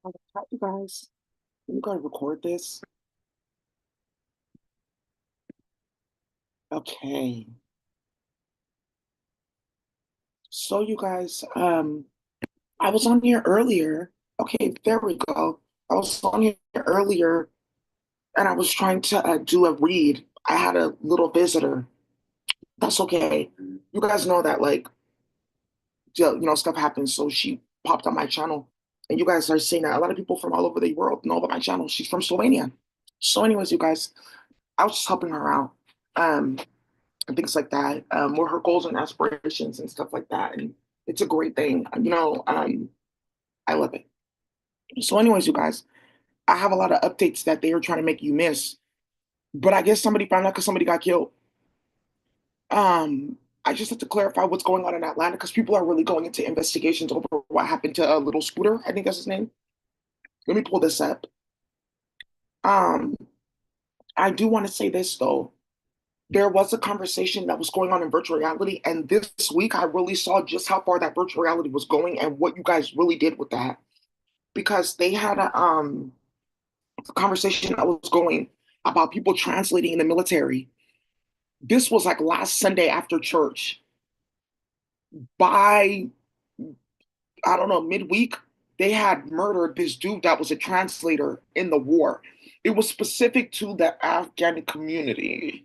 Hi, you guys. I'm gonna record this. Okay. So you guys, I was on here earlier. Okay, there we go. I was on here earlier and I was trying to do a read. I had a little visitor. That's okay. You guys know that stuff happens. So she popped on my channel and you guys are seeing that a lot of people from all over the world know about my channel. She's from Slovenia. So anyways, you guys, I was just helping her out. Um, and things like that, or her goals and aspirations and stuff like that. And it's a great thing. I love it. So, anyways, you guys, I have a lot of updates that they are trying to make you miss, but I guess somebody found out because somebody got killed. I just have to clarify what's going on in Atlanta because people are really going into investigations over what happened to a little Scooter. I think that's his name. Let me pull this up. Um, I do want to say this though. There was a conversation that was going on in virtual reality, and this week I really saw just how far that virtual reality was going and what you guys really did with that. Because they had a conversation that was going about people translating in the military. This was like last Sunday after church. By I don't know, midweek, they had murdered this dude that was a translator in the war. It was specific to the Afghan community.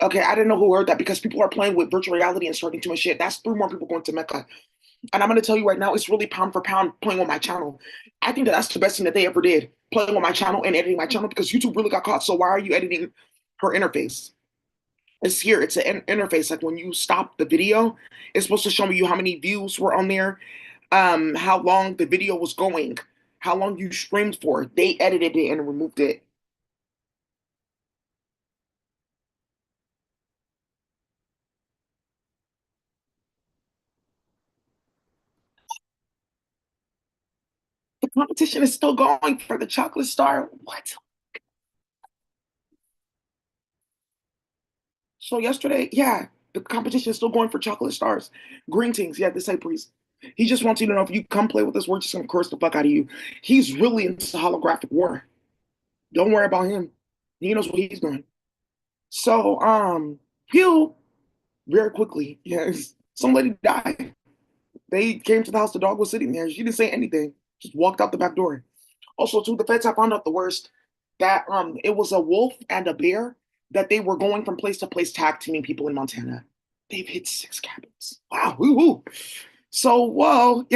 Okay, I didn't know who heard that because people are playing with virtual reality and starting too much shit. That's three more people going to Mecca. And I'm going to tell you right now, it's really pound for pound playing on my channel. I think that that's the best thing that they ever did, playing on my channel and editing my channel because YouTube really got caught. So why are you editing her interface? It's here. It's an interface. Like when you stop the video, it's supposed to show you how many views were on there, how long the video was going, how long you streamed for. They edited it and removed it. The competition is still going for the chocolate star. What? So yesterday, yeah, the competition is still going for chocolate stars. Greetings, yeah, this high priest. He just wants you to know if you come play with us, we're just gonna curse the fuck out of you. He's really into holographic war. Don't worry about him. He knows what he's doing. So, he'll very quickly, yes, some lady died. They came to the house, the dog was sitting there. She didn't say anything, just walked out the back door. Also, too, the feds have found out the worst that it was a wolf and a bear that they were going from place to place tag teaming people in Montana. They've hit six cabins. Wow, woo woo. So, whoa.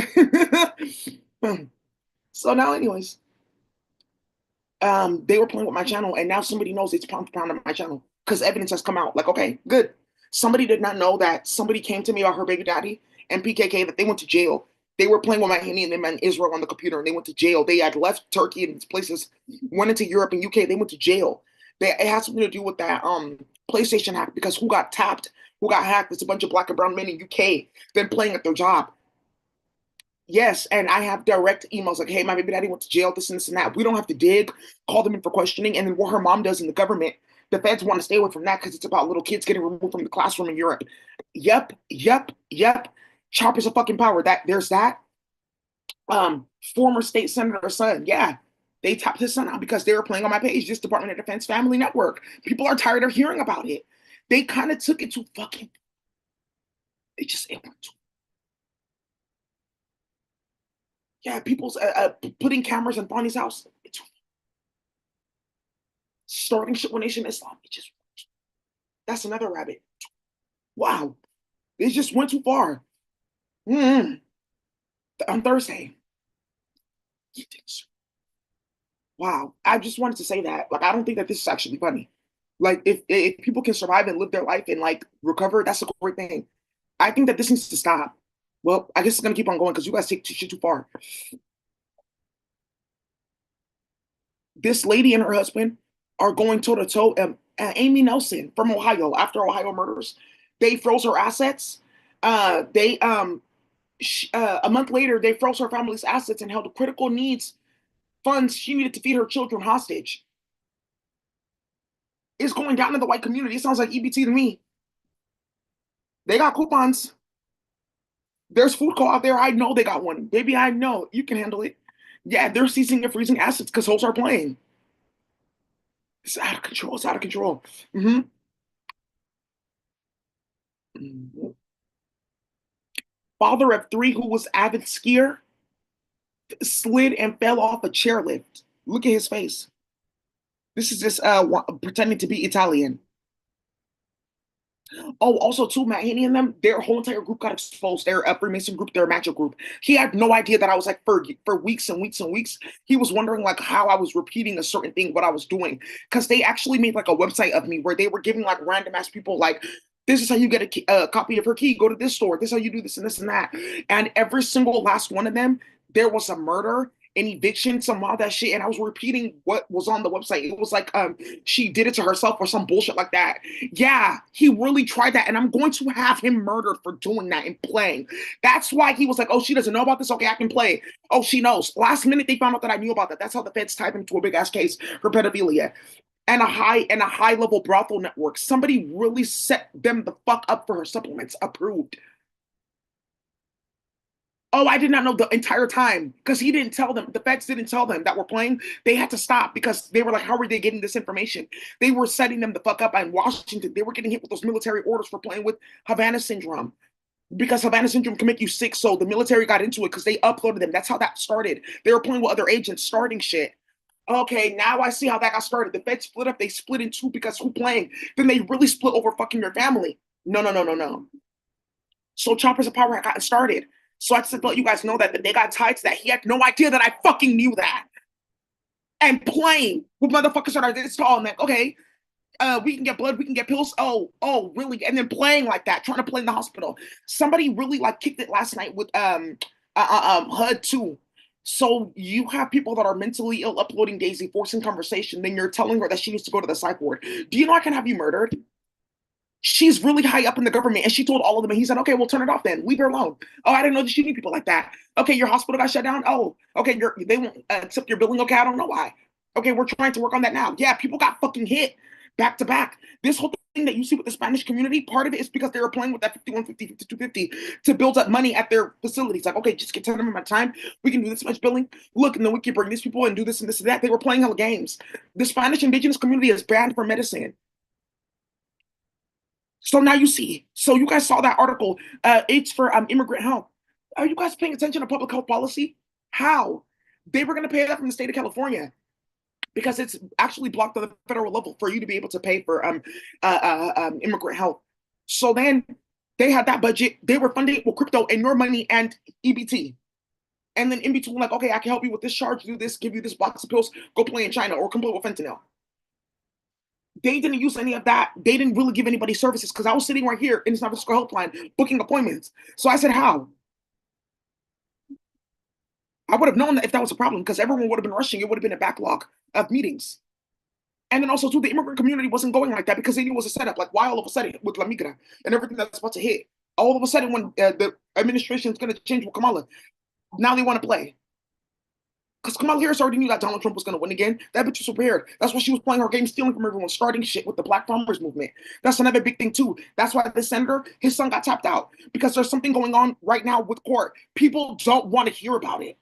So now, anyways, they were playing with my channel, and now somebody knows it's pound for pound on my channel because evidence has come out. Like, okay, good. Somebody did not know that somebody came to me about her baby daddy and PKK that they went to jail. They were playing with my Handy and them in Israel on the computer, and they went to jail. They had left Turkey and these places, went into Europe and UK. They went to jail. It has something to do with that PlayStation hack because who got tapped, who got hacked? It's a bunch of black and brown men in UK then playing at their job. Yes, and I have direct emails like, hey, my baby daddy went to jail, this and this and that. We don't have to dig, call them in for questioning. And then what her mom does in the government, the feds want to stay away from that because it's about little kids getting removed from the classroom in Europe. Yep, yep, yep. Choppers of fucking power. That there's that. Former state senator son, yeah. They tapped his son out because they were playing on my page, this Department of Defense Family Network. People are tired of hearing about it. They kind of took it to fucking, it went to, yeah, people's putting cameras in Bonnie's house. It's starting shit with Nation Islam. That's another rabbit. Wow, it just went too far. Mm-hmm. On Thursday, wow. I just wanted to say that. Like, I don't think that this is actually funny. Like, if people can survive and live their life and like recover, that's a great thing. I think that this needs to stop. Well, I guess it's gonna keep on going because you guys take shit too far. This lady and her husband are going toe to toe. Amy Nelson from Ohio, after Ohio murders, they froze her assets. They a month later, they froze her family's assets and held critical needs funds she needed to feed her children hostage. It's going down in the white community. It sounds like EBT to me. They got coupons. There's food call out there. I know they got one. Baby, I know. You can handle it. Yeah, they're seizing and freezing assets because hoes are playing. It's out of control. It's out of control. Hmm. Father of three who was avid skier slid and fell off a chairlift. Look at his face. This is just pretending to be Italian. Oh, also too, Matt Haney and them, their whole entire group got exposed. They're a Freemason group, they're a magic group. He had no idea that I was like for weeks and weeks and weeks. He was wondering like how I was repeating a certain thing, what I was doing, because they actually made like a website of me where they were giving like random ass people like. This is how you get a copy of her key. Go to this store. This is how you do this and this and that. And every single last one of them, there was a murder, an eviction, some wild that shit. And I was repeating what was on the website. It was like she did it to herself or some bullshit like that. Yeah, he really tried that, and I'm going to have him murdered for doing that and playing. That's why he was like, "Oh, she doesn't know about this. Okay, I can play." Oh, she knows. Last minute, they found out that I knew about that. That's how the feds type into a big ass case for pedophilia and a high level brothel network. Somebody really set them the fuck up for her supplements. Approved. Oh, I did not know the entire time because he didn't tell them. The feds didn't tell them that we're playing. They had to stop because they were like, how are they getting this information? They were setting them the fuck up in Washington. They were getting hit with those military orders for playing with Havana syndrome because Havana syndrome can make you sick. So the military got into it because they uploaded them. That's how that started. They were playing with other agents, starting shit. Okay, now I see how that got started. The feds split up. They split in two because who playing? Then they really split over fucking your family. No, no, no, no, no. So Choppers of Power had gotten started. So I just to let you guys know that they got tied to that. He had no idea that I fucking knew that. And playing with motherfuckers that are this tall and like, okay, we can get blood, we can get pills. Oh, oh, really? And then playing like that, trying to play in the hospital. Somebody really like kicked it last night with HUD too. So you have people that are mentally ill uploading Daisy, forcing conversation. Then you're telling her that she needs to go to the psych ward. Do you know I can have you murdered? She's really high up in the government, and she told all of them. And he said, "Okay, we'll turn it off then. Leave her alone." Oh, I didn't know that she knew people like that. Okay, your hospital got shut down. Oh, okay, they won't accept your billing. Okay, I don't know why. Okay, we're trying to work on that now. Yeah, people got fucking hit back to back. This whole thing that you see with the Spanish community, part of it is because they were playing with that 5150, 5250 to build up money at their facilities. Like, okay, just get 10 of them at a time. We can do this much billing. Look, and then we can bring these people and do this and this and that. They were playing hella games. The Spanish indigenous community is banned for medicine. So now you see. So you guys saw that article. It's for immigrant health. Are you guys paying attention to public health policy? How? They were going to pay that from the state of California because it's actually blocked on the federal level for you to be able to pay for immigrant health. So then they had that budget. They were funding it with crypto and your money and EBT. And then in between, like, okay, I can help you with this charge, do this, give you this box of pills, go play in China or come play with fentanyl. They didn't use any of that. They didn't really give anybody services because I was sitting right here in the San Francisco helpline booking appointments. So I said, how? I would have known that if that was a problem because everyone would have been rushing. It would have been a backlog of meetings. And then also, too, the immigrant community wasn't going like that because they knew it was a setup. Like, why all of a sudden with La Migra and everything that's about to hit? All of a sudden, when the administration is going to change with Kamala, now they want to play. Because Kamala Harris already knew that Donald Trump was going to win again. That bitch was prepared. That's why she was playing her game, stealing from everyone, starting shit with the Black Farmers Movement. That's another big thing, too. That's why the senator, his son got tapped out because there's something going on right now with court. People don't want to hear about it.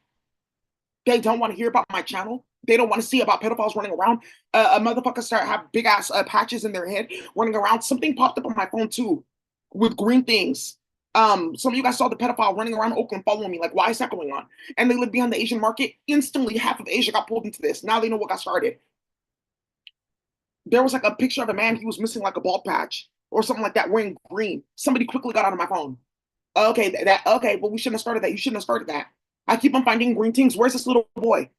They don't want to hear about my channel. They don't want to see about pedophiles running around. A motherfucker start have big ass patches in their head running around. Something popped up on my phone, too, with green things. Some of you guys saw the pedophile running around Oakland following me. Like, why is that going on? And they live behind the Asian market. Instantly, half of Asia got pulled into this. Now they know what got started. There was like a picture of a man. He was missing like a bald patch or something like that, wearing green. Somebody quickly got out of my phone. Okay, okay. Well, we shouldn't have started that. You shouldn't have started that. I keep on finding green things. Where's this little boy?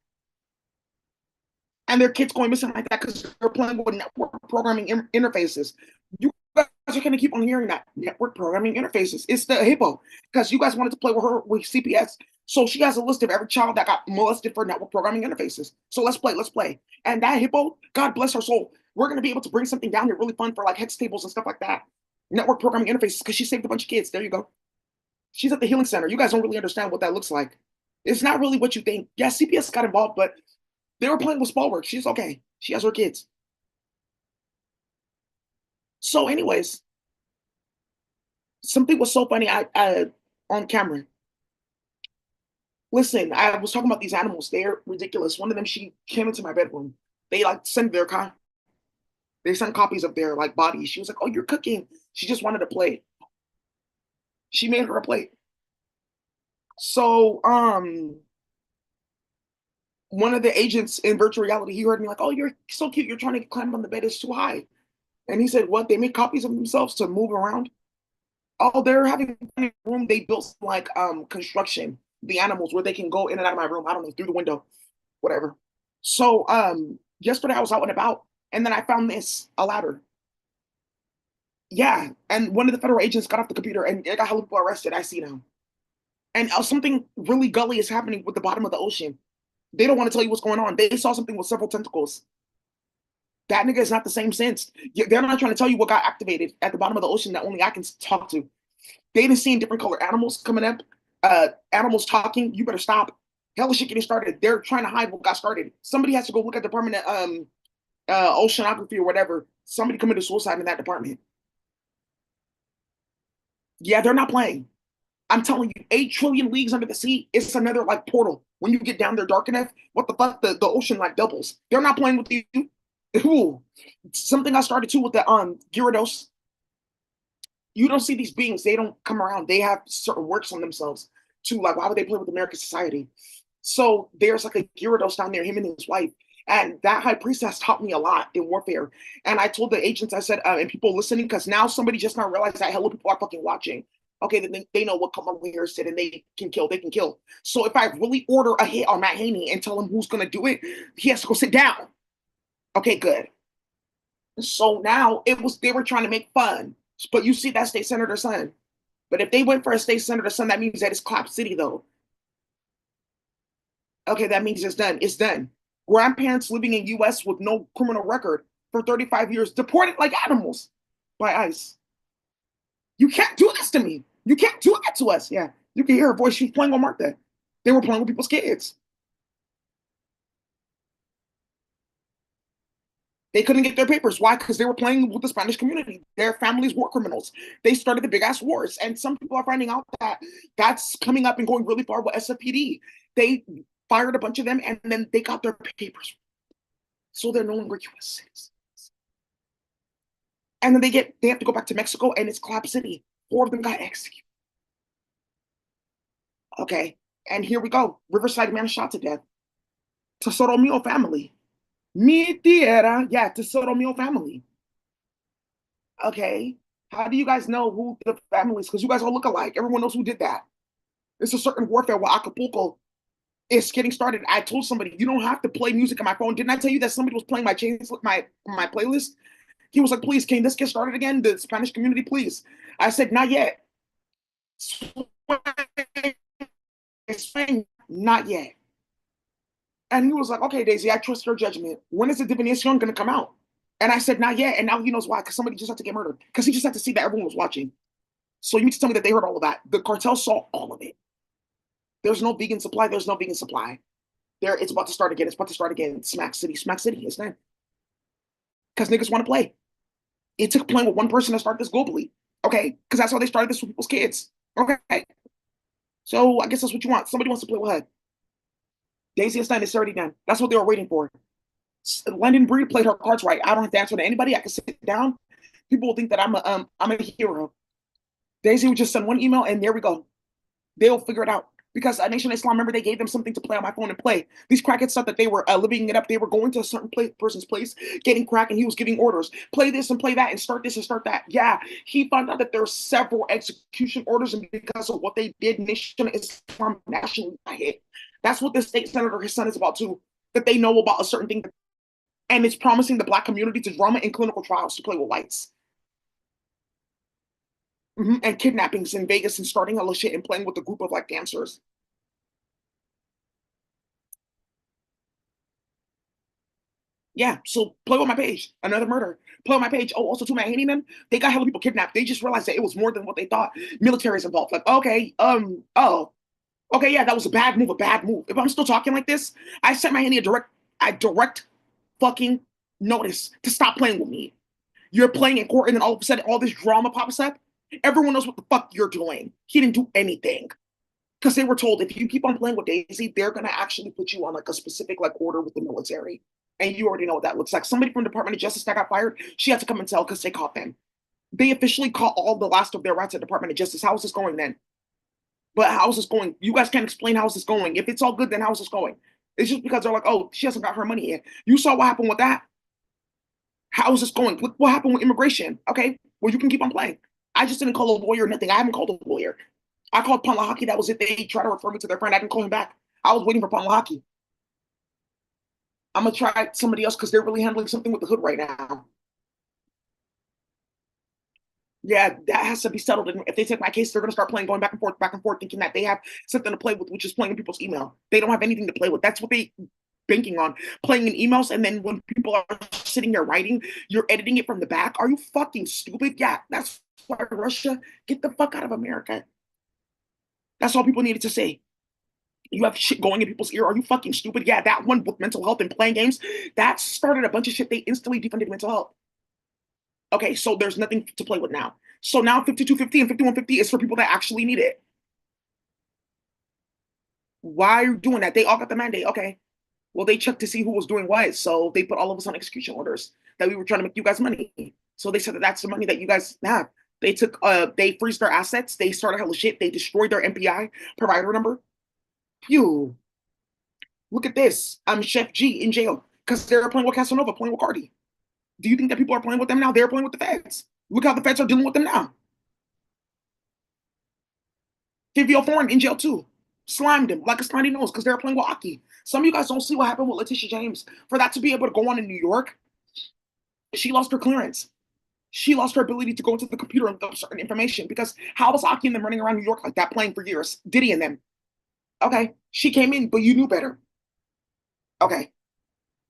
And their kids going missing like that because they're playing with network programming interfaces. You guys are going to keep on hearing that network programming interfaces. It's the hippo because you guys wanted to play with her with CPS. So she has a list of every child that got molested for network programming interfaces. So let's play, let's play. And that hippo, God bless her soul, we're going to be able to bring something down here really fun for like hex tables and stuff like that. Network programming interfaces because she saved a bunch of kids. There you go. She's at the healing center. You guys don't really understand what that looks like. It's not really what you think. Yeah, CPS got involved, but they were playing with Spallwork. She's okay. She has her kids. So, anyways, something was so funny. I on camera. Listen, I was talking about these animals. They're ridiculous. One of them, she came into my bedroom. They like send their they sent copies of their like bodies. She was like, "Oh, you're cooking." She just wanted to play. She made her a plate. So, one of the agents in virtual reality, he heard me like, "Oh, you're so cute. You're trying to climb on the bed. It's too high." And he said, "What? They make copies of themselves to move around?" Oh, they're having a room. They built like construction, the animals where they can go in and out of my room. I don't know, through the window, whatever. So yesterday I was out and about, and then I found this a ladder. Yeah, and one of the federal agents got off the computer, and they got hella people arrested. I see now, and something really gully is happening with the bottom of the ocean. They don't want to tell you what's going on. They saw something with several tentacles. That nigga is not the same sense. They're not trying to tell you what got activated at the bottom of the ocean that only I can talk to. They done seen different color animals coming up, animals talking. You better stop. Hell shit getting started. They're trying to hide what got started. Somebody has to go look at the Department of oceanography or whatever. Somebody committed suicide in that department. Yeah, they're not playing. I'm telling you, 8 trillion leagues under the sea. It's another like portal. When you get down there dark enough, what the fuck? The ocean like doubles. They're not playing with you. Ooh. Something I started too with the Gyarados. You don't see these beings. They don't come around. They have certain works on themselves too. Like, why would they play with American society? So there's like a Gyarados down there, him and his wife. And that high priestess taught me a lot in warfare. And I told the agents, I said, and people listening, because now somebody just now realized that hella people are fucking watching. Okay, then they know what come over here said and they can kill. They can kill. So if I really order a hit on Matt Haney and tell him who's gonna do it, he has to go sit down. Okay, good. So now it was they were trying to make fun. But you see that state senator son. But if they went for a state senator son, that means that it's Clap City though. Okay, that means it's done. It's done. Grandparents living in US with no criminal record for 35 years, deported like animals by ICE. You can't do this to me. You can't do that to us. Yeah. You can hear her voice. She's playing on Martha. They were playing with people's kids. They couldn't get their papers. Why? Because they were playing with the Spanish community. Their families were criminals. They started the big ass wars. And some people are finding out that that's coming up and going really far with SFPD. They fired a bunch of them and then they got their papers. So they're no longer US citizens. And then they have to go back to Mexico and it's Clap City. 4 of them got executed. Okay. And here we go. Riverside man shot to death. Tesoro Mio family. Mi tierra. Yeah, Tesoro Mio family. Okay. How do you guys know who the family is? Because you guys all look alike. Everyone knows who did that. It's a certain warfare where Acapulco is getting started. I told somebody, you don't have to play music on my phone. Didn't I tell you that somebody was playing my chains, my playlist? He was like, please, can this get started again? The Spanish community, please. I said, not yet. Spain, not yet. And he was like, okay, Daisy, I trust your judgment. When is the divination going to come out? And I said, not yet. And now he knows why, because somebody just had to get murdered. Because he just had to see that everyone was watching. So you need to tell me that they heard all of that. The cartel saw all of it. There's no vegan supply. There's no vegan supply. It's about to start again. It's about to start again. Smack City. Smack City. It's time. Because niggas want to play. It took playing with one person to start this globally. Okay? Because that's how they started this with people's kids. Okay? So I guess that's what you want. Somebody wants to play with HUD. Daisy Stein is already done. That's what they were waiting for. London Breed played her cards right. I don't have to answer to anybody. I can sit down. People will think that I'm a hero. Daisy would just send one email and there we go. They'll figure it out. Because Nation of Islam, remember, they gave them something to play on my phone and play. These crackheads thought that they were living it up. They were going to a certain person's place, getting crack, and he was giving orders. Play this and play that and start this and start that. Yeah, he found out that there were several execution orders, and because of what they did, Nation of Islam nationally got hit. That's what the state senator, his son, is about too, that they know about a certain thing. And it's promising the Black community to drama in clinical trials to play with lights. And kidnappings in Vegas and starting all the shit and playing with a group of like dancers. Yeah, so play with my page. Another murder. Play on my page. Oh, also too, man, hating them. They got hella people kidnapped. They just realized that it was more than what they thought. Military is involved. Like, okay, oh, okay, yeah, that was a bad move. A bad move. If I'm still talking like this, I sent my handy a direct fucking notice to stop playing with me. You're playing in court, and then all of a sudden, all this drama pops up. Everyone knows what the fuck you're doing. He didn't do anything. Because they were told if you keep on playing with Daisy, they're gonna actually put you on like a specific like order with the military. And you already know what that looks like. Somebody from the Department of Justice that got fired, she had to come and tell because they caught them. They officially caught all the last of their rats at Department of Justice. How is this going then? But how is this going? You guys can't explain how is this going. If it's all good, then how is this going? It's just because they're like, oh, she hasn't got her money yet. You saw what happened with that. How is this going? What happened with immigration? Okay, well, you can keep on playing. I just didn't call a lawyer or nothing. I haven't called a lawyer. I called Panlahaki. That was it. They tried to refer me to their friend. I didn't call him back. I was waiting for Panlahaki. I'm gonna try somebody else because they're really handling something with the hood right now. Yeah, that has to be settled. And if they take my case, they're gonna start playing, going back and forth, thinking that they have something to play with, which is playing in people's email. They don't have anything to play with. That's what they banking on, playing in emails. And then when people are sitting there writing, you're editing it from the back. Are you fucking stupid? Yeah, that's why Russia, get the fuck out of America. That's all people needed to say. You have shit going in people's ear. Are you fucking stupid? Yeah, that one with mental health and playing games, that started a bunch of shit. They instantly defunded mental health. Okay, so there's nothing to play with now. So now 5250 and 5150 is for people that actually need it. Why are you doing that? They all got the mandate. Okay. Well, they checked to see who was doing what. So they put all of us on execution orders that we were trying to make you guys money. So they said that that's the money that you guys have. They freezed their assets. They started hella shit. They destroyed their MPI provider number. Phew. Look at this. I'm Chef G in jail because they're playing with Casanova, playing with Cardi. Do you think that people are playing with them now? They're playing with the feds. Look how the feds are dealing with them now. Fivio Foreign in jail too. Slimed him like a snotty nose because they're playing with Aki. Some of you guys don't see what happened with Letitia James. For that to be able to go on in New York, she lost her clearance. She lost her ability to go into the computer and look up certain information because how was Aki and them running around New York like that playing for years? Diddy and them. Okay. She came in, but you knew better. Okay.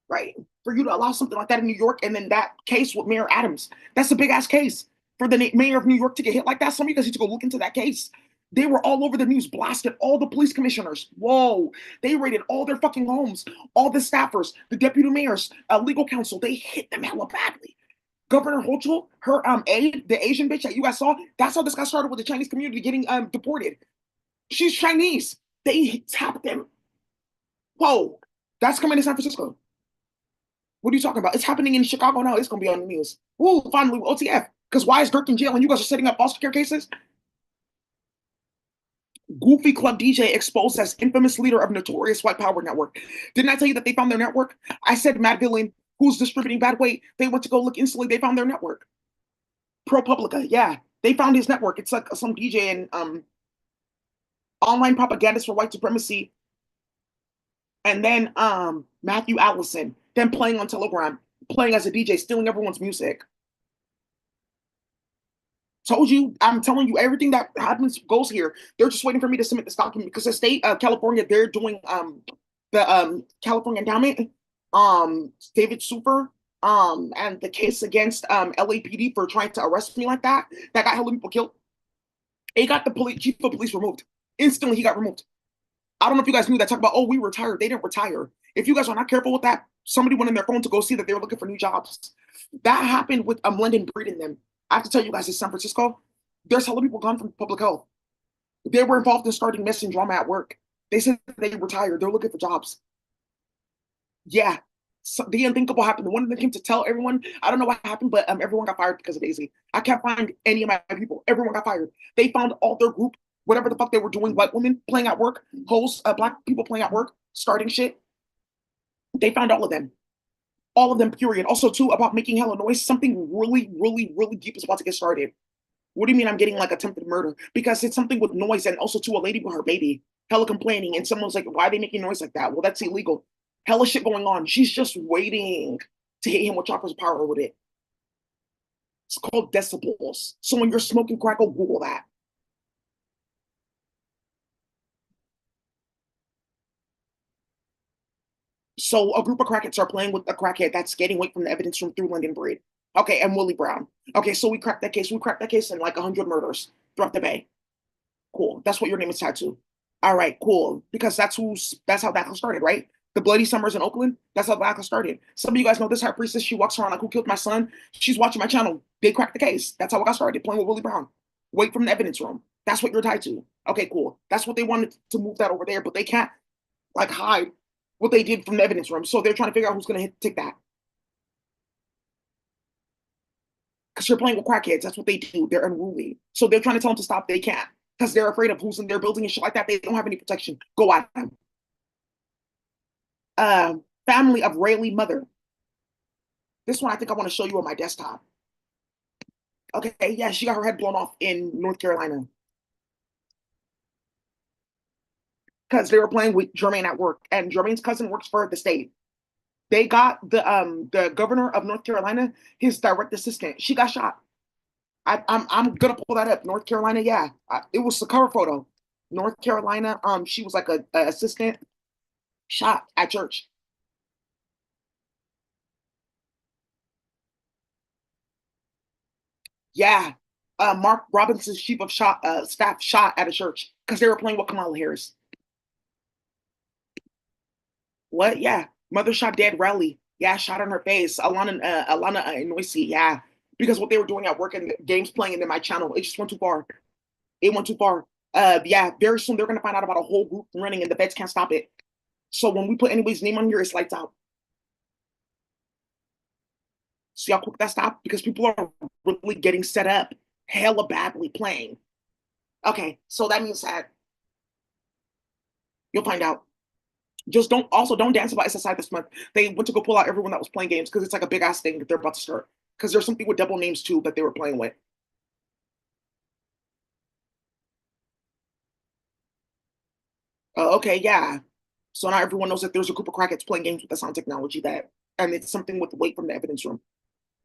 Right. For you to allow something like that in New York and then that case with Mayor Adams, that's a big ass case. For the mayor of New York to get hit like that, some of you guys need to go look into that case. They were all over the news, blasted all the police commissioners. Whoa. They raided all their fucking homes, all the staffers, the deputy mayors, legal counsel. They hit them hella badly. Governor Hochul, her aide, the Asian bitch that you guys saw, that's how this got started with the Chinese community getting deported. She's Chinese. They tapped them. Whoa. That's coming to San Francisco. What are you talking about? It's happening in Chicago now. It's gonna be on the news. Ooh, finally, OTF. Because why is Dirk in jail and you guys are setting up foster care cases? Goofy Club DJ exposed as infamous leader of notorious white power network. Didn't I tell you that they found their network? I said Matt Villain, who's distributing bad weight. They went to go look instantly. They found their network. ProPublica, yeah, they found his network. It's like some DJ and online propagandist for white supremacy. And then Matthew Allison, then playing on Telegram, playing as a DJ, stealing everyone's music. Told you, I'm telling you, everything that happens goes here. They're just waiting for me to submit this document because the state of California, they're doing the California endowment, David Super, and the case against LAPD for trying to arrest me like that. That got hella people killed. It got the police chief of police removed. Instantly he got removed. I don't know if you guys knew that. Talk about, oh, we retired. They didn't retire. If you guys are not careful with that, somebody went in their phone to go see that they were looking for new jobs. That happened with London Breed in them. I have to tell you guys, in San Francisco, there's hella people gone from public health. They were involved in starting mess and drama at work. They said they retired. They're looking for jobs. Yeah. So the unthinkable happened. The one of them came to tell everyone. I don't know what happened, but everyone got fired because of Daisy. I can't find any of my people. Everyone got fired. They found all their group, whatever the fuck they were doing, white women playing at work, hoes, black people playing at work, starting shit. They found all of them. All of them, period. Also, too, about making hella noise, something really, really, really deep is about to get started. What do you mean I'm getting like attempted murder? Because it's something with noise and also to a lady with her baby, hella complaining. And someone's like, why are they making noise like that? Well, that's illegal. Hella shit going on. She's just waiting to hit him with choppers power with it. It's called decibels. So when you're smoking crack, go Google that. So a group of crackheads are playing with a crackhead that's getting weight from the evidence from through London Breed. Okay, and Willie Brown. Okay, so we cracked that case. We cracked that case in like 100 murders throughout the Bay. Cool. That's what your name is tied to. All right, cool. Because that's how that started, right? The Bloody Summers in Oakland. That's how that started. Some of you guys know this high priestess. She walks around like, who killed my son? She's watching my channel. They cracked the case. That's how it got started. Playing with Willie Brown. Wait from the evidence room. That's what you're tied to. Okay, cool. That's what they wanted to move that over there, but they can't like hide what they did from the evidence room. So they're trying to figure out who's going to take that. Because you're playing with crackheads. That's what they do. They're unruly. So they're trying to tell them to stop. They can't because they're afraid of who's in their building and shit like that. They don't have any protection. Go at them. Family of Rayleigh mother. This one I think I want to show you on my desktop. Okay, yeah, she got her head blown off in North Carolina because they were playing with Jermaine at work, and Jermaine's cousin works for the state. They got the governor of North Carolina, his direct assistant. She got shot. I'm gonna pull that up. North Carolina, yeah, it was the cover photo. North Carolina, she was like a assistant shot at church. Yeah, Mark Robinson's chief of staff shot at a church because they were playing with Kamala Harris. What? Yeah, mother shot dead Raleigh. Yeah, shot on her face. Alana Noisy. Yeah, because what they were doing at work and games playing in my channel, it just went too far. It went too far. Yeah, very soon they're gonna find out about a whole group running, and the feds can't stop it. So when we put anybody's name on here, it's lights out. See how quick that stopped? Because people are really getting set up hella badly playing. Okay, so that means that you'll find out. Just don't dance about SSI this month. They went to go pull out everyone that was playing games because it's like a big ass thing that they're about to start. Because there's something with double names too that they were playing with. Okay, yeah. So now everyone knows that there's a group of crackheads playing games with the sound technology that, and it's something with weight from the evidence room.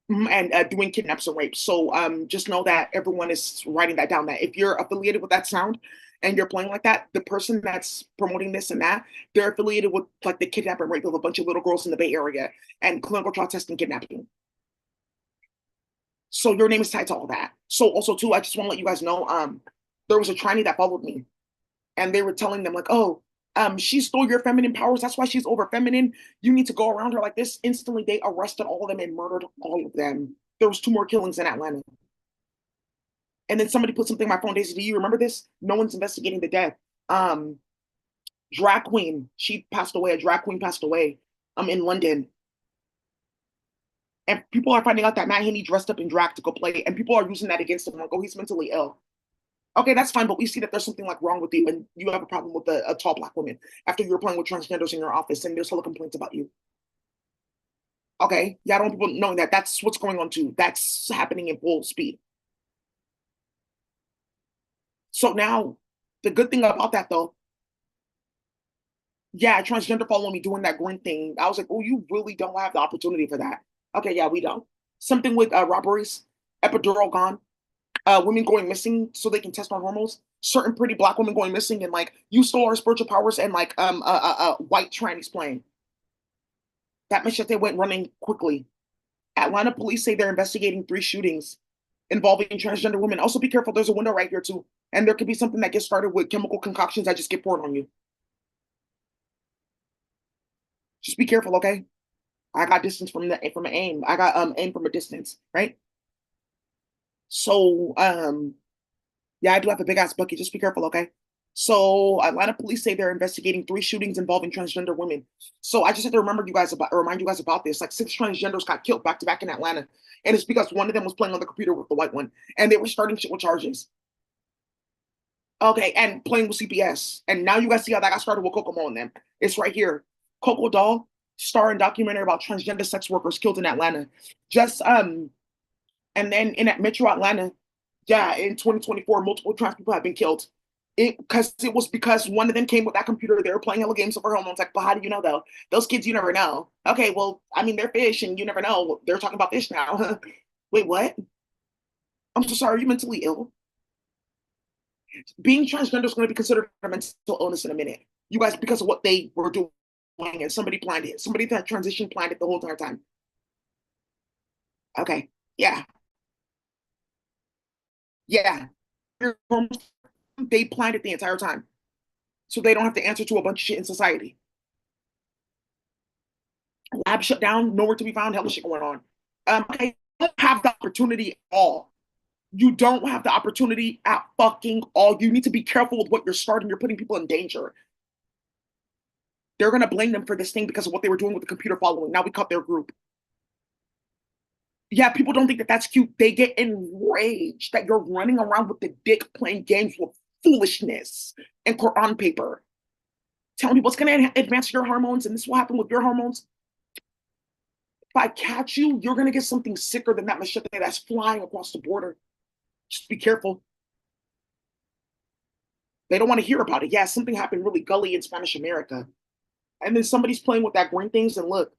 And doing kidnaps and rapes. So just know that everyone is writing that down. That if you're affiliated with that sound and you're playing like that, the person that's promoting this and that, they're affiliated with like the kidnap and rape of a bunch of little girls in the Bay Area and clinical trial testing kidnapping. So your name is tied to all that. So also too, I just want to let you guys know, there was a tranny that followed me, and they were telling them like, oh, she stole your feminine powers. That's why she's over feminine. You need to go around her like this. Instantly, they arrested all of them and murdered all of them. There was two more killings in Atlanta. And then somebody put something on my phone. Daisy, do you remember this? No one's investigating the death. Um, drag queen, she passed away. A drag queen passed away. In London, and people are finding out that Matt Haney dressed up in drag to go play, and people are using that against him. Like, oh, he's mentally ill. Okay, that's fine, but we see that there's something like wrong with you, and you have a problem with a tall black woman after you were playing with transgenders in your office, and there's hella complaints about you. Okay, yeah, I don't want people knowing that that's what's going on too. That's happening in full speed. So now, the good thing about that though, yeah, transgender following me doing that green thing. I was like, oh, you really don't have the opportunity for that. Okay, yeah, we don't. Something with robberies, epidural gone, women going missing so they can test on hormones. Certain pretty black women going missing, and like you stole our spiritual powers, and like white trannies playing. That machete went running quickly. Atlanta police say they're investigating 3 shootings involving transgender women. Also, be careful. There's a window right here too, and there could be something that gets started with chemical concoctions that just get poured on you. Just be careful, okay? I got distance from an aim. I got aim from a distance, right? So yeah, I do have a big ass bucket. Just be careful, okay? So Atlanta police say they're investigating 3 shootings involving transgender women. So I just have to remind you guys about this. Like 6 transgenders got killed back to back in Atlanta, and it's because one of them was playing on the computer with the white one, and they were starting shit with charges. Okay, and playing with CPS. And now you guys see how that got started with Kokomo and them. It's right here. Coco Doll, star in documentary about transgender sex workers killed in Atlanta. Just and then in Metro Atlanta, yeah, in 2024, multiple trans people have been killed. It was because one of them came with that computer. They were playing hella games of her home. I was like, but how do you know though? Those kids, you never know. Okay, well, I mean, they're fish, and you never know. They're talking about fish now. Wait, what? I'm so sorry. Are you mentally ill? Being transgender is going to be considered a mental illness in a minute. You guys, because of what they were doing, and somebody planned it. Somebody that transition planned it the whole entire time. Okay, yeah, yeah. They planned it the entire time, so they don't have to answer to a bunch of shit in society. Lab shut down, nowhere to be found, hella shit going on. Okay, don't have the opportunity at all. You don't have the opportunity at fucking all. You need to be careful with what you're starting. You're putting people in danger. They're gonna blame them for this thing because of what they were doing with the computer following. Now we cut their group. Yeah, people don't think that that's cute. They get enraged that you're running around with the dick playing games with foolishness and Quran paper, telling people it's going to advance your hormones and this will happen with your hormones. If I catch you, you're going to get something sicker than that machete that's flying across the border. Just be careful. They don't want to hear about it. Yeah, something happened really gully in Spanish America. And then somebody's playing with that green things and look,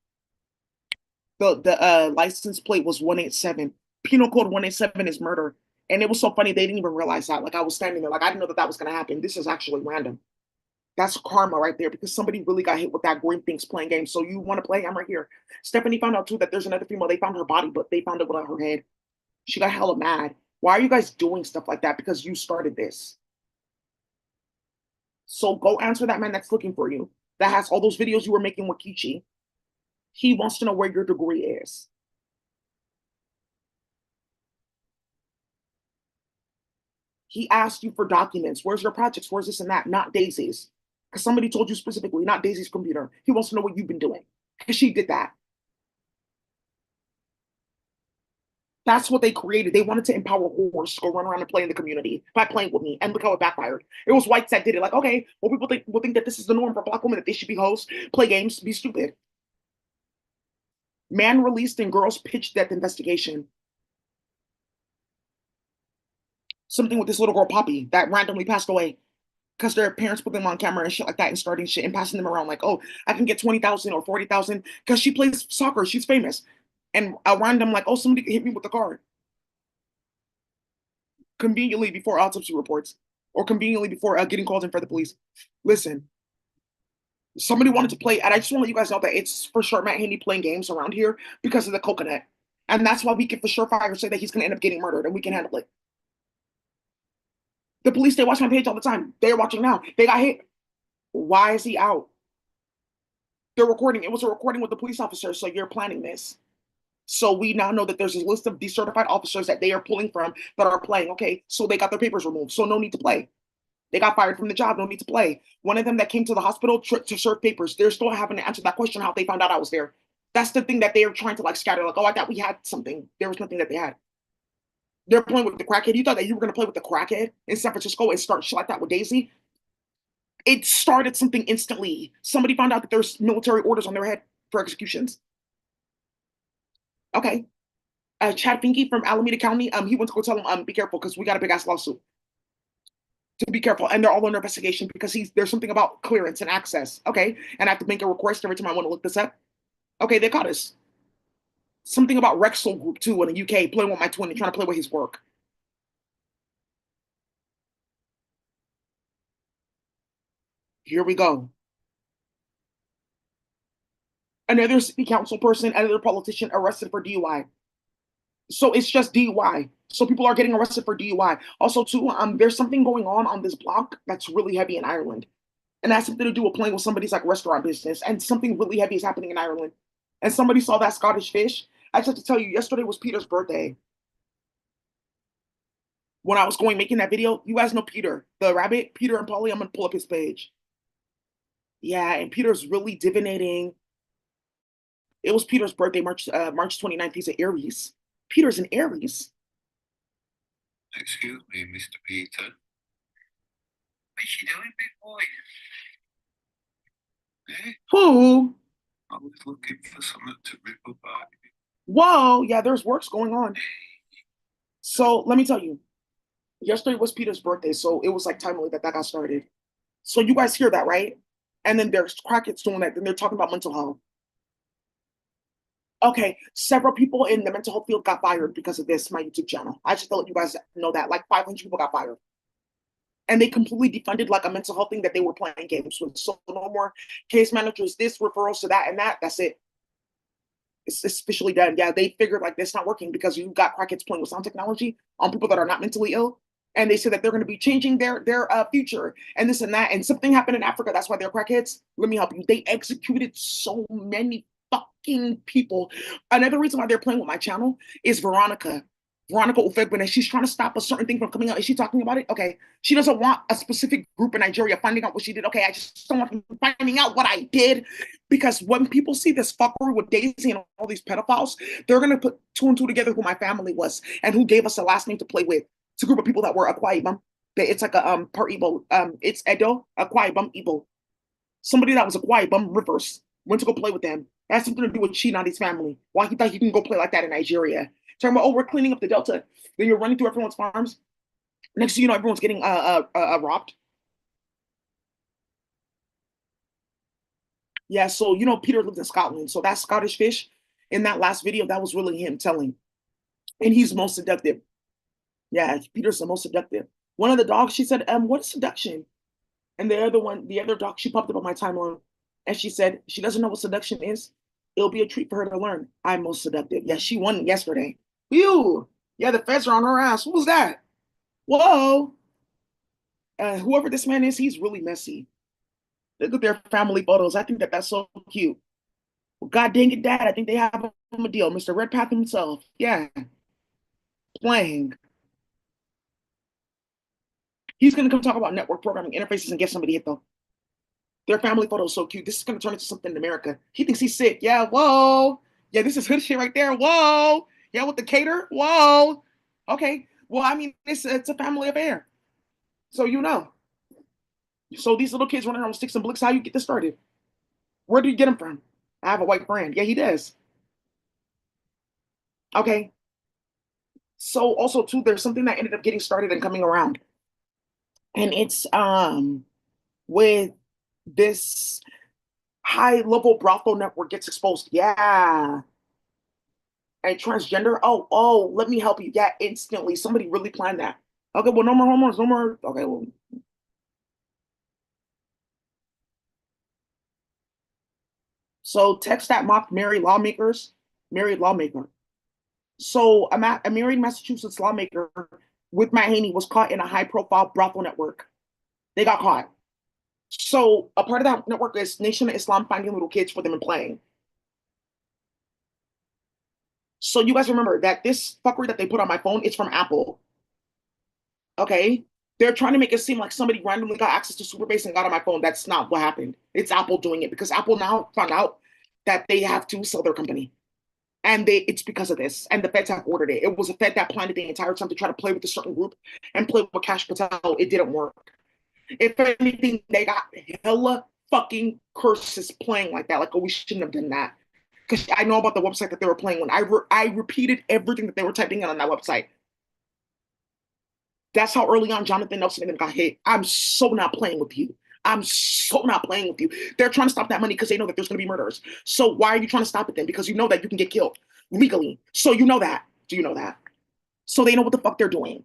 the license plate was 187. Penal code 187 is murder. And it was so funny, they didn't even realize that. Like I was standing there, like I didn't know that that was going to happen. This is actually random. That's karma right there because somebody really got hit with that green things playing games. So you want to play? I'm right here. Stephanie found out too that there's another female. They found her body, but they found it without her head. She got hella mad. Why are you guys doing stuff like that? Because you started this. So go answer that man that's looking for you. That has all those videos you were making with Kichi. He wants to know where your degree is. He asked you for documents. Where's your projects? Where's this and that? Not Daisy's. Because somebody told you specifically, not Daisy's computer. He wants to know what you've been doing. Because she did that. That's what they created. They wanted to empower whores to go run around and play in the community by playing with me. And look how it backfired. It was whites that did it. Like, okay, well, people think will think that this is the norm for black women, that they should be hoes, play games, be stupid. Man released and girls pitched death investigation. Something with this little girl Poppy that randomly passed away because their parents put them on camera and shit like that and starting shit and passing them around like, oh, I can get 20,000 or 40,000 because she plays soccer. She's famous. And a random like, oh, somebody hit me with the car conveniently before autopsy reports or conveniently before getting called in for the police. Listen, somebody wanted to play, and I just want to let you guys know that it's for sure Matt Haney playing games around here because of the coconut. And that's why we can for sure fire say that he's going to end up getting murdered and we can handle it. The police, they watch my page all the time. They're watching now. They got hit. Why is he out? They're recording. It was a recording with the police officer, so you're planning this. So we now know that there's a list of decertified officers that they are pulling from that are playing. Okay, so they got their papers removed, so no need to play. They got fired from the job, no need to play. One of them that came to the hospital to serve papers, they're still having to answer that question how they found out I was there. That's the thing that they are trying to like scatter. Like, oh, I thought we had something. There was nothing that they had. They're playing with the crackhead. You thought that you were going to play with the crackhead in San Francisco and start shit like that with Daisy? It started something instantly. Somebody found out that there's military orders on their head for executions. Okay. Chad Finke from Alameda County, he went to go tell him, be careful because we got a big ass lawsuit. To be careful, and they're all under investigation because there's something about clearance and access. Okay, and I have to make a request every time I want to look this up. Okay, they caught us. Something about Rexel Group too in the UK playing with my twin and trying to play with his work. Here we go. Another city council person, another politician arrested for DUI. So it's just DUI. So people are getting arrested for DUI. Also, too, there's something going on this block that's really heavy in Ireland, and that's something to do with playing with somebody's like restaurant business. And something really heavy is happening in Ireland. And somebody saw that Scottish fish. I just have to tell you, yesterday was Peter's birthday. When I was going making that video, you guys know Peter, the rabbit, Peter and Polly. I'm gonna pull up his page. Yeah, and Peter's really divinating. It was Peter's birthday, March 29th. He's an Aries. Peter's an Aries. Excuse me, Mr. Peter. What's you doing, big boy? Eh? Who? I was looking for something to rip about. Whoa, yeah, there's works going on. So let me tell you, yesterday was Peter's birthday, so it was like timely that that got started. So you guys hear that, right? And then there's Crackett's doing that. Then they're talking about mental health. Okay, several people in the mental health field got fired because of this, my YouTube channel. I just to let you guys know that like 500 people got fired. And they completely defunded like a mental health thing that they were playing games with. So no more case managers, this referrals to that and that. That's it. It's officially done. Yeah, they figured like this not working because you got crackheads playing with sound technology on people that are not mentally ill. And they said that they're going to be changing their future and this and that. And something happened in Africa. That's why they're crackheads. Let me help you. They executed so many fucking people. Another reason why they're playing with my channel is Veronica. Veronica Ufegbin, and she's trying to stop a certain thing from coming out. Is she talking about it? Okay. She doesn't want a specific group in Nigeria finding out what she did. Okay, I just don't want them finding out what I did. Because when people see this fuckery with Daisy and all these pedophiles, they're going to put two and two together who my family was and who gave us a last name to play with. It's a group of people that were Akwa Ibom. It's like a part Igbo. It's Edo, Akwa Ibom, Igbo. Somebody that was Akwa Ibom reverse went to go play with them. That has something to do with Chinadi's family. Why he thought he can go play like that in Nigeria. Talking about, oh, we're cleaning up the Delta. Then you're running through everyone's farms. Next thing you know, everyone's getting robbed. Yeah, so you know, Peter lived in Scotland. So that Scottish fish in that last video, that was really him telling. And he's most seductive. Yeah, Peter's the most seductive. One of the dogs, she said, what is seduction? And the other dog, she popped up on my timeline. And she said, she doesn't know what seduction is. It'll be a treat for her to learn. I'm most seductive. Yeah, she won yesterday. Phew. Yeah, the feds are on her ass. What was that? Whoa. Whoever this man is, he's really messy. Look at their family photos. I think that that's so cute. Well, God dang it, Dad. I think they have him a deal. Mr. Redpath himself. Yeah. Playing. He's going to come talk about network programming interfaces and get somebody hit, though. Their family photo is so cute. This is going to turn into something in America. He thinks he's sick. Yeah, whoa. Yeah, this is hood shit right there. Whoa. Yeah, with the cater. Whoa. Okay. Well, I mean, it's a family affair. So you know. So these little kids running around with sticks and blicks, how you get this started? Where do you get them from? I have a white friend. Yeah, he does. Okay. So also too, there's something that ended up getting started and coming around. And it's with this high level brothel network gets exposed. Yeah. And transgender. Oh, let me help you. Yeah, instantly. Somebody really planned that. Okay, well, no more hormones, no more. Okay, well. So text that mocked married lawmakers, married lawmaker. So a married Massachusetts lawmaker with Matt Haney was caught in a high profile brothel network. They got caught. So a part of that network is Nation of Islam finding little kids for them and playing. So you guys remember that this fuckery that they put on my phone is from Apple. Okay? They're trying to make it seem like somebody randomly got access to Superbase and got on my phone. That's not what happened. It's Apple doing it because Apple now found out that they have to sell their company. And it's because of this. And the feds have ordered it. It was a Fed that planned it the entire time to try to play with a certain group and play with Cash Patel. It didn't work. If anything, they got hella fucking curses playing like that. Like, oh, we shouldn't have done that. Because I know about the website that they were playing when I repeated everything that they were typing in on that website. That's how early on Jonathan Nelson and them got hit. I'm so not playing with you. I'm so not playing with you. They're trying to stop that money because they know that there's going to be murders. So why are you trying to stop it then? Because you know that you can get killed legally. So you know that. Do you know that? So they know what the fuck they're doing.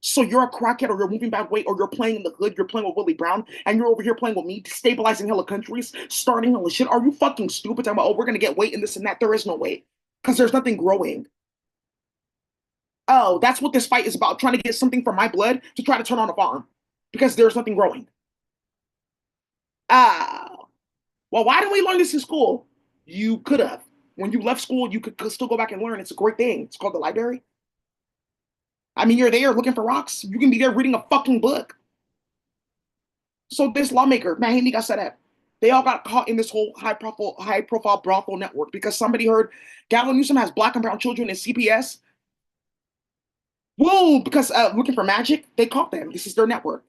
So you're a crackhead or you're moving back weight or you're playing in the hood, you're playing with Willie Brown, and you're over here playing with me, destabilizing hella countries, starting hella shit. Are you fucking stupid? Talking about, oh, we're going to get weight in this and that. There is no weight because there's nothing growing. Oh, that's what this fight is about, trying to get something from my blood to try to turn on a farm because there's nothing growing. Ah, well, why didn't we learn this in school? You could have. When you left school, you could still go back and learn. It's a great thing. It's called the library. I mean, you're there looking for rocks. You can be there reading a fucking book. So this lawmaker, man, he got set up. They all got caught in this whole high profile brothel network because somebody heard Gavin Newsom has black and brown children in CPS. Whoa, because looking for magic, they caught them. This is their network.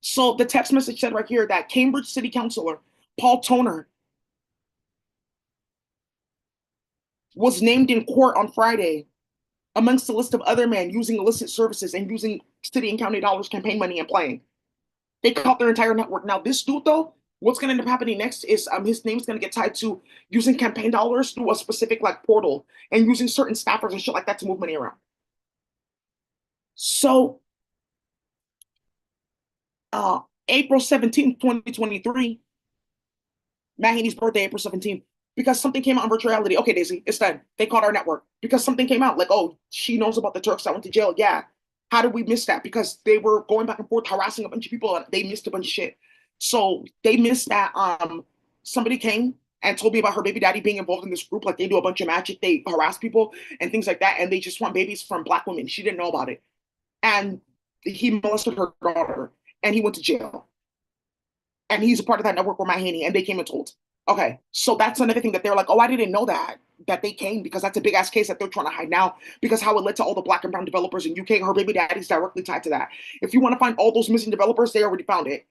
So the text message said right here that Cambridge City Councilor Paul Toner was named in court on Friday amongst a list of other men using illicit services and using city and county dollars, campaign money, and playing. They caught their entire network. Now, this dude, though, what's going to end up happening next is his name's going to get tied to using campaign dollars through a specific like portal and using certain staffers and shit like that to move money around. So, April 17th, 2023, Matt Haney's birthday, April 17th, because something came out on virtual reality. Okay, Daisy, it's done. They caught our network because something came out. Like, oh, she knows about the Turks that went to jail. Yeah. How did we miss that? Because they were going back and forth harassing a bunch of people and they missed a bunch of shit. So they missed that somebody came and told me about her baby daddy being involved in this group. Like they do a bunch of magic, they harass people and things like that, and they just want babies from Black women. She didn't know about it, and he molested her daughter, and he went to jail. And he's a part of that network with Mahaney, and they came and told. Okay, so that's another thing that they're like, oh, I didn't know that they came because that's a big ass case that they're trying to hide now because how it led to all the Black and brown developers in UK. Her baby daddy's directly tied to that. If you want to find all those missing developers, they already found it.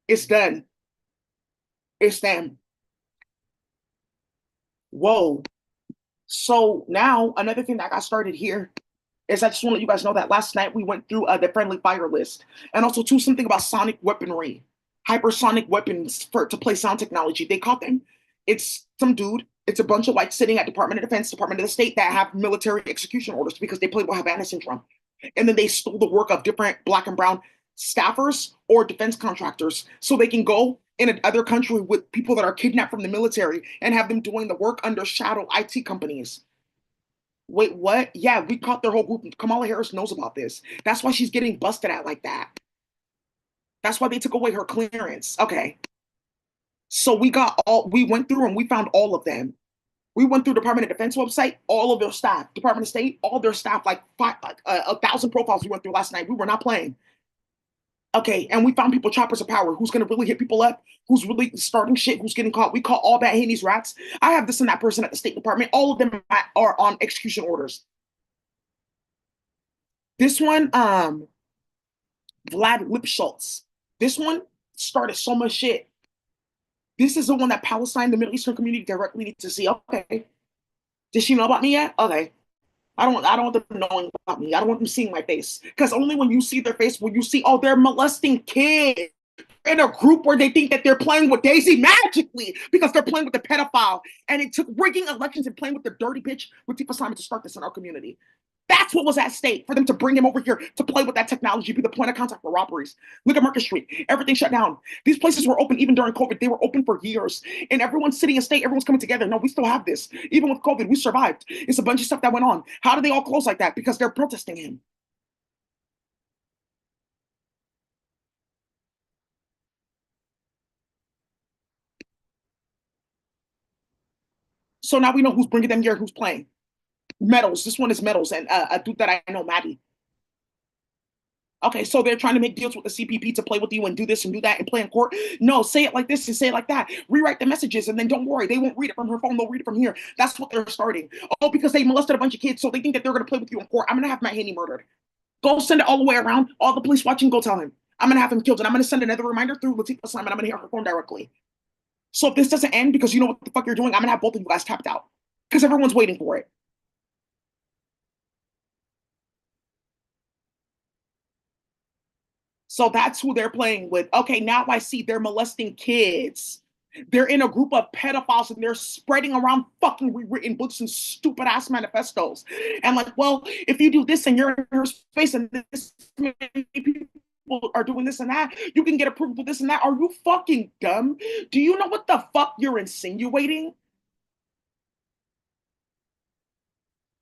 It's done. It's them. Whoa. So now another thing that got started here is I just want to let you guys know that last night we went through the friendly fire list and also too something about sonic weaponry, hypersonic weapons for to play sound technology. They caught them. It's some dude. It's a bunch of whites sitting at Department of Defense, Department of the State that have military execution orders because they play with Havana syndrome, and then they stole the work of different Black and brown staffers or defense contractors so they can go in another country with people that are kidnapped from the military and have them doing the work under shadow IT companies. Wait, what? Yeah, we caught their whole group. Kamala Harris knows about this. That's why she's getting busted at like that. That's why they took away her clearance. Okay. So we went through and we found all of them. We went through Department of Defense website, all of their staff, Department of State, all their staff, like 1,000 profiles we went through last night. We were not playing. Okay, and we found people choppers of power. Who's gonna really hit people up? Who's really starting shit? Who's getting caught? We caught all bad Haney's rats. I have this and that person at the State Department. All of them are on execution orders. This one, Vlad Lipschultz. This one started so much shit. This is the one that Palestine, the Middle Eastern community directly need to see. Okay. Did she know about me yet? Okay. I don't want them knowing about me. I don't want them seeing my face. Because only when you see their face will you see, oh, they're molesting kids in a group where they think that they're playing with Daisy magically because they're playing with the pedophile. And it took rigging elections and playing with the dirty bitch Latifah Simon to start this in our community. That's what was at stake for them to bring him over here to play with that technology, be the point of contact for robberies. Look at Market Street. Everything shut down. These places were open even during COVID. They were open for years. And everyone's sitting in state. Everyone's coming together. No, we still have this. Even with COVID, we survived. It's a bunch of stuff that went on. How did they all close like that? Because they're protesting him. So now we know who's bringing them here, who's playing. Medals. This one is Medals, and a dude that I know, Maddie. Okay, so they're trying to make deals with the CPP to play with you and do this and do that and play in court. No, say it like this and say it like that. Rewrite the messages and then don't worry, they won't read it from her phone. They'll read it from here. That's what they're starting. Oh, because they molested a bunch of kids, so they think that they're going to play with you in court. I'm going to have Matt Haney murdered. Go send it all the way around. All the police watching, go tell him. I'm going to have him killed, and I'm going to send another reminder through Latifah Simon. I'm going to hear her phone directly. So if this doesn't end because you know what the fuck you're doing, I'm going to have both of you guys tapped out because everyone's waiting for it. So that's who they're playing with. Okay, now I see they're molesting kids. They're in a group of pedophiles and they're spreading around fucking rewritten books and stupid ass manifestos. And like, well, if you do this and you're in her space and this many people are doing this and that, you can get approved with this and that. Are you fucking dumb? Do you know what the fuck you're insinuating?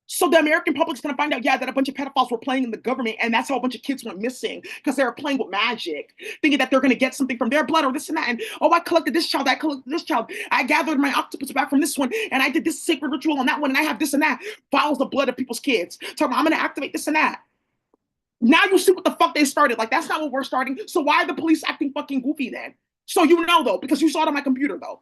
So the American public's gonna find out, yeah, that a bunch of pedophiles were playing in the government, and that's how a bunch of kids went missing because they were playing with magic, thinking that they're gonna get something from their blood or this and that. And oh, I collected this child, I collected this child, I gathered my octopus back from this one, and I did this sacred ritual on that one, and I have this and that. Follows the blood of people's kids. Talking about, I'm gonna activate this and that. Now you see what the fuck they started. Like that's not what we're starting. So why are the police acting fucking goofy then? So you know though, because you saw it on my computer though.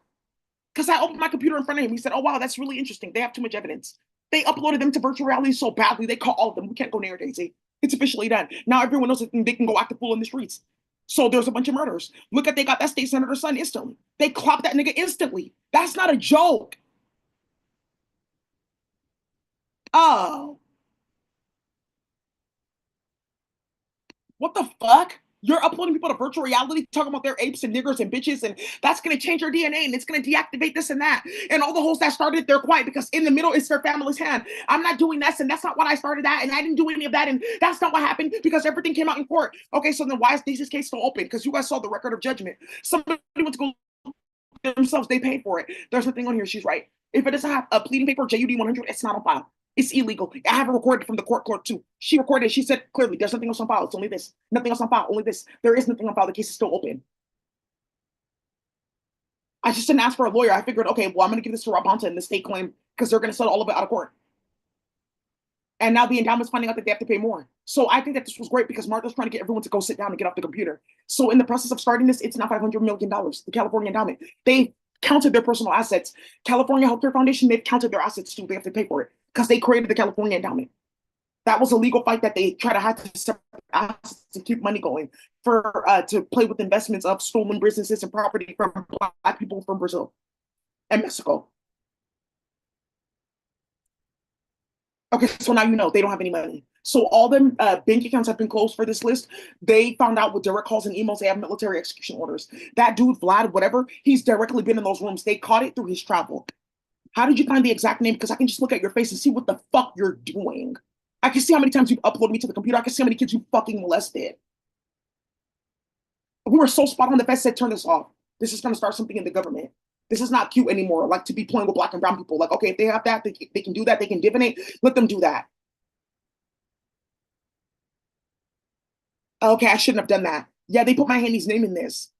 Because I opened my computer in front of him. He said, oh wow, that's really interesting. They have too much evidence. They uploaded them to virtual reality so badly, they caught all of them. We can't go near Daisy. It's officially done. Now everyone knows that they can go act a fool in the streets. So there's a bunch of murders. Look at they got that state senator's son instantly. They clopped that nigga instantly. That's not a joke. Oh, what the fuck? You're uploading people to virtual reality, talking about their apes and niggers and bitches, and that's gonna change your DNA and it's gonna deactivate this and that. And all the hosts that started, they're quiet because in the middle it's their family's hand. I'm not doing this, and that's not what I started that, and I didn't do any of that, and that's not what happened because everything came out in court. Okay, so then why is Daisy's case still open? Because you guys saw the record of judgment. Somebody went to go themselves, they paid for it. There's nothing on here, she's right. If it doesn't have a pleading paper, JUD 100, it's not on file. It's illegal. I have it recorded from the court too. She recorded. She said clearly, "There's nothing else on file. It's only this. Nothing else on file. Only this. There is nothing on file. The case is still open." I just didn't ask for a lawyer. I figured, okay, well, I'm going to give this to Rob Bonta and the state claim because they're going to settle all of it out of court. And now the endowment's finding out that they have to pay more. So I think that this was great because Martha's trying to get everyone to go sit down and get off the computer. So in the process of starting this, it's now $500 million, the California endowment. They counted their personal assets. California Healthcare Foundation, they've counted their assets too. They have to pay for it because they created the California endowment. That was a legal fight that they try to have to separate assets to keep money going for to play with investments of stolen businesses and property from Black people from Brazil and Mexico. Okay, so now you know they don't have any money. So all them bank accounts have been closed for this list. They found out with direct calls and emails they have military execution orders. That dude, Vlad, whatever, he's directly been in those rooms. They caught it through his travel. How did you find the exact name? Because I can just look at your face and see what the fuck you're doing. I can see how many times you've uploaded me to the computer. I can see how many kids you fucking molested. We were so spot on. The Fed said, turn this off. This is going to start something in the government. This is not cute anymore. Like to be playing with Black and brown people. Like, okay, if they have that, they can do that. They can divinate. Let them do that. Okay, I shouldn't have done that. Yeah, they put my handy's name in this.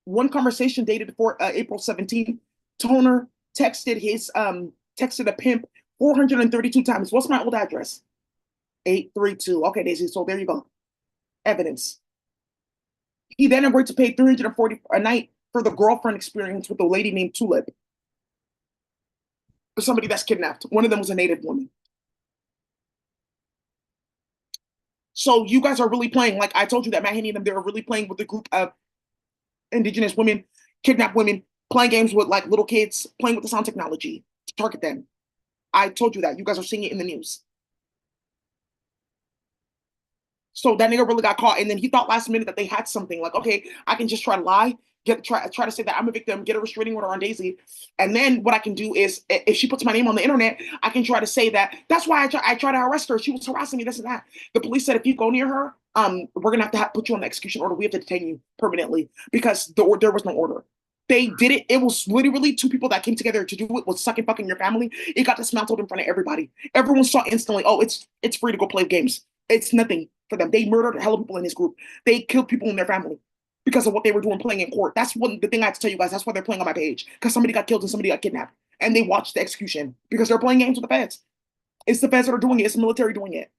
One conversation dated before April 17th. Toner texted a pimp 432 times. What's my old address? 832. Okay, Daisy. So there you go. Evidence. He then agreed to pay 340 a night for the girlfriend experience with a lady named Tulip. For somebody that's kidnapped. One of them was a native woman. So you guys are really playing, like I told you that Matt Haney and them, they were really playing with a group of indigenous women, kidnapped women, playing games with like little kids, playing with the sound technology to target them. I told you that. You guys are seeing it in the news. So that nigga really got caught. And then he thought last minute that they had something like, okay, I can just try to lie, try to say that I'm a victim, get a restraining order on Daisy. And then what I can do is if she puts my name on the internet, I can try to say that that's why I tried to arrest her. She was harassing me, this and that. The police said, if you go near her, we're gonna have to put you on the execution order. We have to detain you permanently because there was no order. They did it. It was literally two people that came together to do it with sucking fucking your family. It got dismantled in front of everybody. Everyone saw instantly, oh, it's free to go play games. It's nothing for them. They murdered a hell of people in his group. They killed people in their family because of what they were doing playing in court. That's the thing I have to tell you guys. That's why they're playing on my page. Because somebody got killed and somebody got kidnapped. And they watched the execution because they're playing games with the feds. It's the feds that are doing it. It's the military doing it.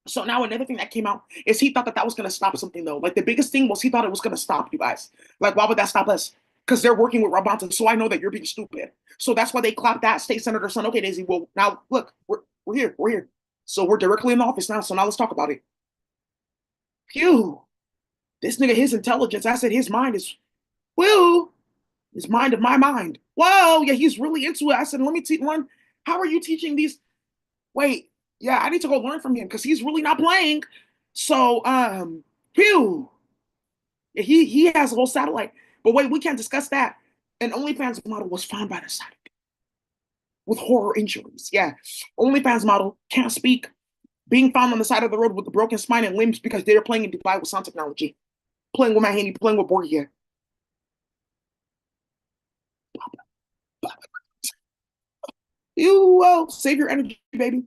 So now another thing that came out is he thought that that was going to stop something though. Like the biggest thing was he thought it was going to stop you guys. Like why would that stop us? Because they're working with Rob Bonta. So I know that you're being stupid. So that's why they clapped that state senator son. Okay, Daisy. Well, now look, we're here. We're here. So we're directly in the office now. So now let's talk about it. Phew. This nigga, his intelligence, I said his mind is, whew, his mind of my mind. Whoa, yeah, he's really into it. I said, let me learn. How are you teaching these? Wait, yeah, I need to go learn from him because he's really not playing. So, phew. Yeah, he has a whole satellite. But wait, we can't discuss that. An OnlyFans model was found by the side with horror injuries. Yeah, OnlyFans model can't speak, being found on the side of the road with a broken spine and limbs because they're playing in Dubai with sound technology, playing with my handy, playing with Borgia. You save your energy, baby,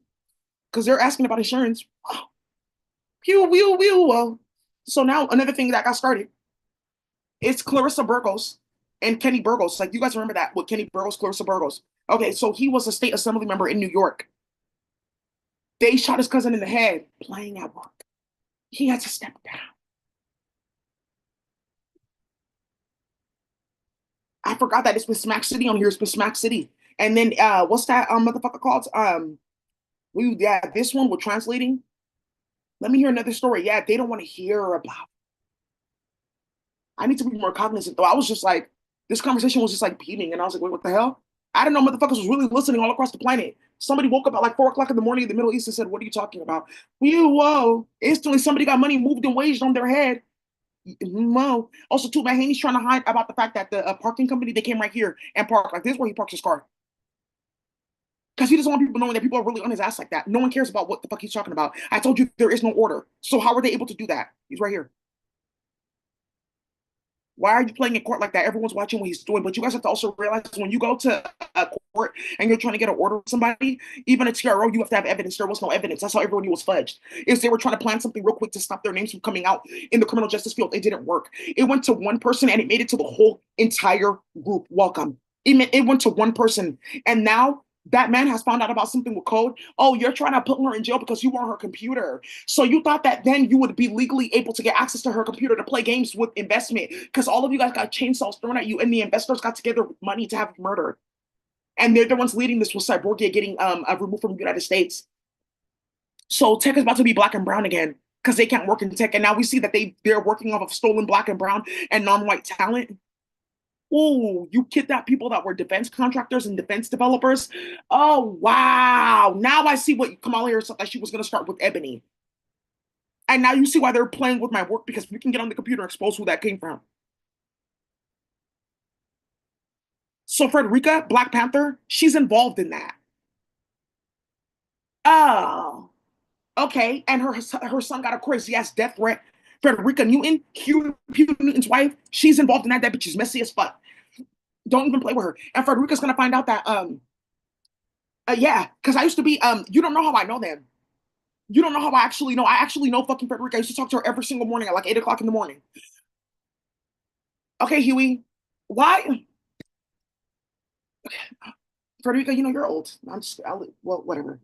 because they're asking about insurance. Pew, pew, pew. So now another thing that got started is Clarissa Burgos and Kenny Burgos. Like you guys remember that with Kenny Burgos, Clarissa Burgos. Okay, so he was a state assembly member in New York. They shot his cousin in the head playing at work. He had to step down. I forgot that it's been Smack City on here. It's been Smack City. And then what's that motherfucker called? This one with translating. Let me hear another story. Yeah, they don't want to hear about. I need to be more cognizant though. I was just like, this conversation was just like beaming, and I was like, wait, what the hell? I didn't know motherfuckers was really listening all across the planet. Somebody woke up at like 4 o'clock in the morning in the Middle East and said, what are you talking about? Whoa. Instantly somebody got money moved and waged on their head. Whoa. Also, too, Mahaney's trying to hide about the fact that the parking company, they came right here and parked. Like, this is where he parks his car. Because he doesn't want people knowing that people are really on his ass like that. No one cares about what the fuck he's talking about. I told you there is no order. So how are they able to do that? He's right here. Why are you playing in court like that? Everyone's watching what he's doing. But you guys have to also realize when you go to court and you're trying to get an order with somebody, even a TRO, you have to have evidence. There was no evidence. That's how everyone knew was fudged. Is they were trying to plan something real quick to stop their names from coming out in the criminal justice field. It didn't work. It went to one person and it made it to the whole entire group. Welcome. It went to one person. And now that man has found out about something with code. Oh, you're trying to put her in jail because you want her computer. So you thought that then you would be legally able to get access to her computer to play games with investment because all of you guys got chainsaws thrown at you and the investors got together with money to have you murdered. And they're the ones leading this with Cyborgia getting removed from the United States. So tech is about to be black and brown again because they can't work in tech. And now we see that they're working off of stolen black and brown and non-white talent. Oh, you kidnapped people that were defense contractors and defense developers. Oh, wow. Now I see what Kamala Harris thought that she was going to start with Ebony. And now you see why they're playing with my work because we can get on the computer and expose who that came from. So Frederica, Black Panther, she's involved in that. Oh, okay. And her son got a crazy ass death threat. Frederica Newton, Hugh Newton's wife, she's involved in that. That bitch is messy as fuck. Don't even play with her. And Frederica's gonna find out that yeah, because I used to be you don't know how I know them. You don't know how I actually know. I actually know fucking Frederica. I used to talk to her every single morning at like 8 o'clock in the morning. Okay, Huey, why? Frederica, you know you're old. Well, whatever.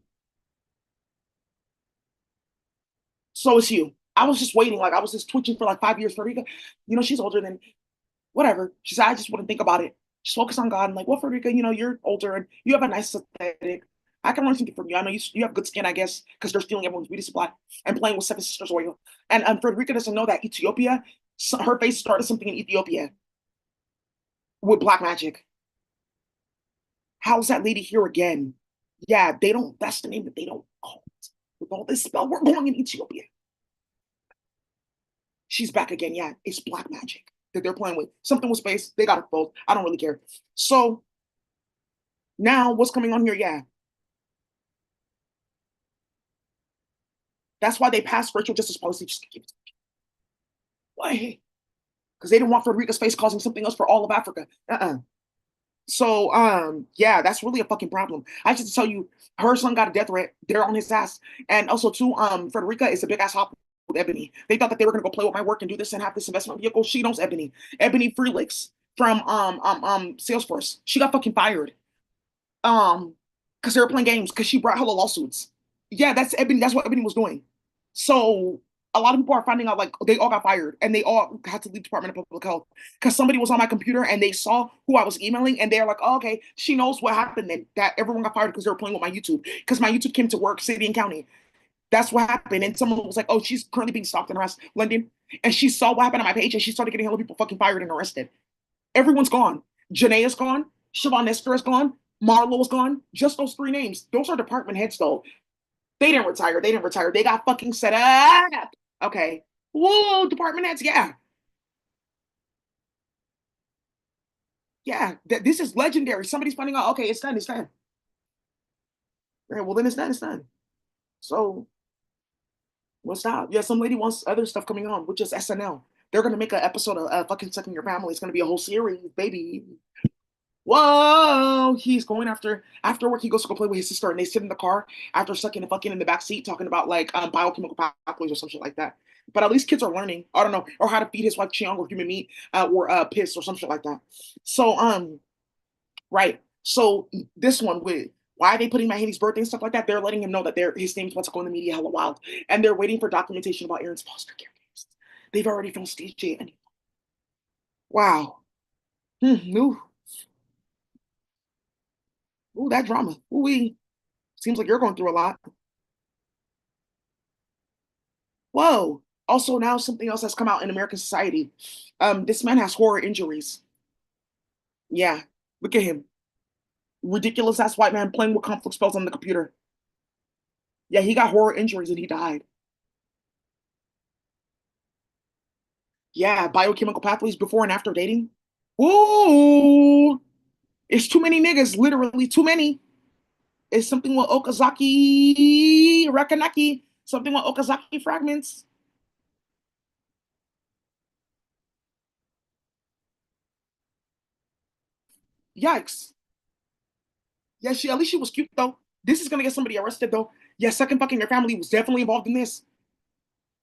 So is you. I was just waiting, like I was just twitching for like 5 years. Frederica, you know she's older than whatever. She said I just wouldn't think about it. Just focus on God and like, well, Frederica, you know you're older and you have a nice aesthetic. I can learn something from you. I know you have good skin, I guess, because they're stealing everyone's beauty supply and playing with Seven Sisters oil. And Frederica doesn't know that Ethiopia, her face started something in Ethiopia with black magic. How's that lady here again? Yeah, they don't. That's the name that they don't call it. With all this spell, we're going in Ethiopia. She's back again. Yeah, it's black magic that they're playing with. Something with space. They got it both. I don't really care. So now what's coming on here? Yeah, that's why they passed racial justice policy. Just give it to me. Why? Because they didn't want Frederica's face causing something else for all of Africa. So yeah, that's really a fucking problem. I just tell you, her son got a death threat. They're on his ass. And also too, Frederica is a big ass hop with Ebony. They thought that they were gonna go play with my work and do this and have this investment vehicle. She knows Ebony. Ebony Freelix from Salesforce. She got fucking fired. Um, because they were playing games because she brought hella lawsuits. Yeah, that's Ebony, that's what Ebony was doing. So a lot of people are finding out like they all got fired and they all had to leave Department of Public Health because somebody was on my computer and they saw who I was emailing and they're like, oh, okay, she knows what happened then that everyone got fired because they were playing with my YouTube because my YouTube came to work city and county. That's what happened. And someone was like, oh, she's currently being stalked in harassed London. And she saw what happened on my page and she started getting hella people fucking fired and arrested. Everyone's gone. Janae is gone. Siobhan Esther is gone. Marlo is gone. Just those three names. Those are department heads though. They didn't retire. They didn't retire. They got fucking set up. Okay. Whoa, department heads. Yeah. Yeah. This is legendary. Somebody's finding out, okay, it's done. It's done. Right, well, then it's done. It's done. So we'll stop. Yeah, some lady wants other stuff coming on, which is SNL. They're going to make an episode of fucking Sucking Your Family. It's going to be a whole series, baby. Whoa, he's going after work. He goes to go play with his sister, and they sit in the car after sucking and fucking in the back seat, talking about like biochemical pathways or some shit like that. But at least kids are learning. I don't know, or how to feed his wife chiang or human meat or piss or some shit like that. So right. So this one with why are they putting Mahaney's birthday and stuff like that? They're letting him know that his name's about to go in the media hella wild, and they're waiting for documentation about Aaron's foster care case. They've already found Steve J. And wow. Ooh, ooh, that drama. Ooh, seems like you're going through a lot. Whoa. Also, now something else has come out in American society. This man has horror injuries. Yeah, look at him. Ridiculous ass white man playing with conflict spells on the computer. Yeah, he got horror injuries and he died. Yeah, biochemical pathways before and after dating. Ooh, it's too many niggas, literally too many. It's something with Okazaki Rakanaki, something with Okazaki fragments. Yikes. Yeah, she at least she was cute though. This is gonna get somebody arrested though. Yeah, second fucking your family was definitely involved in this.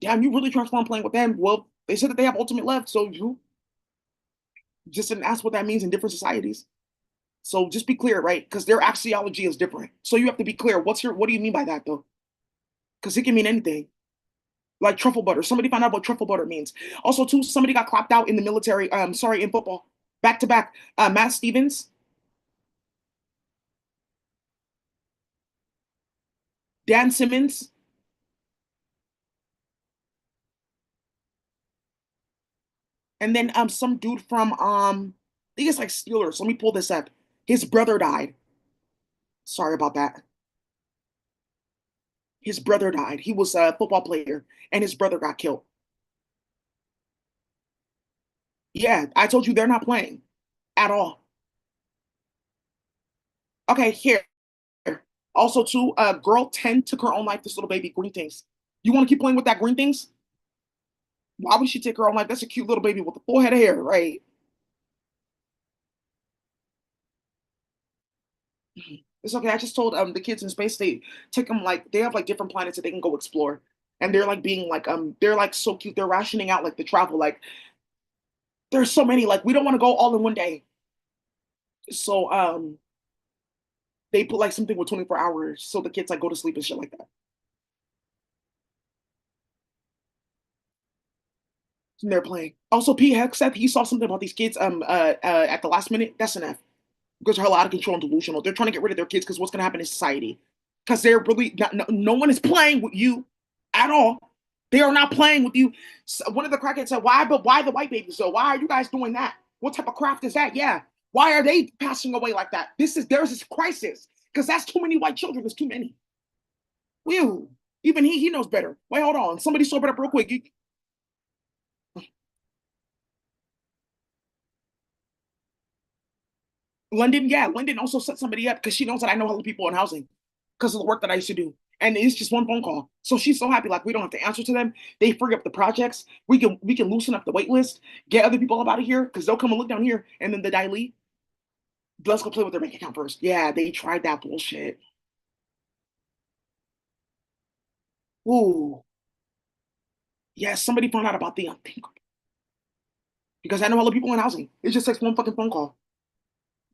Damn, you really transform playing with them. Well, they said that they have ultimate left, so you just didn't ask what that means in different societies. So just be clear, right? Because their axiology is different. So you have to be clear. What do you mean by that though? Because it can mean anything. Like truffle butter. Somebody found out what truffle butter means. Also, too, somebody got clapped out in the military. Sorry, in football. Back to back. Matt Stevens, Dan Simmons, and then some dude from I think it's like Steelers. Let me pull this up. His brother died. Sorry about that. His brother died. He was a football player, and his brother got killed. Yeah, I told you they're not playing at all. Okay, here. Also, too, girl 10 took her own life. This little baby, green things. You want to keep playing with that green things? Why would she take her own life? That's a cute little baby with a full head of hair, right? It's okay. I just told the kids in space they take them like they have like different planets that they can go explore, and they're like being like they're like so cute. They're rationing out like the travel. Like there's so many. Like we don't want to go all in one day, so they put like something with 24 hours so the kids like go to sleep and shit like that. And they're playing. Also, Pete Hegseth, he saw something about these kids at the last minute. That's enough because they're a lot of control and delusional. They're trying to get rid of their kids because what's going to happen in society? Because they're really not, no one is playing with you at all. They are not playing with you. So one of the crackheads said, "Why? But why the white babies? So why are you guys doing that? What type of craft is that? Yeah, why are they passing away like that? There's this crisis because that's too many white children. There's too many. Ew. Even he knows better. Wait, hold on. Somebody sober it up real quick. London, yeah, London also set somebody up because she knows that I know other people in housing because of the work that I used to do. And it's just one phone call. So she's so happy, like we don't have to answer to them. They free up the projects. We can loosen up the wait list, get other people up out of here because they'll come and look down here. And then the Daily, let's go play with their bank account first. Yeah, they tried that bullshit. Ooh. Yeah, somebody found out about the unthinkable. Because I know other people in housing. It just takes one fucking phone call.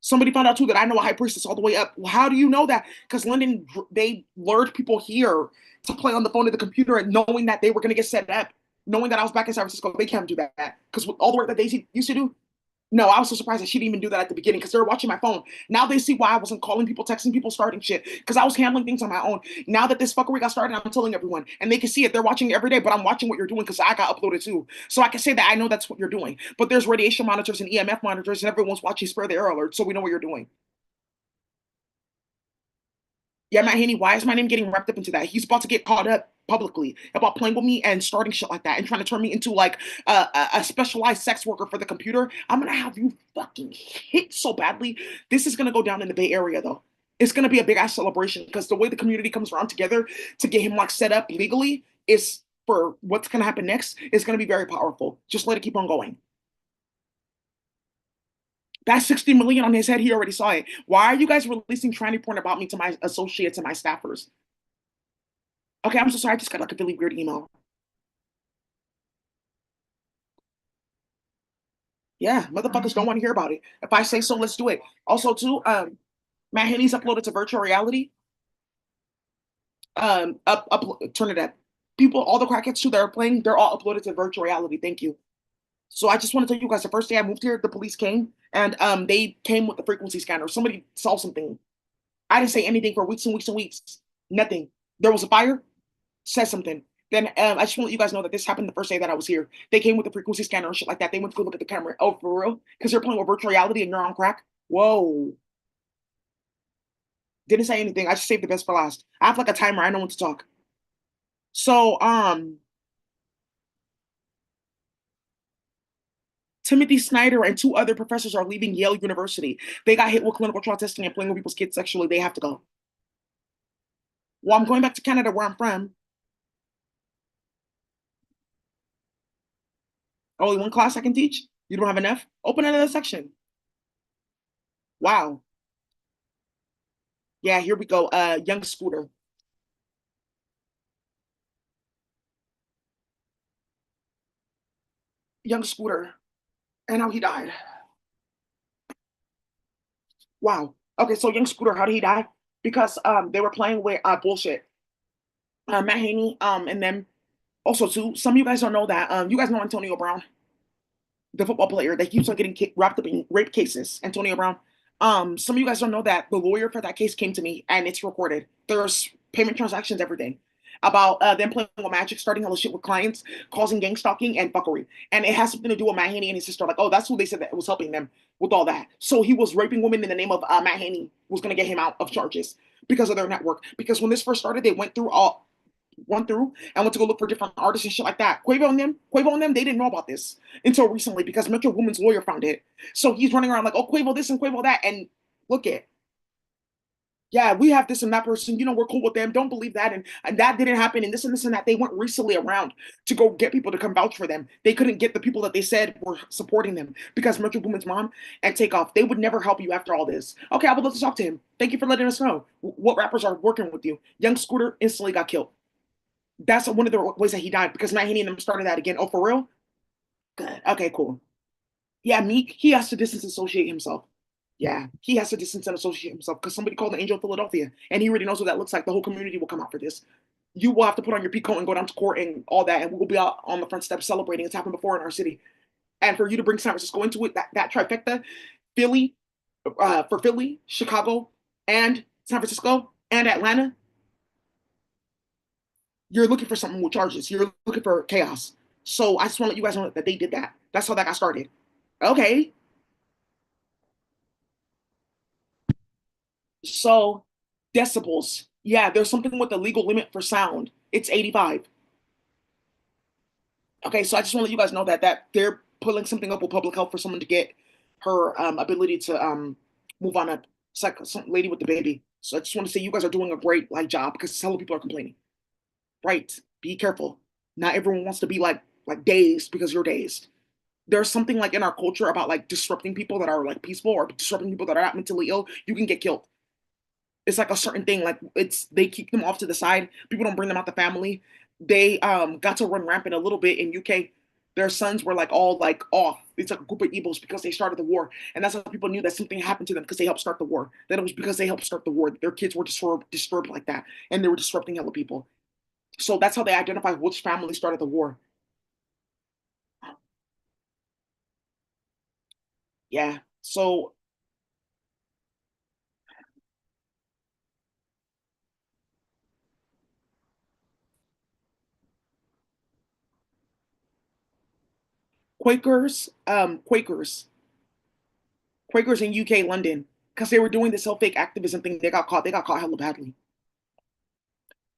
Somebody found out too that I know a high priestess all the way up. Well, how do you know that? Because London, they lured people here to play on the phone or the computer and knowing that they were going to get set up, knowing that I was back in San Francisco, they can't do that. Because with all the work that Daisy used to do, no, I was so surprised that she didn't even do that at the beginning because they were watching my phone. Now they see why I wasn't calling people, texting people, starting shit because I was handling things on my own. Now that this fuckery got started, I'm telling everyone and they can see it. They're watching it every day, but I'm watching what you're doing because I got uploaded too. So I can say that I know that's what you're doing. But there's radiation monitors and EMF monitors and everyone's watching spare the air alert. So we know what you're doing. Yeah, Matt Haney, why is my name getting wrapped up into that? He's about to get caught up publicly about playing with me and starting shit like that and trying to turn me into like a specialized sex worker for the computer. I'm gonna have you fucking hit so badly. This is gonna go down in the Bay Area though. It's gonna be a big ass celebration because the way the community comes around together to get him like set up legally is for what's gonna happen next is gonna be very powerful. Just let it keep on going. That's 60 million on his head. He already saw it. Why are you guys releasing tranny porn about me to my associates and my staffers? Okay, I'm so sorry. I just got like a really weird email. Yeah, motherfuckers don't want to hear about it. If I say so, let's do it. Also, too, Matt Henny's uploaded to virtual reality. Turn it up. People, all the crackheads too that are playing, they're all uploaded to virtual reality. Thank you. So I just want to tell you guys, the first day I moved here, the police came and they came with the frequency scanner. Somebody saw something. I didn't say anything for weeks and weeks and weeks. Nothing. There was a fire. Said something. Then I just want to let you guys know that this happened the first day that I was here. They came with the frequency scanner and shit like that. They went to go look at the camera. Oh, for real? Because they're playing with virtual reality and you're on crack. Whoa. Didn't say anything. I just saved the best for last. I have like a timer. I know when to talk. So, Timothy Snyder and two other professors are leaving Yale University. They got hit with clinical trial testing and playing with people's kids sexually. They have to go. Well, I'm going back to Canada where I'm from. Only one class I can teach. You don't have enough? Open another section. Wow. Yeah, here we go. Young Scooter. Young Scooter. And how he died. Wow. Okay, so young Scooter, how did he die? Because they were playing with bullshit. Matt Haney, and then also too, some of you guys don't know that. You guys know Antonio Brown, the football player that keeps on getting wrapped up in rape cases. Antonio Brown. Some of you guys don't know that the lawyer for that case came to me and it's recorded. There's payment transactions, everything about them playing with magic, starting all the shit with clients, causing gang stalking and fuckery. And it has something to do with Matt Haney and his sister. Like, oh, that's who they said that was helping them with all that. So he was raping women in the name of Matt Haney was going to get him out of charges because of their network. Because when this first started, they went through and went to go look for different artists and shit like that. Quavo and them, they didn't know about this until recently because Metro Woman's lawyer found it. So he's running around like, oh, Quavo this and Quavo that. And look at, yeah, we have this and that person, we're cool with them. Don't believe that. And that didn't happen. And this and that. They went recently around to go get people to come vouch for them. They couldn't get the people that they said were supporting them because Metro Woman's mom and Takeoff, they would never help you after all this. Okay, I would love to talk to him. Thank you for letting us know what rappers are working with you. Young Scooter instantly got killed. That's one of the ways that he died because Matt Haney and them started that again. Oh, for real? Good. Okay, cool. Yeah, Meek, he has to distance associate himself. Yeah, he has to distance and associate himself because somebody called the Angel of Philadelphia and he already knows what that looks like. The whole community will come out for this. You will have to put on your peacoat and go down to court and all that, and we will be out on the front steps celebrating. It's happened before in our city. And for you to bring San Francisco into it, that trifecta, Philly, for Philly, Chicago, and San Francisco and Atlanta, you're looking for something with charges. You're looking for chaos. So I just want to let you guys know that they did that. That's how that got started. Okay. So decibels. Yeah, there's something with the legal limit for sound. It's 85. Okay, so I just want to let you guys know that they're pulling something up with public health for someone to get her ability to move on up. It's like some lady with the baby. So I just want to say you guys are doing a great job because hella people are complaining. Right. Be careful. Not everyone wants to be like dazed because you're dazed. There's something like in our culture about like disrupting people that are like peaceful or disrupting people that are not mentally ill. You can get killed. It's like a certain thing. Like it's they keep them off to the side. People don't bring them out the family. They got to run rampant a little bit in UK. Their sons were like all like off. It's like a group of evils because they started the war, and that's how people knew that something happened to them because they helped start the war. That it was because they helped start the war. Their kids were disturbed like that, and they were disrupting other people. So that's how they identify which family started the war. Yeah. So Quakers in UK, London, because they were doing this whole fake activism thing. They got caught. They got caught hella badly.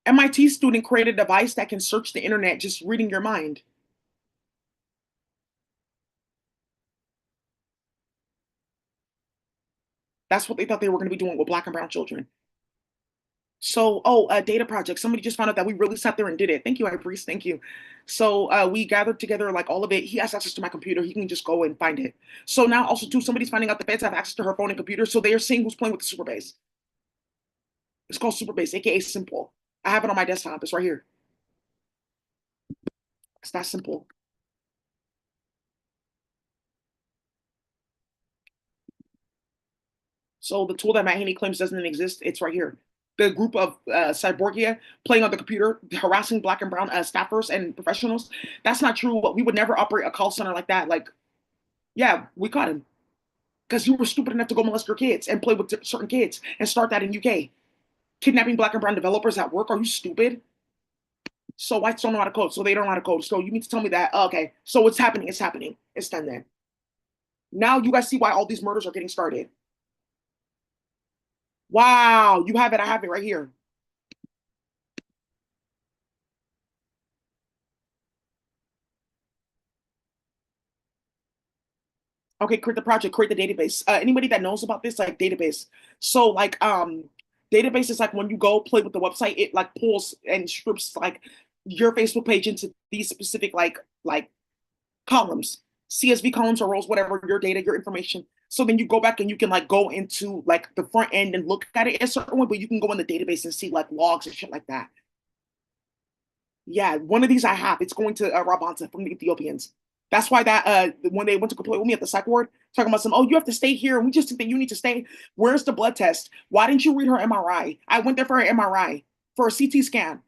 MIT student created a device that can search the internet just reading your mind. That's what they thought they were going to be doing with black and brown children. So, oh, a data project. Somebody just found out that we really sat there and did it. Thank you, Ivory. Thank you. So we gathered together like all of it. He has access to my computer. He can just go and find it. So now also too, somebody's finding out the feds have access to her phone and computer. So they are seeing who's playing with the super base. It's called super base, aka simple. I have it on my desktop. It's right here. It's that simple. So the tool that Matt Haney claims doesn't exist, it's right here. The group of Cyborgia playing on the computer, harassing black and brown staffers and professionals. That's not true. We would never operate a call center like that. Like, yeah, we caught him because you were stupid enough to go molest your kids and play with certain kids and start that in UK. Kidnapping black and brown developers at work. Are you stupid? So whites don't know how to code. So they don't know how to code. So you mean to tell me that, oh, okay, so it's happening. It's happening. It's done then. Now you guys see why all these murders are getting started. Wow, you have it. I have it right here. Okay, create the project, create the database. Anybody that knows about this, like database. So database is like when you go play with the website, it like pulls and strips like your Facebook page into these specific like columns. CSV columns or rows, whatever, your data, your information. So then you go back and you can like go into like the front end and look at it a certain way, but you can go in the database and see like logs and shit like that. Yeah, one of these I have. It's going to Rabanta from the Ethiopians. That's why that when they went to complain with me at the psych ward, talking about some, oh, you have to stay here, and we just think that you need to stay. Where's the blood test? Why didn't you read her MRI? I went there for an MRI, for a CT scan.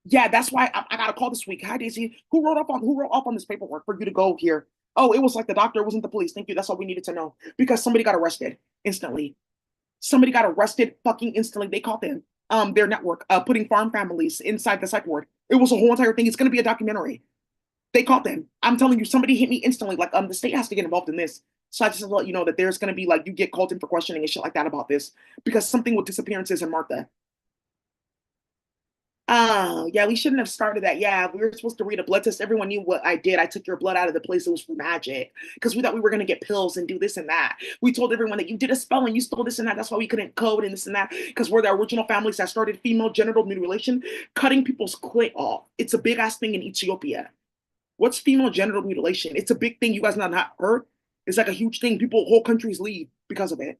Yeah, that's why I got a call this week. Hi, Daisy. Who wrote up on this paperwork for you to go here? Oh, it was like the doctor, it wasn't the police. Thank you. That's all we needed to know. Because somebody got arrested instantly. Somebody got arrested fucking instantly. They caught them, their network, putting farm families inside the psych ward. It was a whole entire thing. It's gonna be a documentary. They caught them. I'm telling you, somebody hit me instantly. Like, the state has to get involved in this. So I just want to let you know that there's gonna be like you get called in for questioning and shit like that about this because something with disappearances in Martha. Oh, yeah, we shouldn't have started that. Yeah, we were supposed to read a blood test. Everyone knew what I did. I took your blood out of the place. It was for magic because we thought we were going to get pills and do this and that. We told everyone that you did a spell and you stole this and that. That's why we couldn't code and this and that because we're the original families that started female genital mutilation, cutting people's clit off. It's a big ass thing in Ethiopia. What's female genital mutilation? It's a big thing. You guys not heard? It's like a huge thing. People, whole countries leave because of it.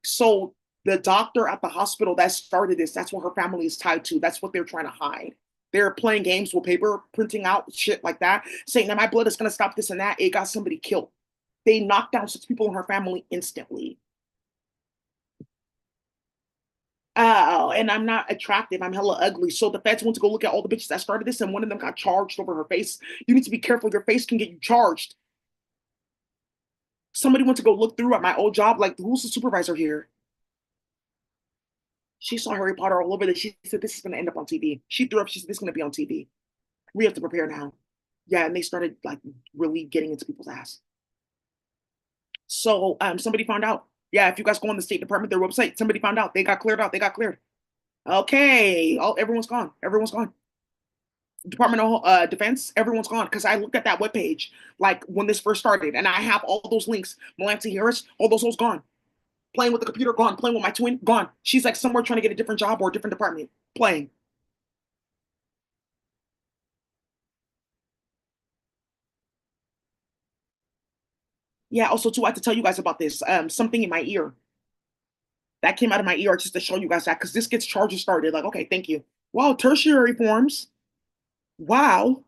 So the doctor at the hospital that started this, that's what her family is tied to. That's what they're trying to hide. They're playing games with paper, printing out shit like that, saying that my blood is gonna stop this and that. It got somebody killed. They knocked down 6 people in her family instantly. Oh, and I'm not attractive. I'm hella ugly. So the feds went to go look at all the bitches that started this, and one of them got charged over her face. You need to be careful. Your face can get you charged. Somebody went to go look through at my old job, like, who's the supervisor here? She saw Harry Potter all over this. She said, this is going to end up on TV. She threw up. She said, this is going to be on TV. We have to prepare now. Yeah, and they started like really getting into people's ass. So somebody found out. Yeah, if you guys go on the State Department, their website, somebody found out. They got cleared out. They got cleared. Okay. Oh, everyone's gone. Everyone's gone. Department of Defense, everyone's gone. Because I looked at that webpage like when this first started, and I have all those links. Melancy Harris, all those hoes gone. Playing with the computer, gone. Playing with my twin, gone. She's like somewhere trying to get a different job or a different department. Playing. Yeah, also too, I have to tell you guys about this. Something in my ear. That came out of my ear just to show you guys that because this gets charges started. Like, okay, thank you. Wow, tertiary forms. Wow.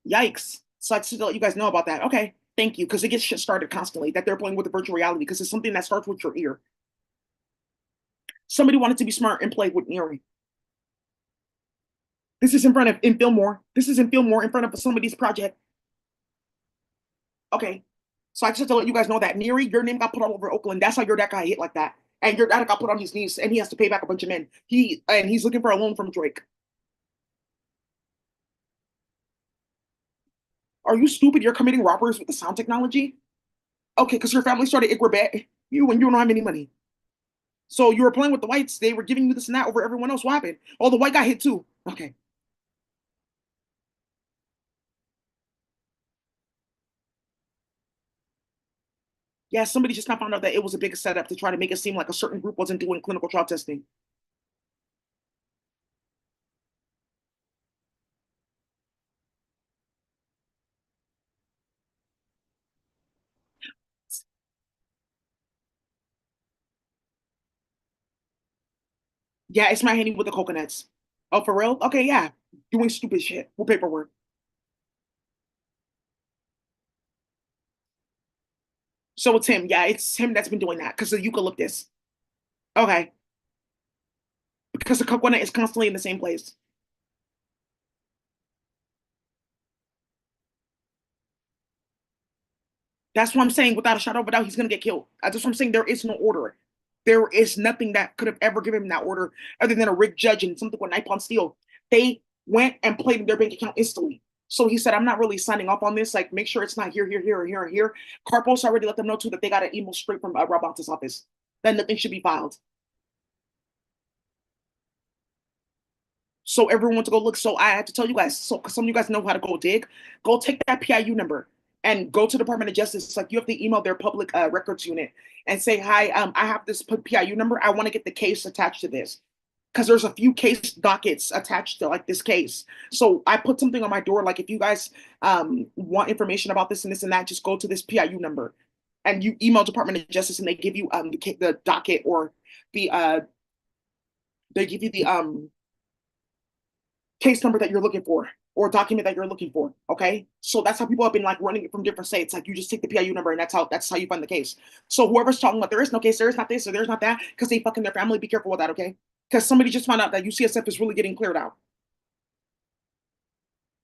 Yikes. So I just to let you guys know about that. Okay, thank you. Because it gets shit started constantly that they're playing with the virtual reality because it's something that starts with your ear. Somebody wanted to be smart and play with Neri. This is in front of in Fillmore. This is in Fillmore in front of somebody's project. Okay. So I just have to let you guys know that Neri, your name got put all over Oakland. That's how your dad got hit like that. And your dad got put on his knees and he has to pay back a bunch of men. He's looking for a loan from Drake. Are you stupid? You're committing robberies with the sound technology? Okay, because your family started Iqbal you and you don't have any money. So you were playing with the whites. They were giving you this and that over everyone else. What happened? Oh, the white got hit too. Okay. Yeah, somebody just now found out that it was a big setup to try to make it seem like a certain group wasn't doing clinical trial testing. Yeah, it's my handy with the coconuts. Oh, for real? Okay, yeah. Doing stupid shit with paperwork. So it's him. Yeah, it's him that's been doing that because of eucalyptus. Okay. Because the coconut is constantly in the same place. That's what I'm saying. Without a shadow of a doubt, he's gonna get killed. That's what I'm saying. There is no order. There is nothing that could have ever given him that order other than a rigged judge and something with knife on steel. They went and played in their bank account instantly. So he said, I'm not really signing off on this. Like, make sure it's not here, here, here, or here, or here. Carpos already let them know too that they got an email straight from Rabanta's office. That nothing should be filed. So everyone went to go look. So I had to tell you guys. So because some of you guys know how to go dig, go take that PIU number and go to the Department of Justice. It's like you have to email their public records unit and say, "Hi, I have this PIU number. I want to get the case attached to this." because there's a few case dockets attached to like this case. So I put something on my door like if you guys want information about this and this and that, just go to this PIU number, and you email Department of Justice, and they give you the docket or the they give you the case number that you're looking for or document that you're looking for. Okay, so that's how people have been like running it from different states. Like you just take the PIU number and that's how you find the case. So whoever's talking about there is no case, there is not this or there's not that because they fucking their family, be careful with that. Okay, because somebody just found out that UCSF is really getting cleared out.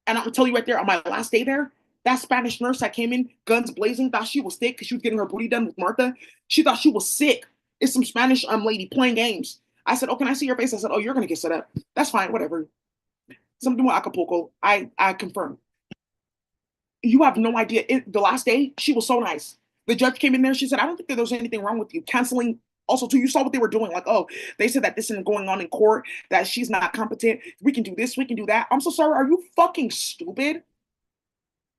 And I'm gonna tell you right there, on my last day there, that Spanish nurse that came in, guns blazing, thought she was sick because she was getting her booty done with Martha. She thought she was sick. It's some Spanish lady playing games. I said, "Oh, can I see your face?" I said, "Oh, you're gonna get set up. That's fine, whatever." Something with Acapulco. I confirm. You have no idea. The last day, she was so nice. The judge came in there. She said, "I don't think that there's anything wrong with you canceling." Also, too, you saw what they were doing. Like, oh, they said that this isn't going on in court, that she's not competent. We can do this, we can do that. I'm so sorry. Are you fucking stupid?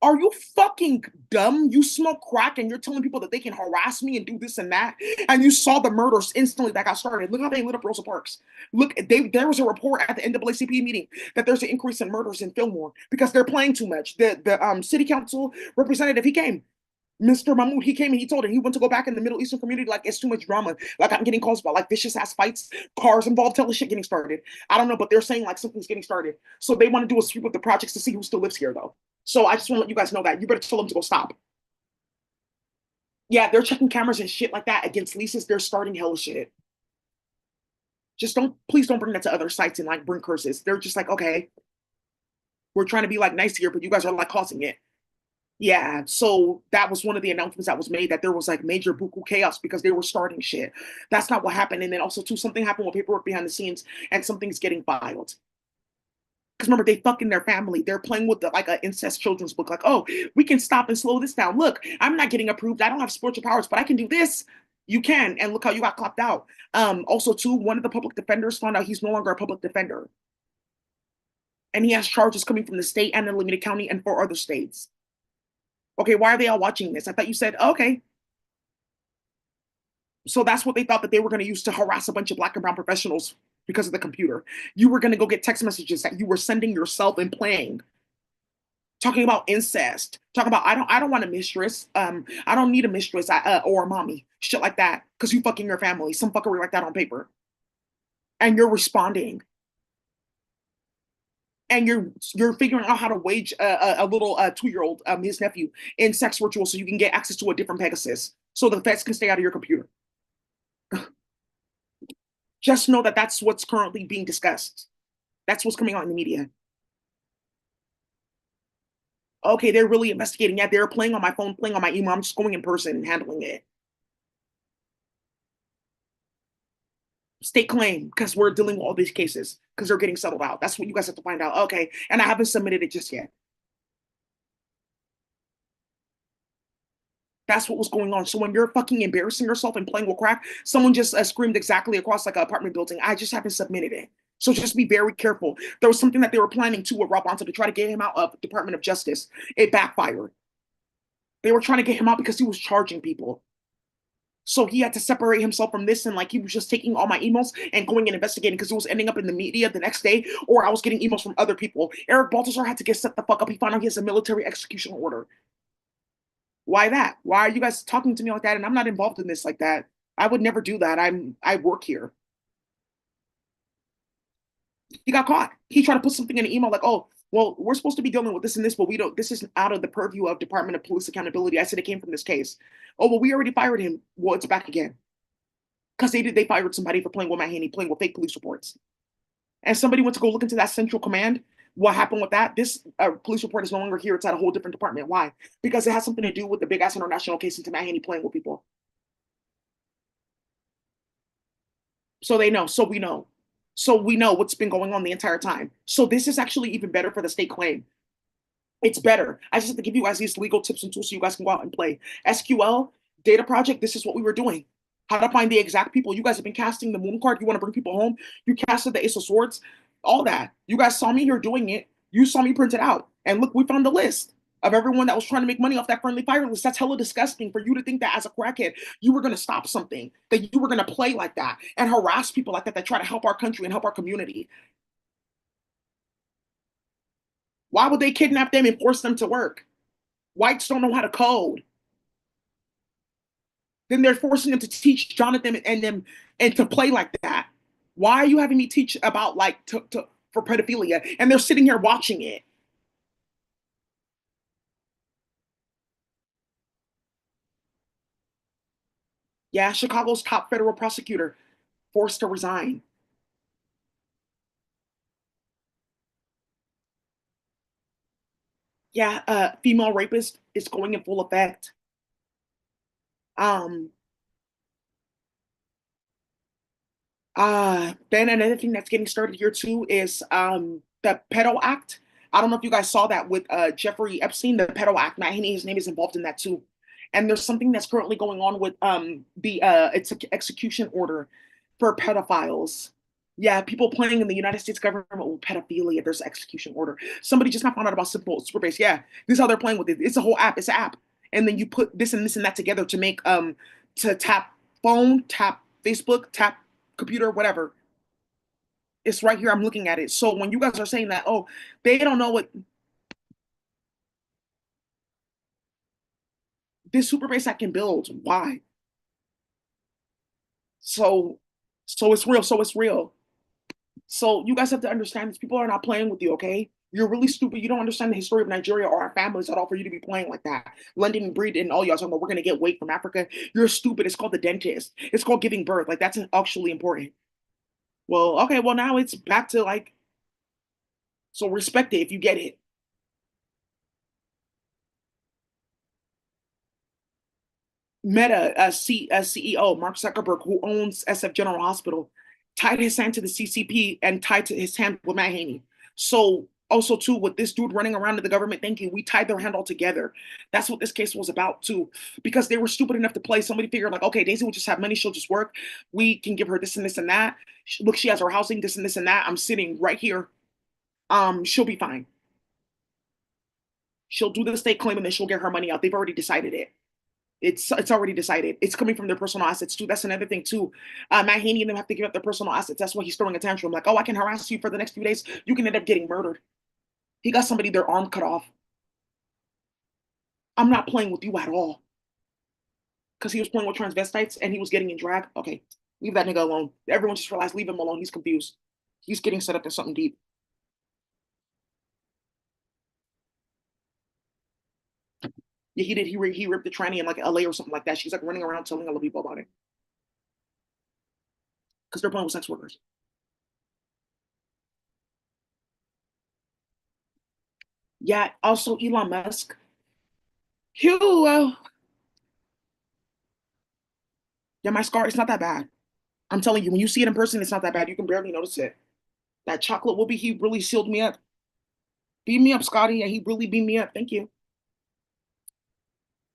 Are you fucking dumb? You smoke crack and you're telling people that they can harass me and do this and that. And you saw the murders instantly that got started. Look how they lit up Rosa Parks. Look, there was a report at the NAACP meeting that there's an increase in murders in Fillmore because they're playing too much. The city council representative, he came. Mr. Mahmoud, he came and he told him he went to go back in the Middle Eastern community like it's too much drama. Like I'm getting calls about like vicious ass fights, cars involved, tell the shit getting started. I don't know, but they're saying like something's getting started. So they want to do a sweep of the projects to see who still lives here though. So I just want to let you guys know that. You better tell them to go stop. Yeah, they're checking cameras and shit like that against leases. They're starting hella shit. Just please don't bring that to other sites and like bring curses. They're just like, okay, we're trying to be like nice here, but you guys are like causing it. Yeah, so that was one of the announcements that was made that there was like major buku chaos because they were starting shit. That's not what happened. And then also too, something happened with paperwork behind the scenes and something's getting filed. Because remember, they fucking their family. They're playing with like an incest children's book. Like, oh, we can stop and slow this down. Look, I'm not getting approved. I don't have spiritual powers, but I can do this. You can, and look how you got clapped out. Also, too, one of the public defenders found out he's no longer a public defender, and he has charges coming from the state and Alameda County and 4 other states. Okay, why are they all watching this? I thought you said, oh, okay. So that's what they thought that they were going to use to harass a bunch of black and brown professionals because of the computer. You were going to go get text messages that you were sending yourself and playing, talking about incest, talking about I don't want a mistress, I don't need a mistress or a mommy, shit like that, because you fucking your family, some fuckery like that on paper, and you're responding, and you're figuring out how to wage a little 2-year-old, his nephew, in sex ritual so you can get access to a different Pegasus, so the feds can stay out of your computer. Just know that that's what's currently being discussed. That's what's coming out in the media. Okay, they're really investigating. Yeah, they're playing on my phone, playing on my email. I'm just going in person and handling it. State claim, because we're dealing with all these cases, because they're getting settled out. That's what you guys have to find out. Okay, and I haven't submitted it just yet. That's what was going on. So when you're fucking embarrassing yourself and playing with crack, someone just screamed exactly across like an apartment building. I just haven't submitted it. So just be very careful. There was something that they were planning to with Rob Bonta to try to get him out of the Department of Justice. It backfired. They were trying to get him out because he was charging people. So he had to separate himself from this, and like he was just taking all my emails and going and investigating because it was ending up in the media the next day, or I was getting emails from other people. Eric Baltazar had to get set the fuck up. He found out he has a military execution order. Why that? Why are you guys talking to me like that? And I'm not involved in this like that. I would never do that. I work here. He got caught. He tried to put something in an email like, oh, well, we're supposed to be dealing with this and this, but we don't, this is out of the purview of Department of Police Accountability. I said it came from this case. Oh, well, we already fired him. Well, it's back again. Because they fired somebody for playing with my handy, playing with fake police reports. And somebody went to go look into that central command. What happened with that? This police report is no longer here. It's at a whole different department. Why? Because it has something to do with the big ass international case into Matt Haney playing with people. So they know. So we know. So we know what's been going on the entire time. So this is actually even better for the state claim. It's better. I just have to give you guys these legal tips and tools so you guys can go out and play. SQL, data project, this is what we were doing. How to find the exact people. You guys have been casting the moon card. You want to bring people home. You casted the Ace of Swords. All that. You guys saw me here doing it. You saw me print it out. And look, we found the list. of everyone that was trying to make money off that friendly fire list. That's hella disgusting for you to think that as a crackhead, you were going to stop something, that you were going to play like that and harass people like that that try to help our country and help our community. Why would they kidnap them and force them to work? Whites don't know how to code. Then they're forcing them to teach Jonathan and them and to play like that. Why are you having me teach about like for pedophilia? And they're sitting here watching it. Yeah, Chicago's top federal prosecutor forced to resign. Yeah, female rapist is going in full effect. Um, then another thing that's getting started here too is the Pedo Act. I don't know if you guys saw that with Jeffrey Epstein, the Pedo Act. Matt Haney, his name is involved in that too. And there's something that's currently going on with the it's execution order for pedophiles. Yeah, people playing in the United States government with pedophilia. There's an execution order. Somebody just not found out about Simple Superbase. Yeah, this is how they're playing with it. It's a whole app. It's an app, and then you put this and that together to make to tap phone, tap Facebook, tap computer, whatever. It's right here. I'm looking at it. So when you guys are saying that, oh, they don't know what this super base I can build. Why? So, so it's real. So it's real. So you guys have to understand this. People are not playing with you. Okay, you're really stupid. You don't understand the history of Nigeria or our families at all for you to be playing like that. London breed and all y'all talking about we're gonna get weight from Africa. You're stupid. It's called the dentist. It's called giving birth. Like that's actually important. Well, okay. Well, now it's back to like so respect it if you get it. Meta, CEO Mark Zuckerberg, who owns SF General Hospital, tied his hand to the CCP and tied to his hand with Matt Haney. So also too, with this dude running around to the government thinking we tied their hand all together. That's what this case was about too, because they were stupid enough to play. Somebody figured like, okay, Daisy will just have money, she'll just work. We can give her this and that. Look, she has her housing, this and that. I'm sitting right here. She'll be fine. She'll do the state claim and then she'll get her money out. They've already decided it. It's already decided. It's coming from their personal assets too. That's another thing too. Matt Haney and them have to give up their personal assets. That's why he's throwing a tantrum. Like, oh, I can harass you for the next few days. You can end up getting murdered. He got somebody their arm cut off. I'm not playing with you at all. Because he was playing with transvestites and he was getting in drag. Okay, leave that nigga alone. Everyone just realized leave him alone. He's confused. He's getting set up to something deep. Yeah, he did. He ripped the tranny in like LA or something like that. She's like running around telling other people about it because they're playing with sex workers. Yeah. Also, Elon Musk. Phew, yeah, my scar, it's not that bad. I'm telling you, when you see it in person, it's not that bad. You can barely notice it. That chocolate whoopie, he really sealed me up. Beat me up, Scotty. Yeah, he really beat me up. Thank you.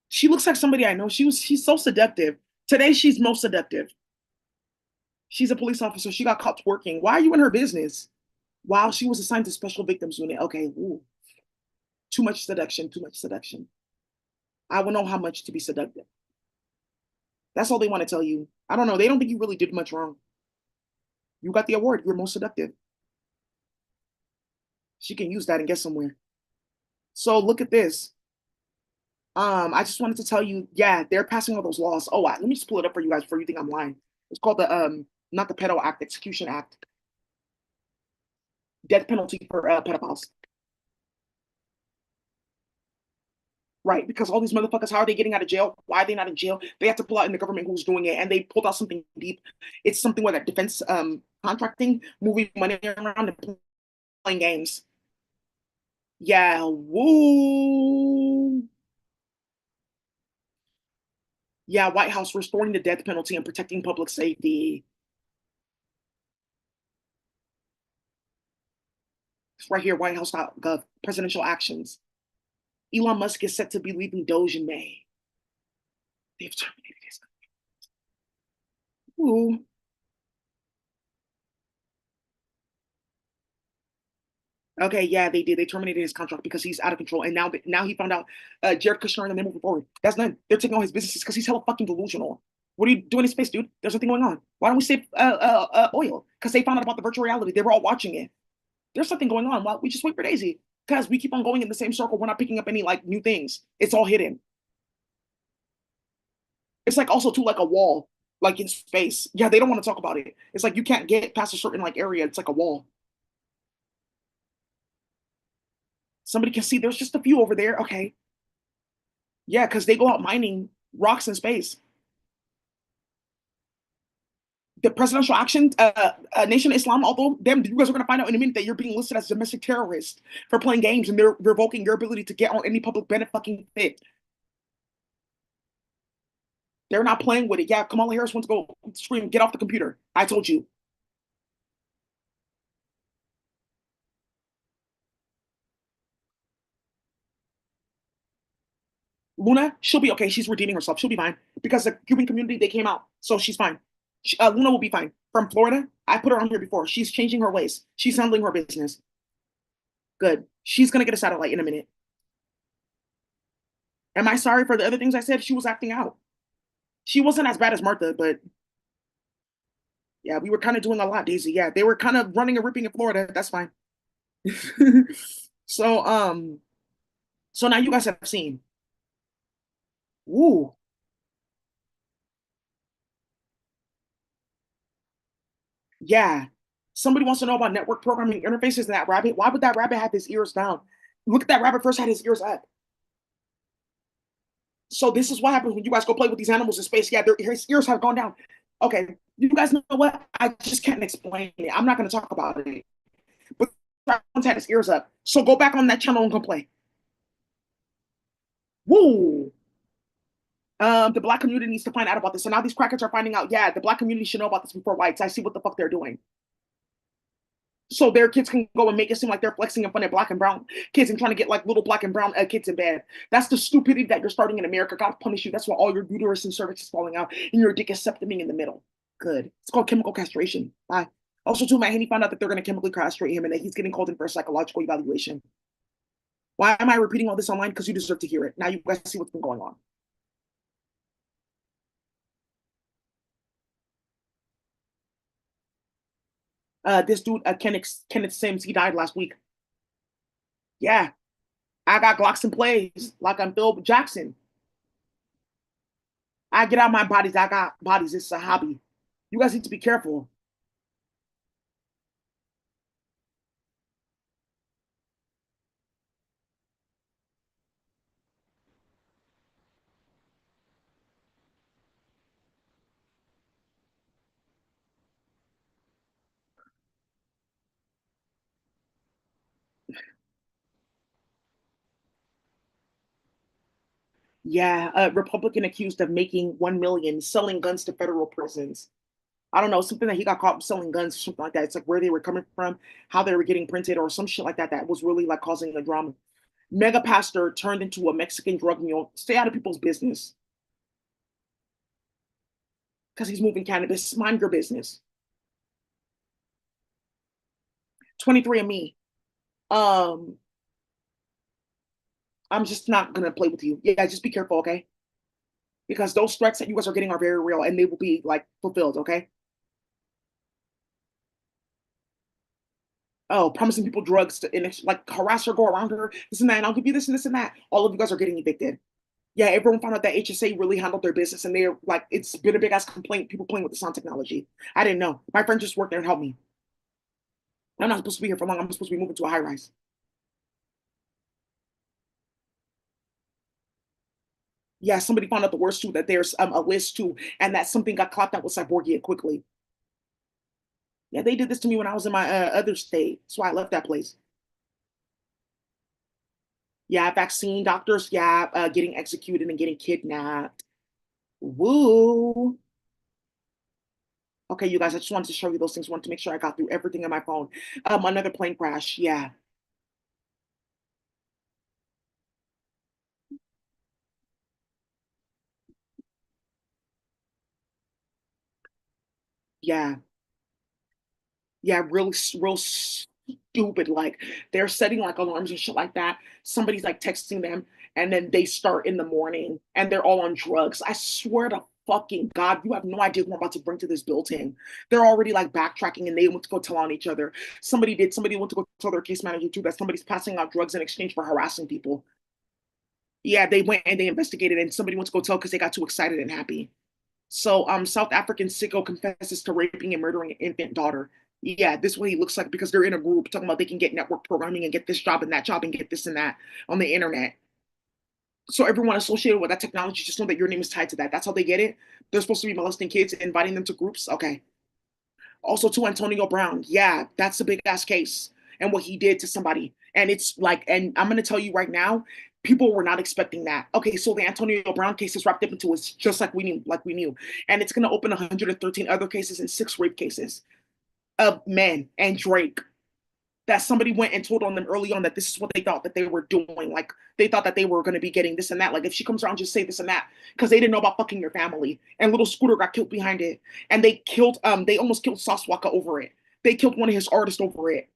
She looks like somebody I know. She's so seductive. Today she's most seductive. She's a police officer. She got caught twerking. Why are you in her business? Wow, she was assigned to special victims unit. Okay, ooh, too much seduction, too much seduction. I will know how much to be seductive. That's all they want to tell you. I don't know. They don't think you really did much wrong. You got the award. You're most seductive. She can use that and get somewhere. So look at this. I just wanted to tell you, yeah, they're passing all those laws. Oh, let me just pull it up for you guys before you think I'm lying. It's called the not the Pedo Act, Execution Act, death penalty for pedophiles. Right, because all these motherfuckers, how are they getting out of jail? Why are they not in jail? They have to pull out in the government who's doing it, and they pulled out something deep. It's something where that defense contracting, moving money around and playing games. Yeah, woo. Yeah, White House restoring the death penalty and protecting public safety. It's right here, whitehouse.gov, presidential actions. Elon Musk is set to be leaving Doge in May. They've terminated his. Ooh. Okay, yeah, they did. They terminated his contract because he's out of control, and now he found out Jared Kushner and they're moving forward. That's none. They're taking all his businesses because he's hella fucking delusional. What are you doing in space, dude? There's nothing going on. Why don't we save oil? Because they found out about the virtual reality. They were all watching it. There's something going on. Well, we just wait for Daisy because we keep on going in the same circle. We're not picking up any like new things. It's all hidden. It's like also too like a wall, like in space. Yeah, they don't want to talk about it. It's like you can't get past a certain like area. It's like a wall. Somebody can see there's just a few over there. Okay. Yeah, because they go out mining rocks in space. The presidential action, Nation of Islam, although them, you guys are going to find out in a minute that you're being listed as a domestic terrorist for playing games and they're revoking your ability to get on any public benefit fucking fit. They're not playing with it. Yeah, Kamala Harris wants to go scream, get off the computer. I told you. Luna, she'll be okay. She's redeeming herself. She'll be fine because the Cuban community, they came out. So she's fine. Luna will be fine. From Florida, I put her on here before. She's changing her ways. She's handling her business. Good. She's going to get a satellite in a minute. Am I sorry for the other things I said? She was acting out. She wasn't as bad as Martha, but yeah, we were kind of doing a lot, Daisy. Yeah, they were kind of running and ripping in Florida. That's fine. so so now you guys have seen. Woo. Yeah. Somebody wants to know about network programming interfaces and that rabbit. Why would that rabbit have his ears down? Look at that rabbit first had his ears up. So this is what happens when you guys go play with these animals in space. Yeah, his ears have gone down. Okay, you guys know what? I just can't explain it. I'm not going to talk about it. But one's had his ears up. So go back on that channel and go play. Woo! The black community needs to find out about this. So now these crackers are finding out, yeah, the black community should know about this before whites. I see what the fuck they're doing. So their kids can go and make it seem like they're flexing in front of black and brown kids and trying to get like little black and brown kids in bed. That's the stupidity that you're starting in America. God punish you. That's why all your uterus and cervix is falling out and your dick is septuming in the middle. Good. It's called chemical castration. Bye. Also, too, Matt Haney found out that they're going to chemically castrate him and that he's getting called in for a psychological evaluation. Why am I repeating all this online? Because you deserve to hear it. Now you guys see what's been going on. This dude, Kenneth Sims, he died last week. Yeah, I got Glocks and plays like I'm Phil Jackson. I get out my bodies. I got bodies. It's a hobby. You guys need to be careful. Yeah, a Republican accused of making 1 million selling guns to federal prisons. I don't know, something that he got caught selling guns, something like that. It's like where they were coming from, how they were getting printed, or some shit like that. That was really like causing a drama. Mega pastor turned into a Mexican drug mule. Stay out of people's business because he's moving cannabis. Mind your business. 23andMe. Um, I'm just not gonna play with you. Yeah, just be careful, okay? Because those threats that you guys are getting are very real and they will be like fulfilled, okay? Oh, promising people drugs to and like harass her, go around her, this and that, and I'll give you this and this and that. All of you guys are getting evicted. Yeah, everyone found out that HSA really handled their business and they're like, it's been a big ass complaint, people playing with the sound technology. I didn't know. My friend just worked there and helped me. I'm not supposed to be here for long. I'm supposed to be moving to a high rise. Yeah, somebody found out the worst too, that there's a list too, and that something got clapped out with Cyborgia quickly. Yeah, they did this to me when I was in my other state. That's why I left that place. Yeah, vaccine doctors, yeah, getting executed and getting kidnapped. Woo. Okay, you guys, I just wanted to show you those things. Wanted to make sure I got through everything on my phone. Another plane crash. Yeah, yeah, yeah. Real, real. stupid. Like they're setting like alarms and shit like that. Somebody's like texting them, and then they start in the morning, and they're all on drugs. I swear to fucking God, you have no idea what I'm about to bring to this building. They're already like backtracking, and they went to go tell on each other. Somebody did. Somebody went to go tell their case manager too that somebody's passing out drugs in exchange for harassing people. Yeah, they went and they investigated, and somebody went to go tell because they got too excited and happy. So, South African sicko confesses to raping and murdering an infant daughter. Yeah, this is what he looks like because they're in a group talking about they can get network programming and get this job and that job and get this and that on the internet. So everyone associated with that technology just know that your name is tied to that. That's how they get it. They're supposed to be molesting kids, inviting them to groups. Okay. Also to Antonio Brown. Yeah, that's a big ass case and what he did to somebody. And it's like, and I'm gonna tell you right now, people were not expecting that. Okay, so the Antonio Brown case is wrapped up into it just like we knew. And it's gonna open 113 other cases and 6 rape cases of men and Drake that somebody went and told on them early on that this is what they thought that they were doing. Like they thought that they were going to be getting this and that. Like if she comes around, just say this and that because they didn't know about fucking your family. And little Scooter got killed behind it, and they almost killed Sauce Walka over it. They killed one of his artists over it.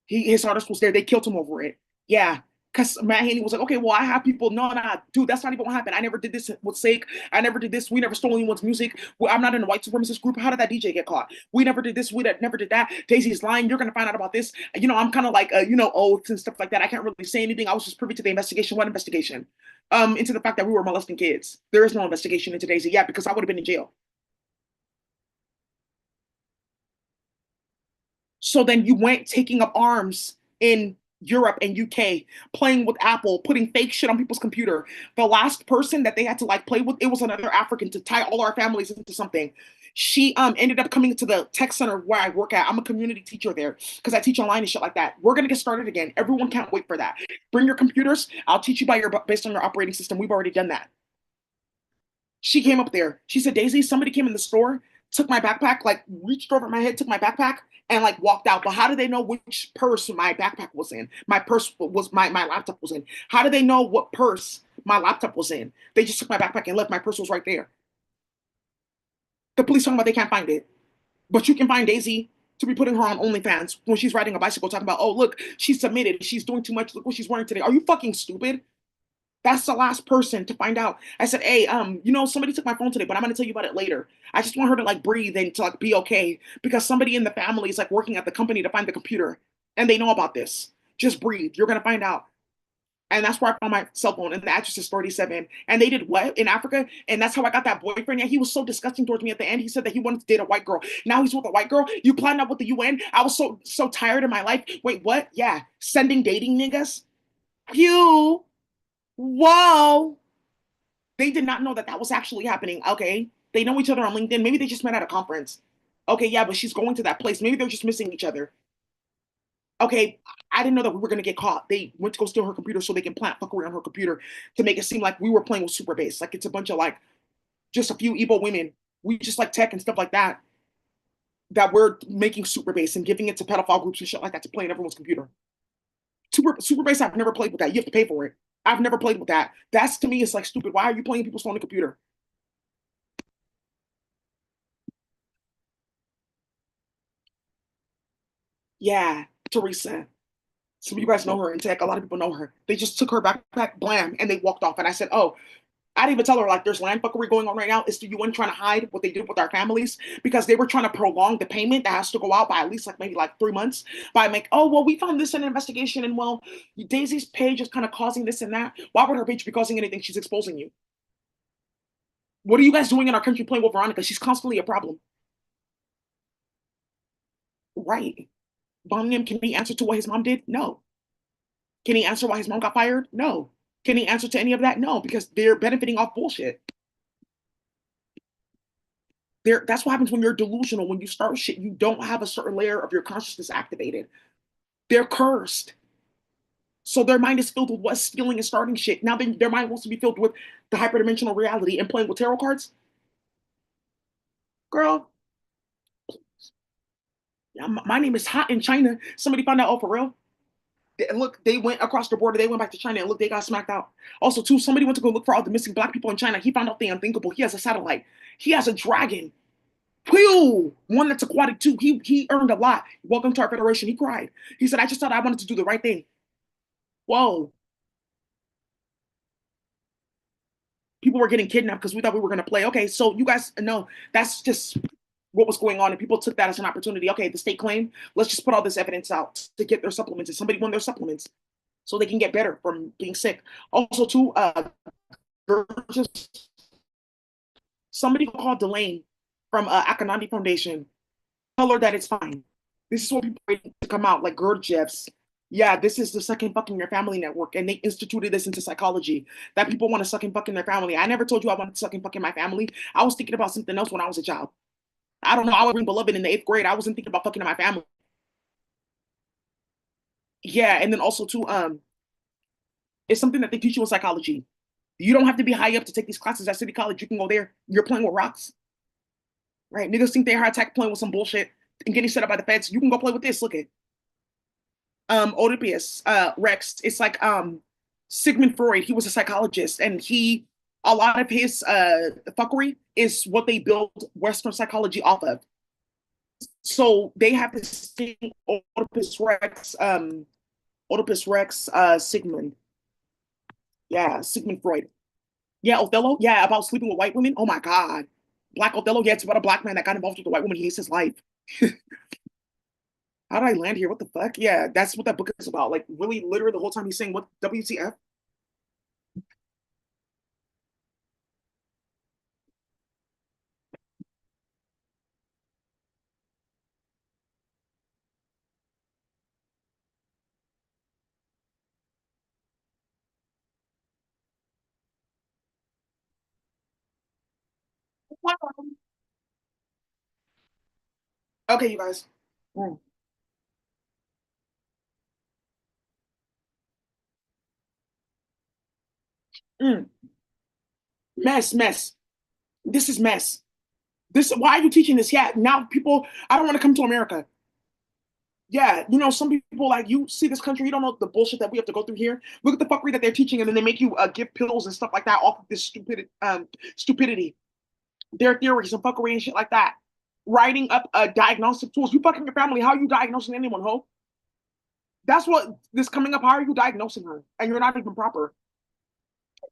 His artist was there. They killed him over it. Yeah. Because Matt Haney was like, okay, well, I have people. No, nah, dude, that's not even what happened. I never did this with sake. I never did this. We never stole anyone's music. Well, I'm not in a white supremacist group. How did that DJ get caught? We never did this. Never did that. Daisy's lying. You're going to find out about this. I'm kind of like, oaths and stuff like that. I can't really say anything. I was just privy to the investigation. What investigation? Into the fact that we were molesting kids. There is no investigation into Daisy. Yeah, because I would have been in jail. So then you went taking up arms in Europe and UK, playing with Apple, putting fake shit on people's computer. The last person that they had to like play with, it was another African to tie all our families into something. She ended up coming to the tech center where I work at. I'm a community teacher there because I teach online and shit like that. We're gonna get started again. Everyone can't wait for that. Bring your computers. I'll teach you based on your operating system. We've already done that. She came up there. She said, Daisy, somebody came in the store, took my backpack, like reached over my head, took my backpack, and like walked out. But how do they know which purse my backpack was in? My purse was my laptop was in. How do they know what purse my laptop was in? They just took my backpack and left. My purse was right there. The police talking about they can't find it. But you can find Daisy to be putting her on OnlyFans when she's riding a bicycle, talking about, oh, look, she's submitted. She's doing too much. Look what she's wearing today. Are you fucking stupid? That's the last person to find out. I said, hey, somebody took my phone today, but I'm gonna tell you about it later. I just want her to like breathe and to like be okay because somebody in the family is like working at the company to find the computer and they know about this. Just breathe. You're gonna find out. And that's where I found my cell phone, and the address is 37. And they did what in Africa? And that's how I got that boyfriend. Yeah, he was so disgusting towards me at the end. He said that he wanted to date a white girl. Now he's with a white girl. You planned out with the UN. I was so tired of my life. Wait, what? Yeah, sending dating niggas. Pew. Whoa. They did not know that that was actually happening. Okay. They know each other on LinkedIn. Maybe they just met at a conference. Okay, yeah, but she's going to that place. Maybe they're just missing each other. Okay, I didn't know that we were gonna get caught. They went to go steal her computer so they can plant fuckery on her computer to make it seem like we were playing with Super Base. Like it's a bunch of like just a few evil women. We just like tech and stuff like that. That we're making Super Base and giving it to pedophile groups and shit like that to play in everyone's computer. Super Base, I've never played with that. You have to pay for it. I've never played with that. That's to me, it's like stupid. Why are you playing people's phone and computer? Yeah, Teresa. Some of you guys know her in tech. A lot of people know her. They just took her backpack, blam, and they walked off. And I said, oh, I didn't even tell her like there's land fuckery going on right now. It's the UN trying to hide what they did with our families because they were trying to prolong the payment that has to go out by at least like maybe like 3 months. By like, oh well, we found this in an investigation, and well, Daisy's page is kind of causing this and that. Why would her page be causing anything? She's exposing you. What are you guys doing in our country playing with Veronica? She's constantly a problem. Right. Bonham, can he answer to what his mom did? No. Can he answer why his mom got fired? No. Can he answer to any of that? No, because they're benefiting off bullshit. That's what happens when you're delusional. When you start shit, you don't have a certain layer of your consciousness activated. They're cursed. So their mind is filled with what's stealing and starting shit. Now their mind wants to be filled with the hyperdimensional reality and playing with tarot cards. Girl, yeah, my name is hot in China. Somebody found out, oh, for real? Look, they went across the border. They went back to China and look, they got smacked out. Also, too, somebody went to go look for all the missing black people in China. He found out the unthinkable. He has a satellite. He has a dragon. Whew, one that's aquatic too. He earned a lot. Welcome to our federation. He cried. He said, I just thought I wanted to do the right thing. Whoa. People were getting kidnapped because we thought we were going to play. Okay, so you guys know that's just what was going on, and people took that as an opportunity. Okay, the state claimed, let's just put all this evidence out to get their supplements, and somebody won their supplements so they can get better from being sick. Also, too, just somebody called Delane from Akanandi Foundation. Tell her that it's fine. This is what people are waiting to come out, like Gurdjieff's. Yeah, this is the Suck and Fucking Your Family Network, and they instituted this into psychology that people want to suck and fuck in their family. I never told you I wanted to suck and fuck in my family. I was thinking about something else when I was a child. I don't know. I was reading Beloved in the eighth grade. I wasn't thinking about fucking in my family. Yeah, and then also too, it's something that they teach you in psychology. You don't have to be high up to take these classes at City College. You can go there. You're playing with rocks, right? Niggas think they're high tech playing with some bullshit and getting set up by the feds. You can go play with this. Look at Oedipus Rex. It's like Sigmund Freud. He was a psychologist, and a lot of his fuckery is what they built Western psychology off of. So they have this thing, Oedipus Rex, Sigmund. Yeah, Sigmund Freud. Yeah, Othello. Yeah, about sleeping with white women. Oh my God. Black Othello. Yeah, it's about a black man that got involved with a white woman. He hates his life. How did I land here? What the fuck? Yeah, that's what that book is about. Like, really, literally, the whole time he's saying, what, WTF? Okay, you guys. Mm, mm. Mess, mess. This is mess. This, why are you teaching this? Yeah, now people, I don't want to come to America. Yeah, some people like you see this country, you don't know the bullshit that we have to go through here. Look at the fuckery that they're teaching, and then they make you give pills and stuff like that off of this stupidity. Their theories and fuckery and shit like that. Writing up diagnostic tools. You fucking your family. How are you diagnosing anyone, ho? That's what this coming up. How are you diagnosing her? And you're not even proper.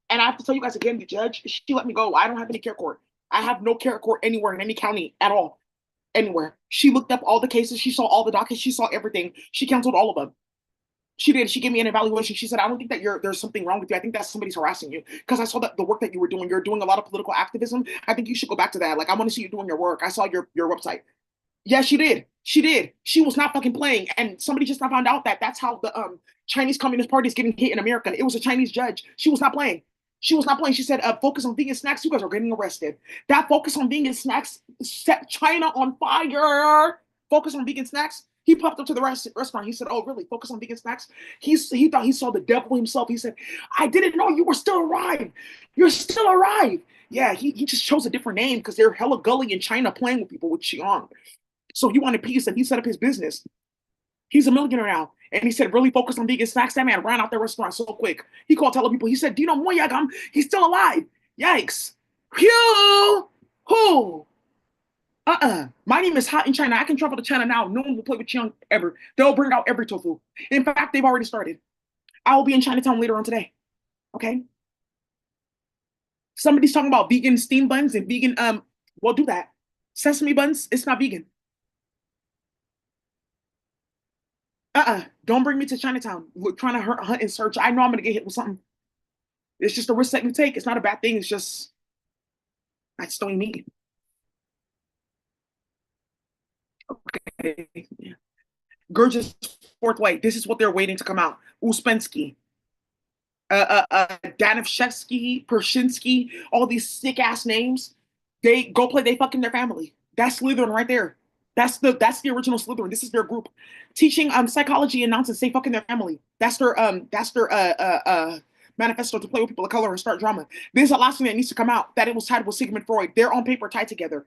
And I have to tell you guys again, the judge, she let me go. I don't have any care court. I have no care court anywhere in any county at all. Anywhere. She looked up all the cases. She saw all the dockets. She saw everything. She canceled all of them. She did. She gave me an evaluation. She said, I don't think that there's something wrong with you. I think that somebody's harassing you. Because I saw that the work that you were doing, you're doing a lot of political activism. I think you should go back to that. Like, I want to see you doing your work. I saw your website. Yeah, she did. She did. She was not fucking playing. And somebody just now found out that that's how the Chinese Communist Party is getting hit in America. It was a Chinese judge. She was not playing. She was not playing. She said, focus on vegan snacks. You guys are getting arrested. That focus on vegan snacks set China on fire. Focus on vegan snacks. He popped up to the restaurant. He said, oh, really? Focus on vegan snacks? He thought he saw the devil himself. He said, I didn't know you were still alive. You're still alive. Yeah, he just chose a different name because they're hella gully in China playing with people with Xi'an. So he wanted peace and he set up his business. He's a millionaire now. And he said, really focus on vegan snacks. That man ran out the restaurant so quick. He called telling people, he said, Dino Moyagam, he's still alive. Yikes. Phew. Who? My name is Hot in China. I can travel to China now. No one will play with Chiang ever. They'll bring out every tofu. In fact, they've already started. I will be in Chinatown later on today. Okay. Somebody's talking about vegan steam buns and vegan, well, do that. Sesame buns, it's not vegan. Don't bring me to Chinatown. We're trying to hunt and search. I know I'm gonna get hit with something. It's just a risk that you take. It's not a bad thing. It's just I just don't need it. Okay. Yeah. Gurja's fourth way. This is what they're waiting to come out. Uspensky, Danishevsky, Pershinsky, all these sick ass names. They go play. They fucking their family. That's Slytherin right there. That's the original Slytherin. This is their group teaching psychology and nonsense. They fucking their family. That's their manifesto to play with people of color and start drama. There's a last thing that needs to come out that it was tied with Sigmund Freud. They're on paper tied together.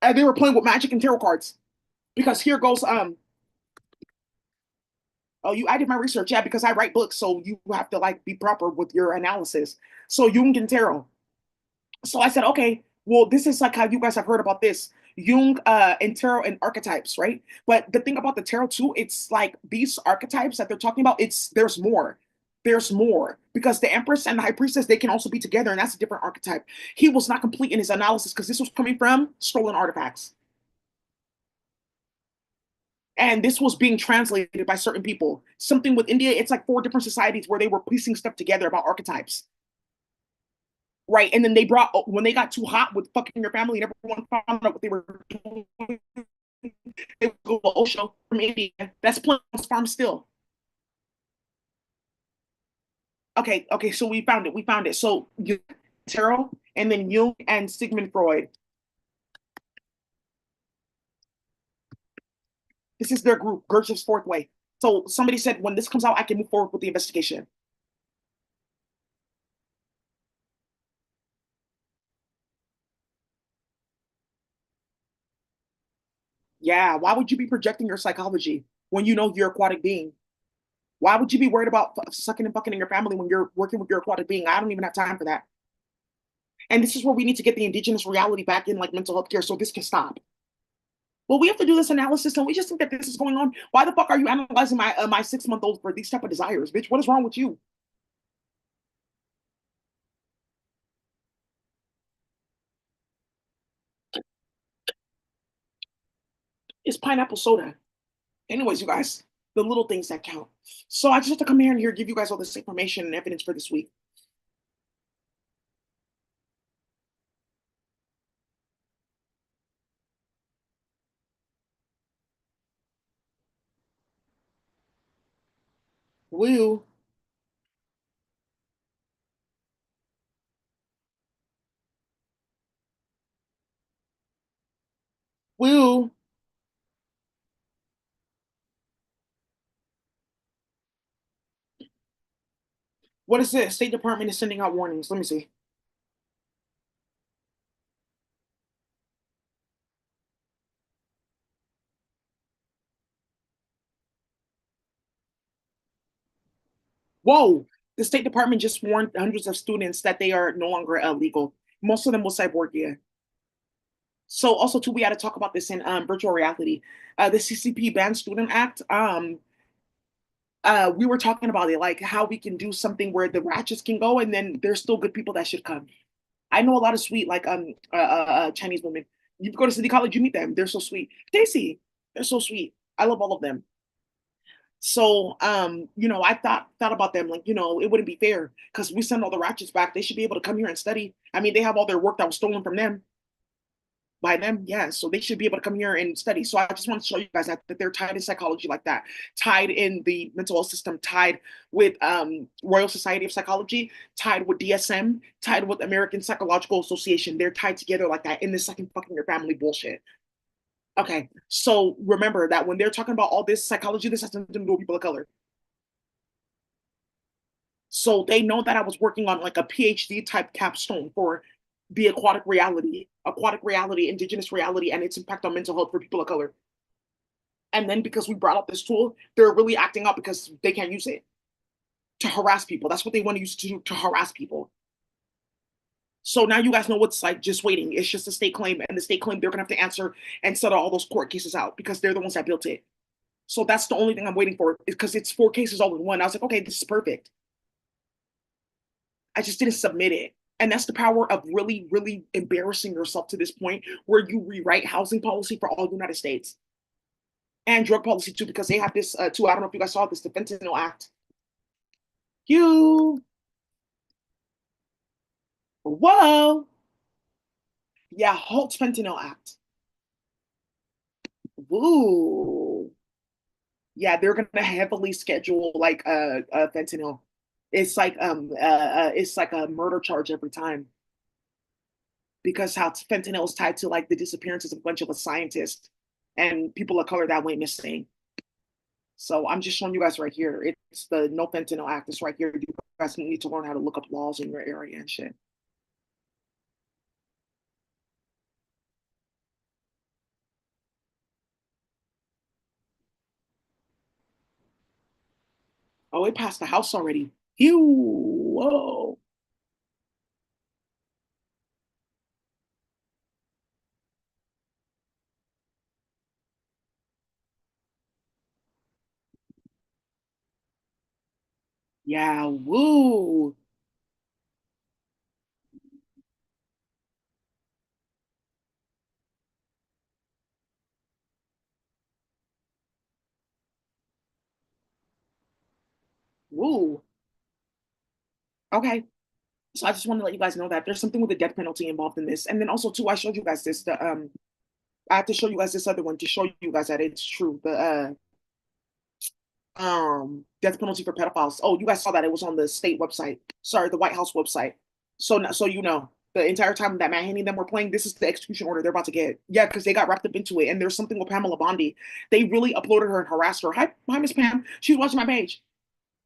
And they were playing with magic and tarot cards. Because here goes oh, I did my research, yeah, because I write books, so you have to like be proper with your analysis. So Jung and tarot. So I said, okay, Well, this is like how you guys have heard about this Jung and tarot and archetypes, right? But the thing about the tarot too, it's like these archetypes that they're talking about. It's there's more. There's more because the Empress and the High Priestess they can also be together, and that's a different archetype. He was not complete in his analysis because this was coming from stolen artifacts, and this was being translated by certain people. Something with India, it's like four different societies where they were piecing stuff together about archetypes. Right, and then they brought when they got too hot with fucking your family, and everyone found out what they were doing. They would go to Osho from India. That's Plymouth Farm still. Okay, okay, so we found it. We found it. So Tarot, and then Jung and Sigmund Freud. This is their group, Gurdjieff's Fourth Way. So somebody said when this comes out, I can move forward with the investigation. Yeah, why would you be projecting your psychology when you know you're aquatic being? Why would you be worried about sucking and fucking in your family when you're working with your aquatic being? I don't even have time for that. And this is where we need to get the indigenous reality back in like mental health care so this can stop. Well, we have to do this analysis and we just think that this is going on. Why the fuck are you analyzing my 6 month old for these type of desires, bitch? What is wrong with you? It's pineapple soda. Anyways, you guys, the little things that count. So I just have to come here and here give you guys all this information and evidence for this week. Woo, woo. What is this? State Department is sending out warnings. Let me see. Whoa! The State Department just warned hundreds of students that they are no longer illegal. Most of them will cyborg. So also too, we had to talk about this in virtual reality. The CCP Banned Student Act. We were talking about it, like how we can do something where the ratchets can go, and then there's still good people that should come. I know a lot of sweet, like Chinese women. You go to City College, you meet them. They're so sweet. Daisy, they're so sweet. I love all of them. So, I thought about them, like, it wouldn't be fair because we send all the ratchets back. They should be able to come here and study. I mean, they have all their work that was stolen from them by them. Yeah. So they should be able to come here and study. So I just want to show you guys that they're tied in psychology like that, tied in the mental health system, tied with Royal Society of Psychology, tied with DSM, tied with American Psychological Association. They're tied together like that in this second fucking your family bullshit. Okay. So remember that when they're talking about all this psychology, this has nothing to do with people of color. So they know that I was working on like a PhD type capstone for the aquatic reality, indigenous reality, and its impact on mental health for people of color. And then because we brought up this tool, they're really acting up because they can't use it to harass people. That's what they want to use to harass people. So now you guys know what's like just waiting. It's just a state claim, and the state claim they're gonna have to answer and settle all those court cases out because they're the ones that built it. So that's the only thing I'm waiting for because it's four cases all in one. I was like, okay, this is perfect. I just didn't submit it. And that's the power of really, really embarrassing yourself to this point where you rewrite housing policy for all the United States and drug policy too, because they have this too. I don't know if you guys saw this, the Fentanyl Act. You, whoa, yeah, halt Fentanyl Act. Woo, yeah, they're gonna heavily schedule like fentanyl. It's like a murder charge every time because how fentanyl is tied to like the disappearances of a bunch of scientists and people of color that went missing. So I'm just showing you guys right here. It's the No Fentanyl Act. It's right here. You guys need to learn how to look up laws in your area and shit. Oh, it passed the House already. Ew, whoa. Yeah, woo. Woo. Okay. So I just want to let you guys know that there's something with the death penalty involved in this. And then also too, I showed you guys this. The I have to show you guys this other one to show you guys that it's true. The death penalty for pedophiles. Oh, you guys saw that it was on the state website. Sorry, the White House website. So you know, the entire time that Matt Haney and them were playing, this is the execution order they're about to get. Yeah, because they got wrapped up into it. And there's something with Pamela Bondi. They really uploaded her and harassed her. Hi, Miss Pam. She was watching my page.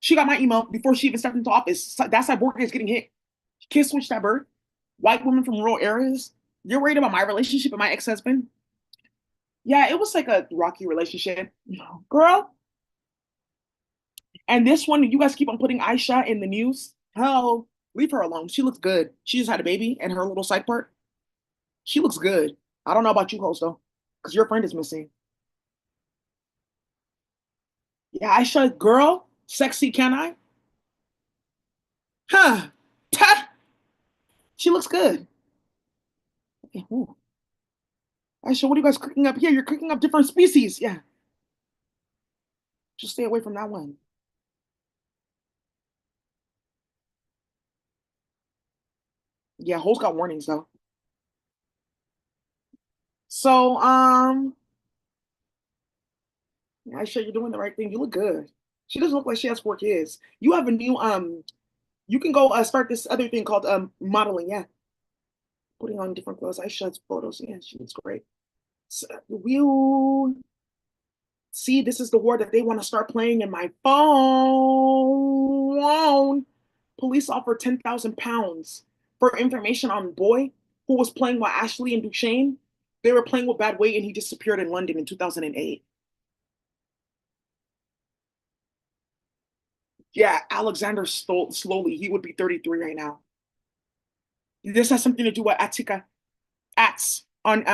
She got my email before she even stepped into office. So that's how Borg is getting hit. Kids switch that bird. White women from rural areas. You're worried about my relationship with my ex-husband? Yeah, it was like a rocky relationship. Girl, and this one, you guys keep on putting Aisha in the news. Hell, leave her alone. She looks good. She just had a baby and her little side part. She looks good. I don't know about you, host though, because your friend is missing. Yeah, Aisha, girl, sexy can I? Huh? Ta! She looks good. Okay, ooh. Aisha, what are you guys cooking up here? You're cooking up different species. Yeah, just stay away from that one. Yeah, host got warnings though. So, Aisha, you're doing the right thing. You look good. She doesn't look like she has 4 kids. You have a new you can go start this other thing called modeling. Yeah, putting on different clothes. I shot photos. Yeah, she looks great. So, we'll see. This is the war that they want to start playing in my phone. Police offer £10,000 for information on boy who was playing while Ashley and Duchesne. They were playing with bad weight and he disappeared in London in 2008. Yeah, Alexander stole slowly. He would be 33 right now. This has something to do with Attica acts on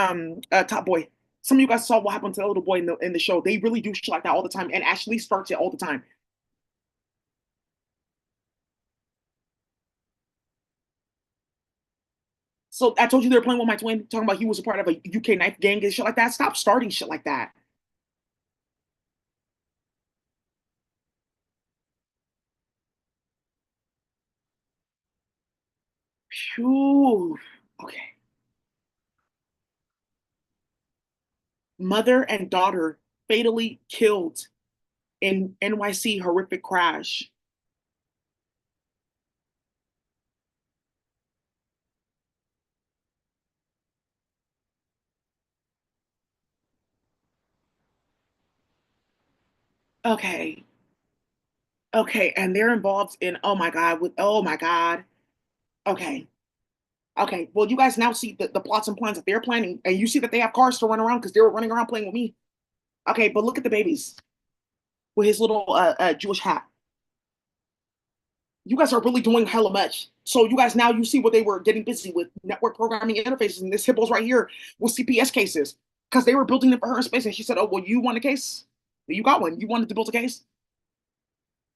Top Boy. Some of you guys saw what happened to the little boy in the show. They really do shit like that all the time, and Ashley starts it all the time. So I told you they were playing with my twin, talking about he was a part of a UK knife gang and shit like that. Stop starting shit like that. Phew. Okay. Mother and daughter fatally killed in NYC horrific crash. Okay. Okay. And they're involved in, oh my God, with, oh my God. Okay. Okay, well, you guys now see the plots and plans that they're planning, and you see that they have cars to run around because they were running around playing with me. Okay, but look at the babies with his little Jewish hat. You guys are really doing hella much. So you guys now you see what they were getting busy with network programming interfaces, and this hippos right here with CPS cases because they were building them for her in space, and she said, "Oh, well, you want a case? You got one. You wanted to build a case."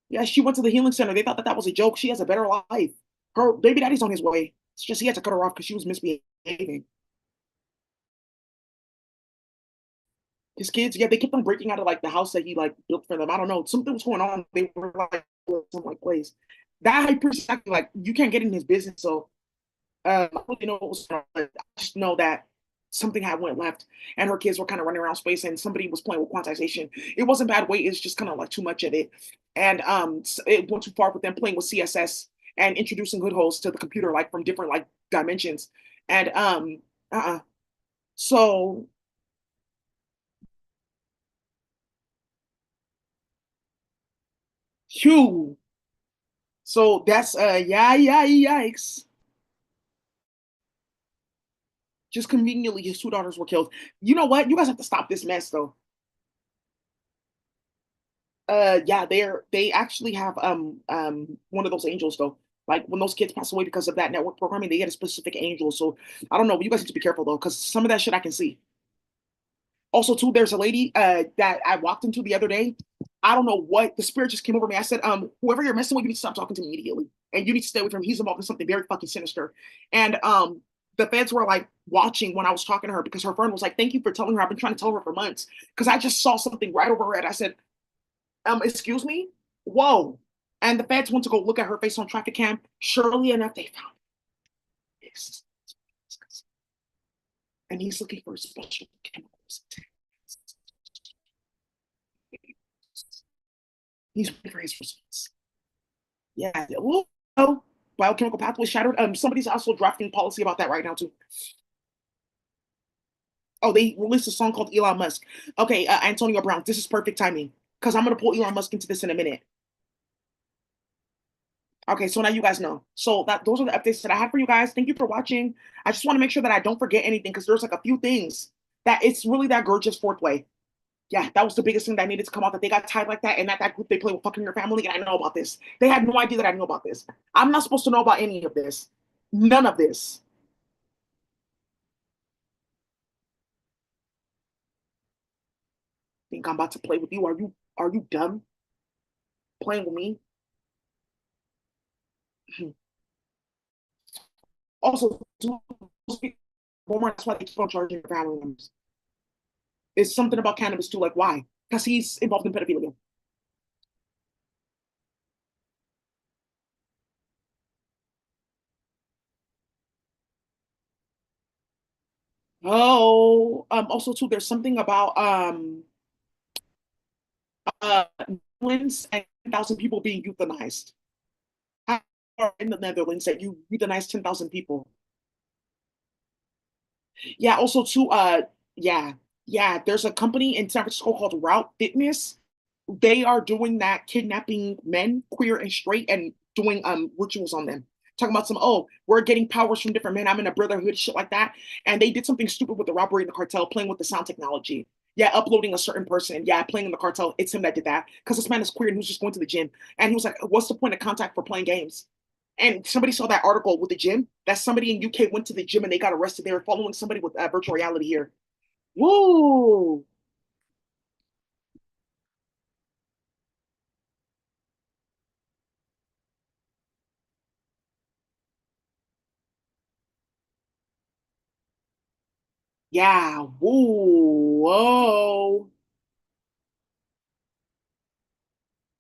Yeah, she went to the healing center. They thought that that was a joke. She has a better life. Her baby daddy's on his way. It's just he had to cut her off because she was misbehaving. His kids, yeah, they kept on breaking out of like the house that he like built for them. I don't know, something was going on. They were like some like place. That high person, like you can't get in his business. So I don't really know what was going on. I just know that something had went left, and her kids were kind of running around space, and somebody was playing with quantization. It wasn't bad weight; it's just kind of like too much of it, and it went too far with them playing with CSS and introducing hood holes to the computer like from different like dimensions, and so. Phew. So that's yeah, yikes. Just conveniently his 2 daughters were killed. You know what? You guys have to stop this mess though. Yeah, they actually have one of those angels though. Like when those kids pass away because of that network programming, they get a specific angel. So I don't know, but you guys need to be careful though, because some of that shit I can see. Also, too, there's a lady that I walked into the other day. I don't know what the spirit just came over me. I said, whoever you're messing with, you need to stop talking to me immediately. And you need to stay away from him. He's involved in something very fucking sinister. And the feds were like watching when I was talking to her because her friend was like, thank you for telling her. I've been trying to tell her for months. Because I just saw something right over her head. I said, excuse me? Whoa. And the feds went to go look at her face on traffic cam. Surely enough, they found this. And he's looking for special chemicals. He's waiting for his results. Yeah. Oh, biochemical pathway shattered. Somebody's also drafting policy about that right now too. Oh, they released a song called Elon Musk. Okay, Antonio Brown, this is perfect timing because I'm gonna pull Elon Musk into this in a minute. Okay, so now you guys know. So that those are the updates that I had for you guys. Thank you for watching. I just want to make sure that I don't forget anything because there's like a few things that it's really that gorgeous foreplay. Yeah, that was the biggest thing that needed to come out, that they got tied like that, and that group they play with fucking your family, and I know about this. They had no idea that I knew about this. I'm not supposed to know about any of this. None of this. Think I'm about to play with you? Are you dumb? Playing with me? Also, that's why they keep on charging your family members. It's something about cannabis too. Like why? Because he's involved in pedophilia. Oh, also too, there's something about Netherlands and 10,000 people being euthanized. How in the Netherlands that you euthanized 10,000 people? Yeah, also too, yeah, yeah, there's a company in San Francisco called Route Fitness. They are doing that, kidnapping men, queer and straight, and doing rituals on them. Talking about some, oh, we're getting powers from different men. I'm in a brotherhood, shit like that. And they did something stupid with the robbery in the cartel, playing with the sound technology. Yeah, uploading a certain person. Yeah, playing in the cartel. It's him that did that. Because this man is queer and he was just going to the gym. And he was like, what's the point of contact for playing games? And somebody saw that article with the gym that somebody in UK went to the gym and they got arrested. They were following somebody with virtual reality here. Woo! Yeah, woo, whoa.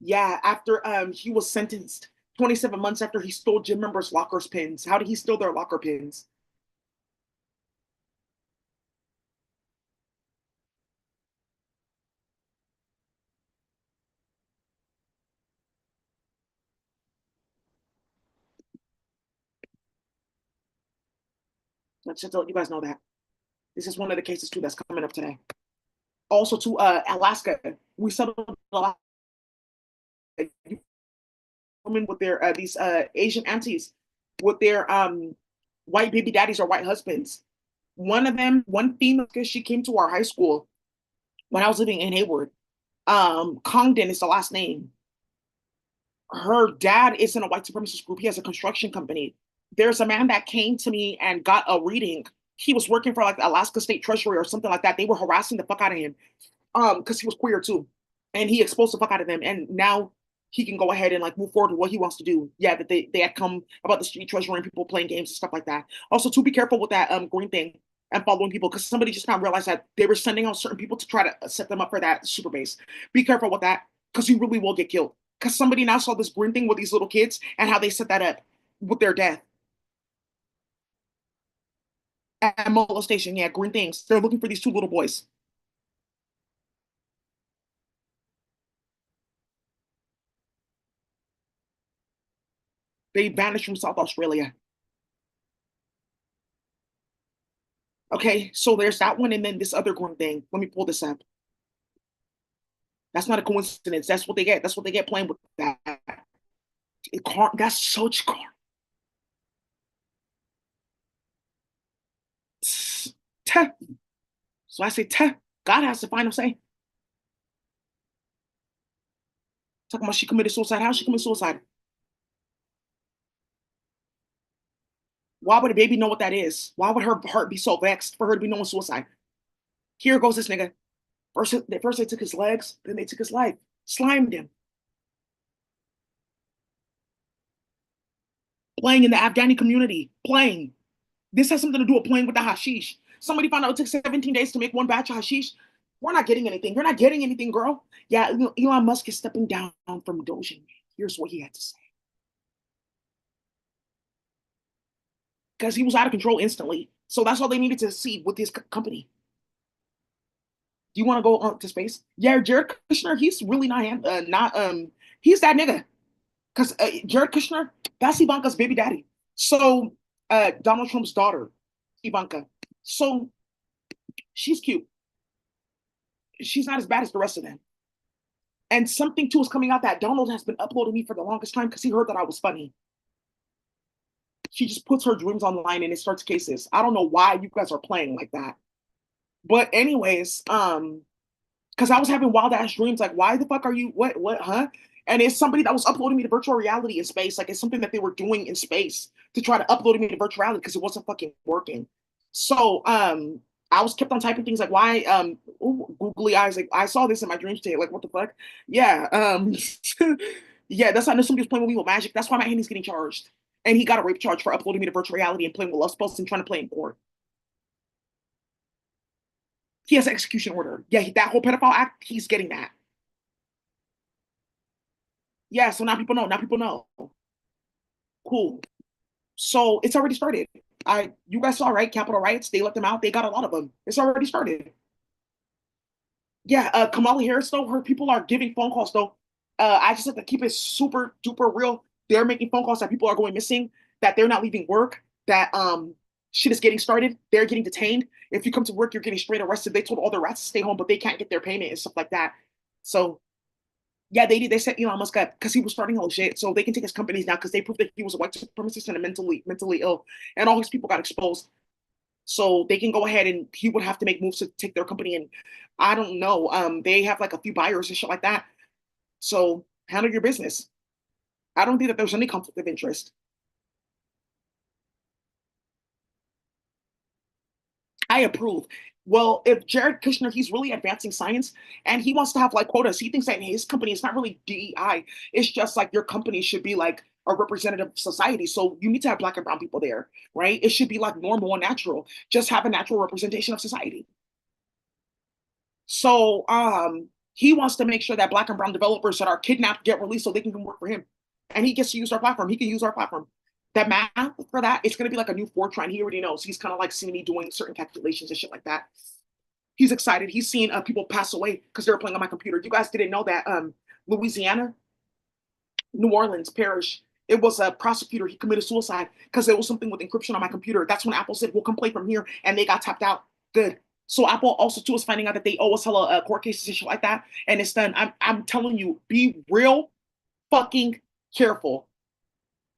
Yeah, after he was sentenced 27 months after he stole gym members' lockers pins. How did he steal their locker pins? Let's just let you guys know that. This is one of the cases too that's coming up today. Also to Alaska, we settled Alaska women with their these Asian aunties with their white baby daddies or white husbands. One of them, one female, because she came to our high school when I was living in Hayward. Congdon is the last name. Her dad is in a white supremacist group. He has a construction company. There's a man that came to me and got a reading. He was working for like the Alaska State Treasury or something like that. They were harassing the fuck out of him because he was queer too, and he exposed the fuck out of them. And now he can go ahead and like move forward with what he wants to do. Yeah, that they had come about the street treasury and people playing games and stuff like that. Also, to be careful with that green thing and following people because somebody just now realized that they were sending out certain people to try to set them up for that super base. Be careful with that because you really will get killed. Because somebody now saw this green thing with these little kids and how they set that up with their death and molestation. Yeah, green things. They're looking for these two little boys. They vanished from South Australia. Okay, so there's that one, and then this other green thing. Let me pull this up. That's not a coincidence. That's what they get. That's what they get playing with that. That's such car. So I say, God has the final say. Talking about she committed suicide. How she commit suicide? Why would a baby know what that is? Why would her heart be so vexed for her to be knowing suicide? Here goes this nigga. First they took his legs, then they took his life. Slimed him. Playing in the Afghani community. Playing. This has something to do with playing with the hashish. Somebody found out it took 17 days to make one batch of hashish. We're not getting anything. You're not getting anything, girl. Yeah, Elon Musk is stepping down from Dogecoin. Here's what he had to say. Because he was out of control instantly. So that's all they needed to see with his company. Do you want to go to space? Yeah, Jared Kushner, he's really not he's that nigga. Because Jared Kushner, that's Ivanka's baby daddy. So Donald Trump's daughter, Ivanka. So she's cute. She's not as bad as the rest of them. And something too is coming out that Donald has been uploading me for the longest time because he heard that I was funny. She just puts her dreams online and it starts cases. I don't know why you guys are playing like that. But anyways, because I was having wild ass dreams, like, why the fuck are you huh? And it's somebody that was uploading me to virtual reality in space. Like it's something that they were doing in space to try to upload me to virtual reality because it wasn't fucking working. So I was kept on typing things like why ooh, googly eyes, like I saw this in my dreams today. Like, what the fuck? Yeah. Yeah, that's how I know somebody was playing with me with magic. That's why my Henny's getting charged. And he got a rape charge for uploading me to virtual reality and playing with love spells and trying to play in court. He has an execution order. Yeah, that whole pedophile act, he's getting that. Yeah, so now people know. Now people know. Cool. So it's already started. You guys saw, right? Capitol riots, they let them out. They got a lot of them. It's already started. Yeah, Kamala Harris though, her people are giving phone calls though. I just have to keep it super duper real. They're making phone calls that people are going missing, that they're not leaving work, that shit is getting started. They're getting detained. If you come to work, you're getting straight arrested. They told all the rats to stay home, but they can't get their payment and stuff like that. So yeah, they did. They set Elon Musk up because he was starting all shit. So they can take his companies now because they proved that he was a white supremacist and a mentally ill, and all his people got exposed. So they can go ahead and he would have to make moves to take their company. And I don't know. They have like a few buyers and shit like that. So handle your business. I don't think that there's any conflict of interest. I approve. Well, if Jared Kushner, he's really advancing science and he wants to have like quotas, he thinks that in his company, it's not really DEI. It's just like your company should be like a representative society. So you need to have black and brown people there, right? It should be like normal and natural. Just have a natural representation of society. So he wants to make sure that black and brown developers that are kidnapped get released so they can come work for him. And he gets to use our platform. He can use our platform. That math for that, it's gonna be like a new Fortran. He already knows. He's kind of like seeing me doing certain calculations and shit like that. He's excited. He's seen people pass away because they were playing on my computer. You guys didn't know that Louisiana, New Orleans parish, it was a prosecutor. He committed suicide because there was something with encryption on my computer. That's when Apple said, we'll come play from here. And they got tapped out. Good. So Apple also too is finding out that they owe us hella court cases and shit like that. And it's done. I'm telling you, be real fucking careful.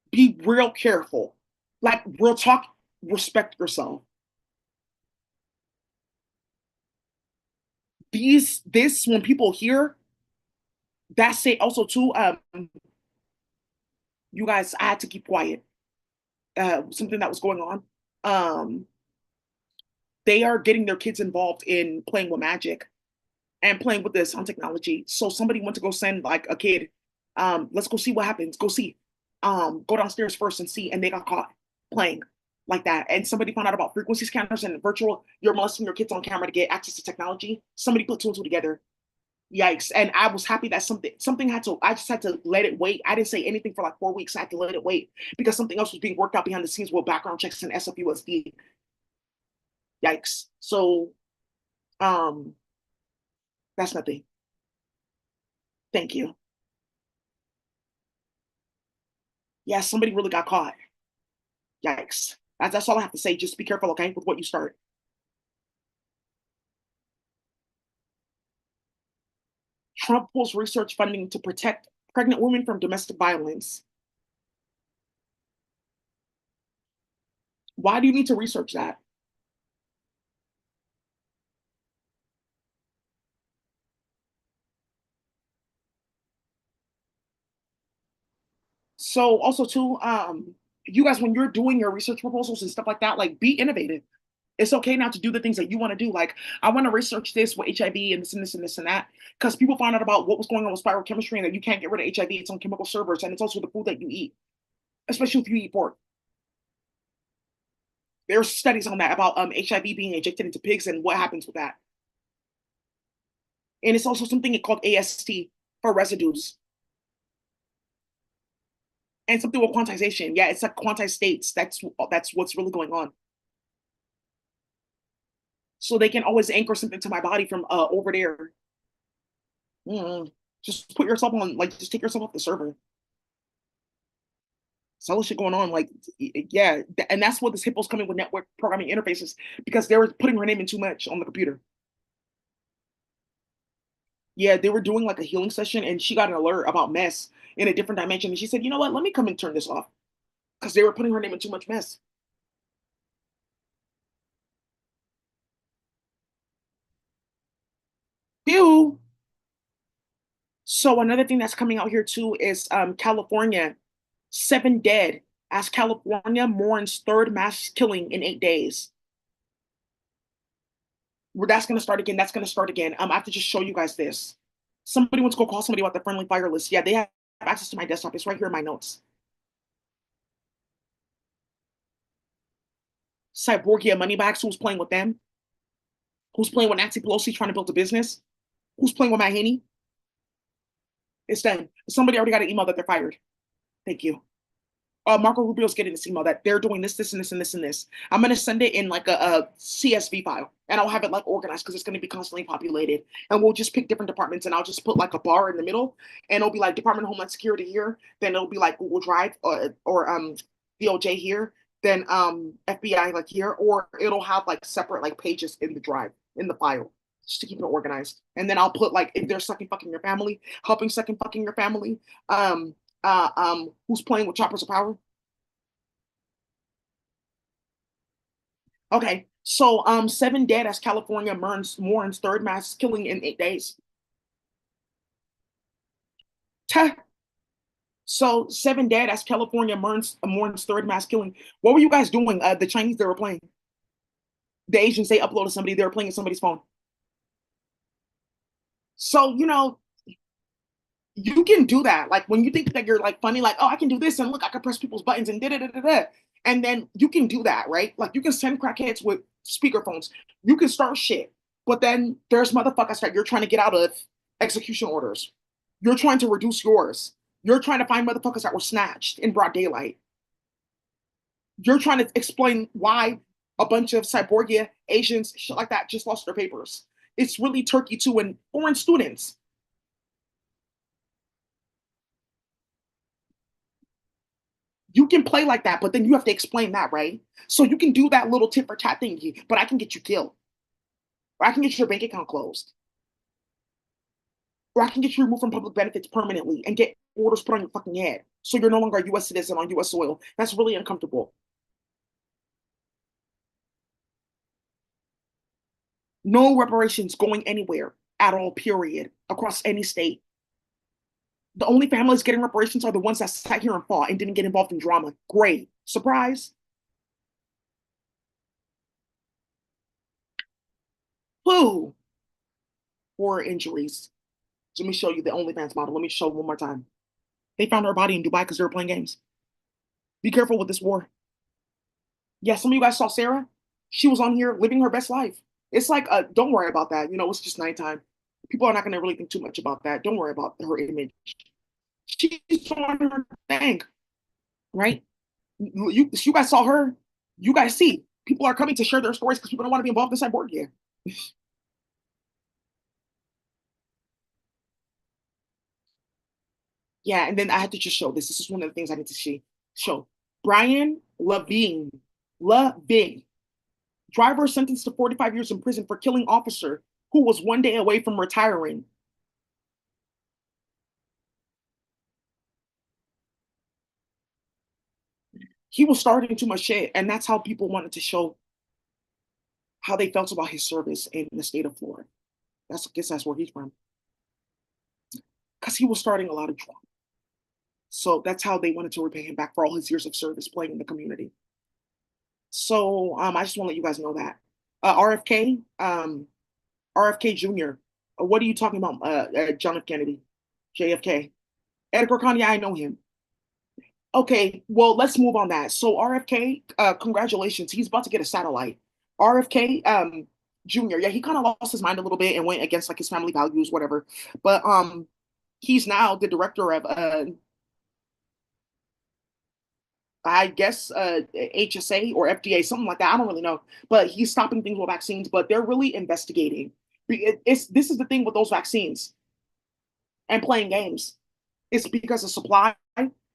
Be real careful. Like real talk, respect yourself. This when people hear that say also too, you guys, I had to keep quiet. Something that was going on. Um, they are getting their kids involved in playing with magic and playing with this on technology. So somebody went to go send like a kid, let's go see what happens. Go see. Go downstairs first and see. And they got caught playing like that. And somebody found out about frequency scanners and virtual, you're molesting your kids on camera to get access to technology. Somebody put two and two together. Yikes. And I was happy that something had to, I just had to let it wait. I didn't say anything for like 4 weeks. I had to let it wait because something else was being worked out behind the scenes with background checks and SFUSD. Yikes. So um that's nothing. Thank you. Yeah, somebody really got caught. Yikes. That's all I have to say. Just be careful, okay, with what you start. Trump pulls research funding to protect pregnant women from domestic violence. Why do you need to research that? So also too, you guys, when you're doing your research proposals and stuff like that, like be innovative. It's okay now to do the things that you want to do. Like, I want to research this with HIV and this and this and this and that. Because people found out about what was going on with spirochemistry and that you can't get rid of HIV. It's on chemical servers and it's also the food that you eat, especially if you eat pork. There's studies on that about HIV being injected into pigs and what happens with that. And it's also something called AST for residues and something with quantization. Yeah, it's like quantized states. That's what's really going on. So they can always anchor something to my body from over there. Mm. Just put yourself on, like, just take yourself off the server. It's all this shit going on. Like, yeah, and that's what this hippo's coming with network programming interfaces because they were putting her name in too much on the computer. Yeah, they were doing like a healing session, and she got an alert about mess in a different dimension, and she said, "You know what? Let me come and turn this off," because they were putting her name in too much mess. Ew. So another thing that's coming out here too is California, 7 dead as California mourns third mass killing in 8 days. Where that's gonna start again. That's gonna start again. I have to just show you guys this. Somebody wants to go call somebody about the friendly fire list. Yeah, they have access to my desktop. It's right here in my notes. Cyborgia Moneybags, who's playing with them? Who's playing with Nancy Pelosi trying to build a business? Who's playing with Matt Haney? It's done. Somebody already got an email that they're fired. Thank you. Marco Rubio's getting this email that they're doing this, this, and this, and this, and this. I'm gonna send it in like a CSV file, and I'll have it like organized because it's gonna be constantly populated. And we'll just pick different departments, and I'll just put like a bar in the middle, and it'll be like Department of Homeland Security here. Then it'll be like Google Drive or DOJ here. Then FBI like here, or it'll have like separate like pages in the drive in the file just to keep it organized. And then I'll put like if they're sucking fucking your family, helping sucking fucking your family. Who's playing with choppers of power? Okay, so 7 dead as California mourns third mass killing in 8 days. Teh. So 7 dead as California mourns third mass killing. What were you guys doing? The Chinese they were playing. The Asians they uploaded somebody. They were playing on somebody's phone. So you can do that. Like when you think that you're like funny, like, oh, I can do this and look, I can press people's buttons and da da da da da. And then you can do that, right? Like you can send crackheads with speakerphones. You can start shit. But then there's motherfuckers that you're trying to get out of execution orders. You're trying to reduce yours. You're trying to find motherfuckers that were snatched in broad daylight. You're trying to explain why a bunch of cyborgia Asians, shit like that, just lost their papers. It's really Turkey too, and foreign students. You can play like that, but then you have to explain that, right? So you can do that little tit for tat thing, but I can get you killed, or I can get your bank account closed, or I can get you removed from public benefits permanently and get orders put on your fucking head. So you're no longer a US citizen on US soil. That's really uncomfortable. No reparations going anywhere at all, period, across any state. The only families getting reparations are the ones that sat here and fought and didn't get involved in drama. Great. Surprise. Who? Horror injuries. So let me show you the OnlyFans model. Let me show one more time. They found her body in Dubai because they were playing games. Be careful with this war. Yeah, some of you guys saw Sarah. She was on here living her best life. It's like, don't worry about that. It's just nighttime. People are not going to really think too much about that. Don't worry about her image. She's on her thing, right? You guys saw her. You guys see. People are coming to share their stories because people don't want to be involved in cyborg yet. Yeah, and then I had to just show this. This is one of the things I need to show. Brian Levine, driver sentenced to 45 years in prison for killing officer who was 1 day away from retiring. He was starting too much shit, and that's how people wanted to show how they felt about his service in the state of Florida. I guess that's where he's from. Because he was starting a lot of drama. So that's how they wanted to repay him back for all his years of service playing in the community. So I just want to let you guys know that. RFK, RFK Jr. What are you talking about? John F. Kennedy, JFK. Edgar Kanye, I know him. Okay, well, let's move on that. So RFK, congratulations. He's about to get a satellite. RFK, Jr. Yeah, he kind of lost his mind a little bit and went against like his family values, whatever. But he's now the director of I guess HSA or FDA, something like that. I don't really know. But he's stopping things with vaccines, but they're really investigating. It's this is the thing with those vaccines and playing games. It's because of supply.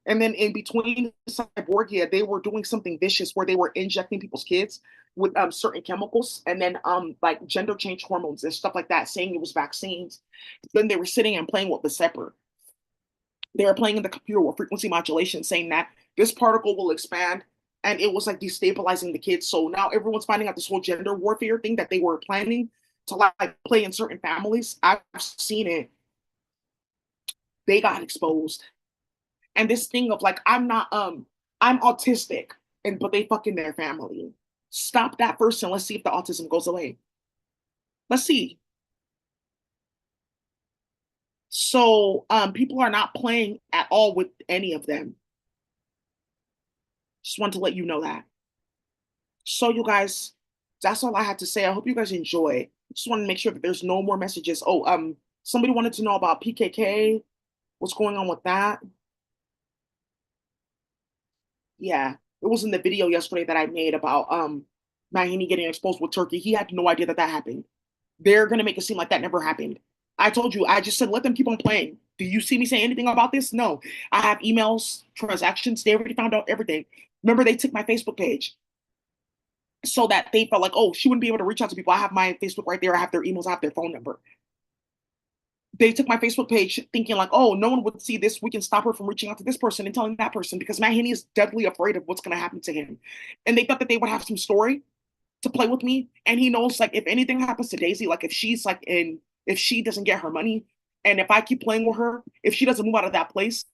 And then in between Cyborgia, they were doing something vicious where they were injecting people's kids with certain chemicals and then like gender change hormones and stuff like that, saying it was vaccines. Then they were sitting and playing with the separ. They were playing in the computer with frequency modulation, saying that this particle will expand and it was like destabilizing the kids. So now everyone's finding out this whole gender warfare thing that they were planning to like play in certain families. I've seen it. They got exposed. And this thing of like I'm autistic and but they fucking their family. Stop that first and let's see if the autism goes away. Let's see. So people are not playing at all with any of them. Just want to let you know that. So you guys, that's all I had to say. I hope you guys enjoy. Just want to make sure that there's no more messages. Oh, somebody wanted to know about PKK. What's going on with that? Yeah, it was in the video yesterday that I made about Mahini getting exposed with Turkey. He had no idea that that happened. They're gonna make it seem like that never happened. I told you, I just said let them keep on playing. Do you see me say anything about this? No. I have emails, transactions. They already found out everything. Remember, they took my Facebook page so that they felt like, oh, she wouldn't be able to reach out to people. I have my Facebook right there. I have their emails. I have their phone number. They took my Facebook page thinking like, oh, no one would see this. We can stop her from reaching out to this person and telling that person because Matt Haney is deadly afraid of what's going to happen to him. And they thought that they would have some story to play with me. And he knows like if anything happens to Daisy, like if she's like in, if she doesn't get her money and if I keep playing with her, if she doesn't move out of that place,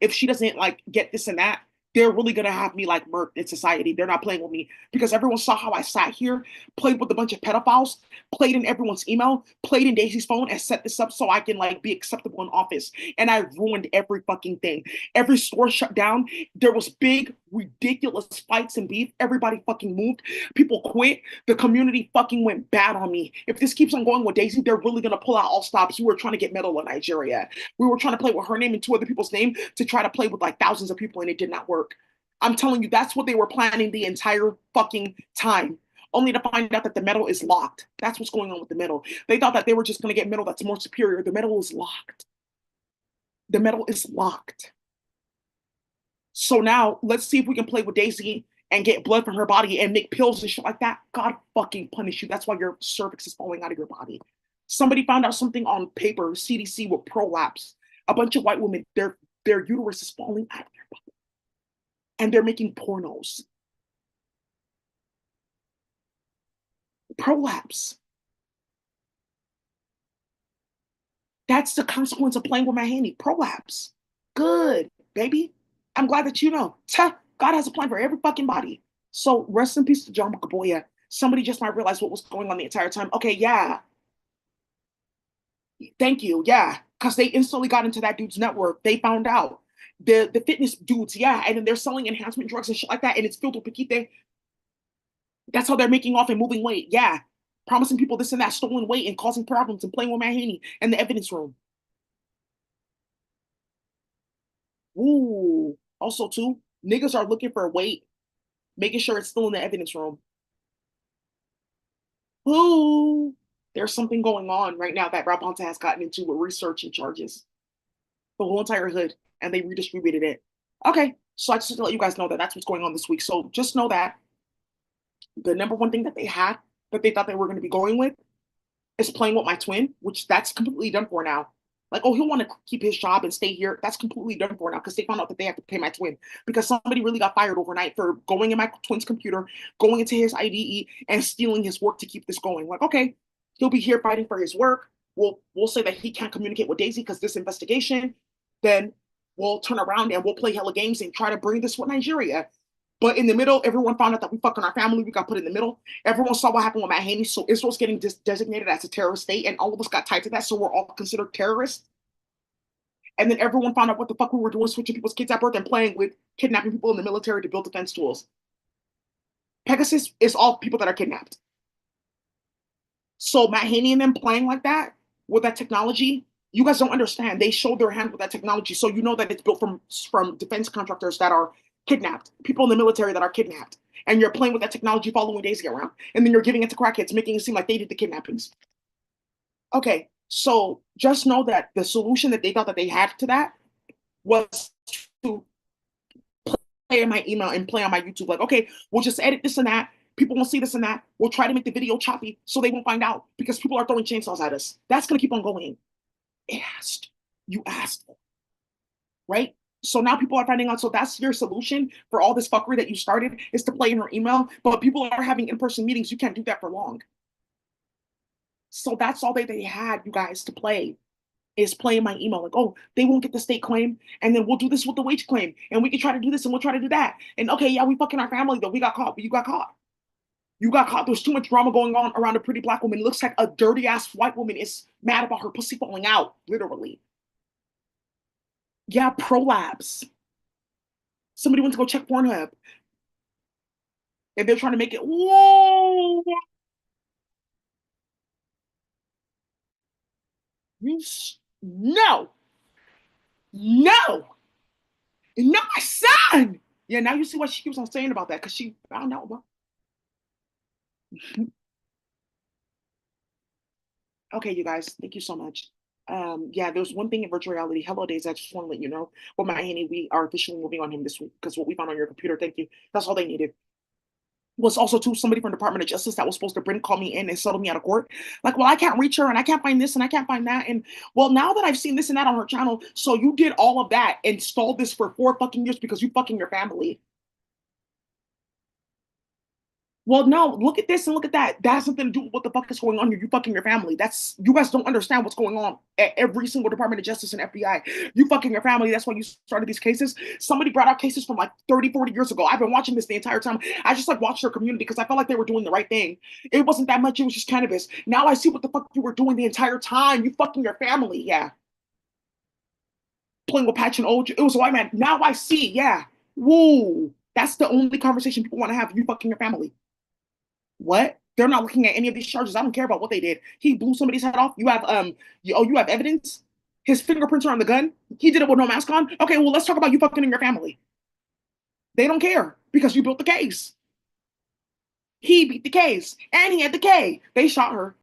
if she doesn't like get this and that, they're really gonna have me like murked in society. They're not playing with me because everyone saw how I sat here, played with a bunch of pedophiles, played in everyone's email, played in Daisy's phone, and set this up so I can like be acceptable in office. And I ruined every fucking thing. Every store shut down. There was big, ridiculous fights and beef. Everybody fucking moved. People quit. The community fucking went bad on me. If this keeps on going with Daisy, they're really gonna pull out all stops. We were trying to get medal in Nigeria. We were trying to play with her name and two other people's name to try to play with like thousands of people, and it did not work. I'm telling you, that's what they were planning the entire fucking time. Only to find out that the medal is locked. That's what's going on with the medal. They thought that they were just going to get medal that's more superior. The medal is locked. The medal is locked. So now let's see if we can play with Daisy and get blood from her body and make pills and shit like that. God fucking punish you. That's why your cervix is falling out of your body. Somebody found out something on paper, CDC with prolapse. A bunch of white women, their uterus is falling out of their body. And they're making pornos. Prolapse. That's the consequence of playing with my handy. Prolapse. Good, baby. I'm glad that you know. God has a plan for every fucking body. So rest in peace to John Kaboya. Somebody just might realize what was going on the entire time. Okay, yeah. Thank you. Yeah. Because they instantly got into that dude's network. They found out. The fitness dudes, yeah. And then they're selling enhancement drugs and shit like that. And it's filled with Paquite. That's how they're making off and moving weight. Yeah. Promising people this and that, stolen weight and causing problems and playing with Matt Haney and the evidence room. Ooh. Also, too, niggas are looking for weight, making sure it's still in the evidence room. Ooh. There's something going on right now that Rob Ponte has gotten into with research and charges. The whole entire hood, and they redistributed it. Okay. So I just want to let you guys know that that's what's going on this week. So just know that the number one thing that they had that they thought they were going to be going with is playing with my twin, which that's completely done for now. Like, oh, he'll want to keep his job and stay here. That's completely done for now because they found out that they have to pay my twin because somebody really got fired overnight for going in my twin's computer, going into his IDE, and stealing his work to keep this going. Like, okay, he'll be here fighting for his work. We'll say that he can't communicate with Daisy because this investigation. Then we'll turn around and we'll play hella games and try to bring this with Nigeria. But in the middle, everyone found out that we fucking our family. We got put in the middle. Everyone saw what happened with Matt Haney. So Israel's getting designated as a terrorist state, and all of us got tied to that. So we're all considered terrorists. And then everyone found out what the fuck we were doing, switching people's kids at birth and playing with kidnapping people in the military to build defense tools. Pegasus is all people that are kidnapped. So Matt Haney and them playing like that with that technology, you guys don't understand. They showed their hand with that technology, so you know that it's built from defense contractors that are kidnapped, people in the military that are kidnapped, and you're playing with that technology following Daisy around, and then you're giving it to crackheads, making it seem like they did the kidnappings. Okay, so just know that the solution that they thought that they had to that was to play in my email and play on my YouTube. Like, okay, we'll just edit this and that. People won't see this and that. We'll try to make the video choppy so they won't find out because people are throwing chainsaws at us. That's gonna keep on going. Asked. You asked. Right? So now people are finding out. So that's your solution for all this fuckery that you started is to play in her email. But people are having in-person meetings. You can't do that for long. So that's all they had, you guys, to play is play in my email. Like, oh, they won't get the state claim, and then we'll do this with the wage claim, and we can try to do this, and we'll try to do that. And okay, yeah, we fucking our family though. We got caught, but you got caught. You got caught. There's too much drama going on around a pretty black woman. It looks like a dirty ass white woman is mad about her pussy falling out, literally. Yeah, prolapse. Somebody went to go check Pornhub, and they're trying to make it. Whoa! No, no, not my son. Yeah, now you see what she keeps on saying about that because she found out about. Okay, you guys, thank you so much. Yeah, there's one thing in virtual reality. Hello, Days. I just want to let you know. Well, my Haney, we are officially moving on him this week because what we found on your computer. Thank you. That's all they needed. Was also to somebody from Department of Justice that was supposed to bring call me in and settle me out of court. Like, well, I can't reach her and I can't find this and I can't find that. And well, now that I've seen this and that on her channel, so you did all of that and stalled this for 4 fucking years because you fucking your family. Well, no, look at this and look at that. That has something to do with what the fuck is going on here. You fucking your family. That's you guys don't understand what's going on at every single Department of Justice and FBI. You fucking your family. That's why you started these cases. Somebody brought out cases from like 30, 40 years ago. I've been watching this the entire time. I just like watched their community because I felt like they were doing the right thing. It wasn't that much, it was just cannabis. Now I see what the fuck you were doing the entire time. You fucking your family, yeah. Playing with Patch and Old. It was a white man. Now I see, yeah. Woo. That's the only conversation people want to have. You fucking your family. What? They're not looking at any of these charges. I don't care about what they did. He blew somebody's head off. You have you have evidence? His fingerprints are on the gun. He did it with no mask on. Okay, well, let's talk about you fucking in your family. They don't care because you built the case. He beat the case and he had the K. They shot her.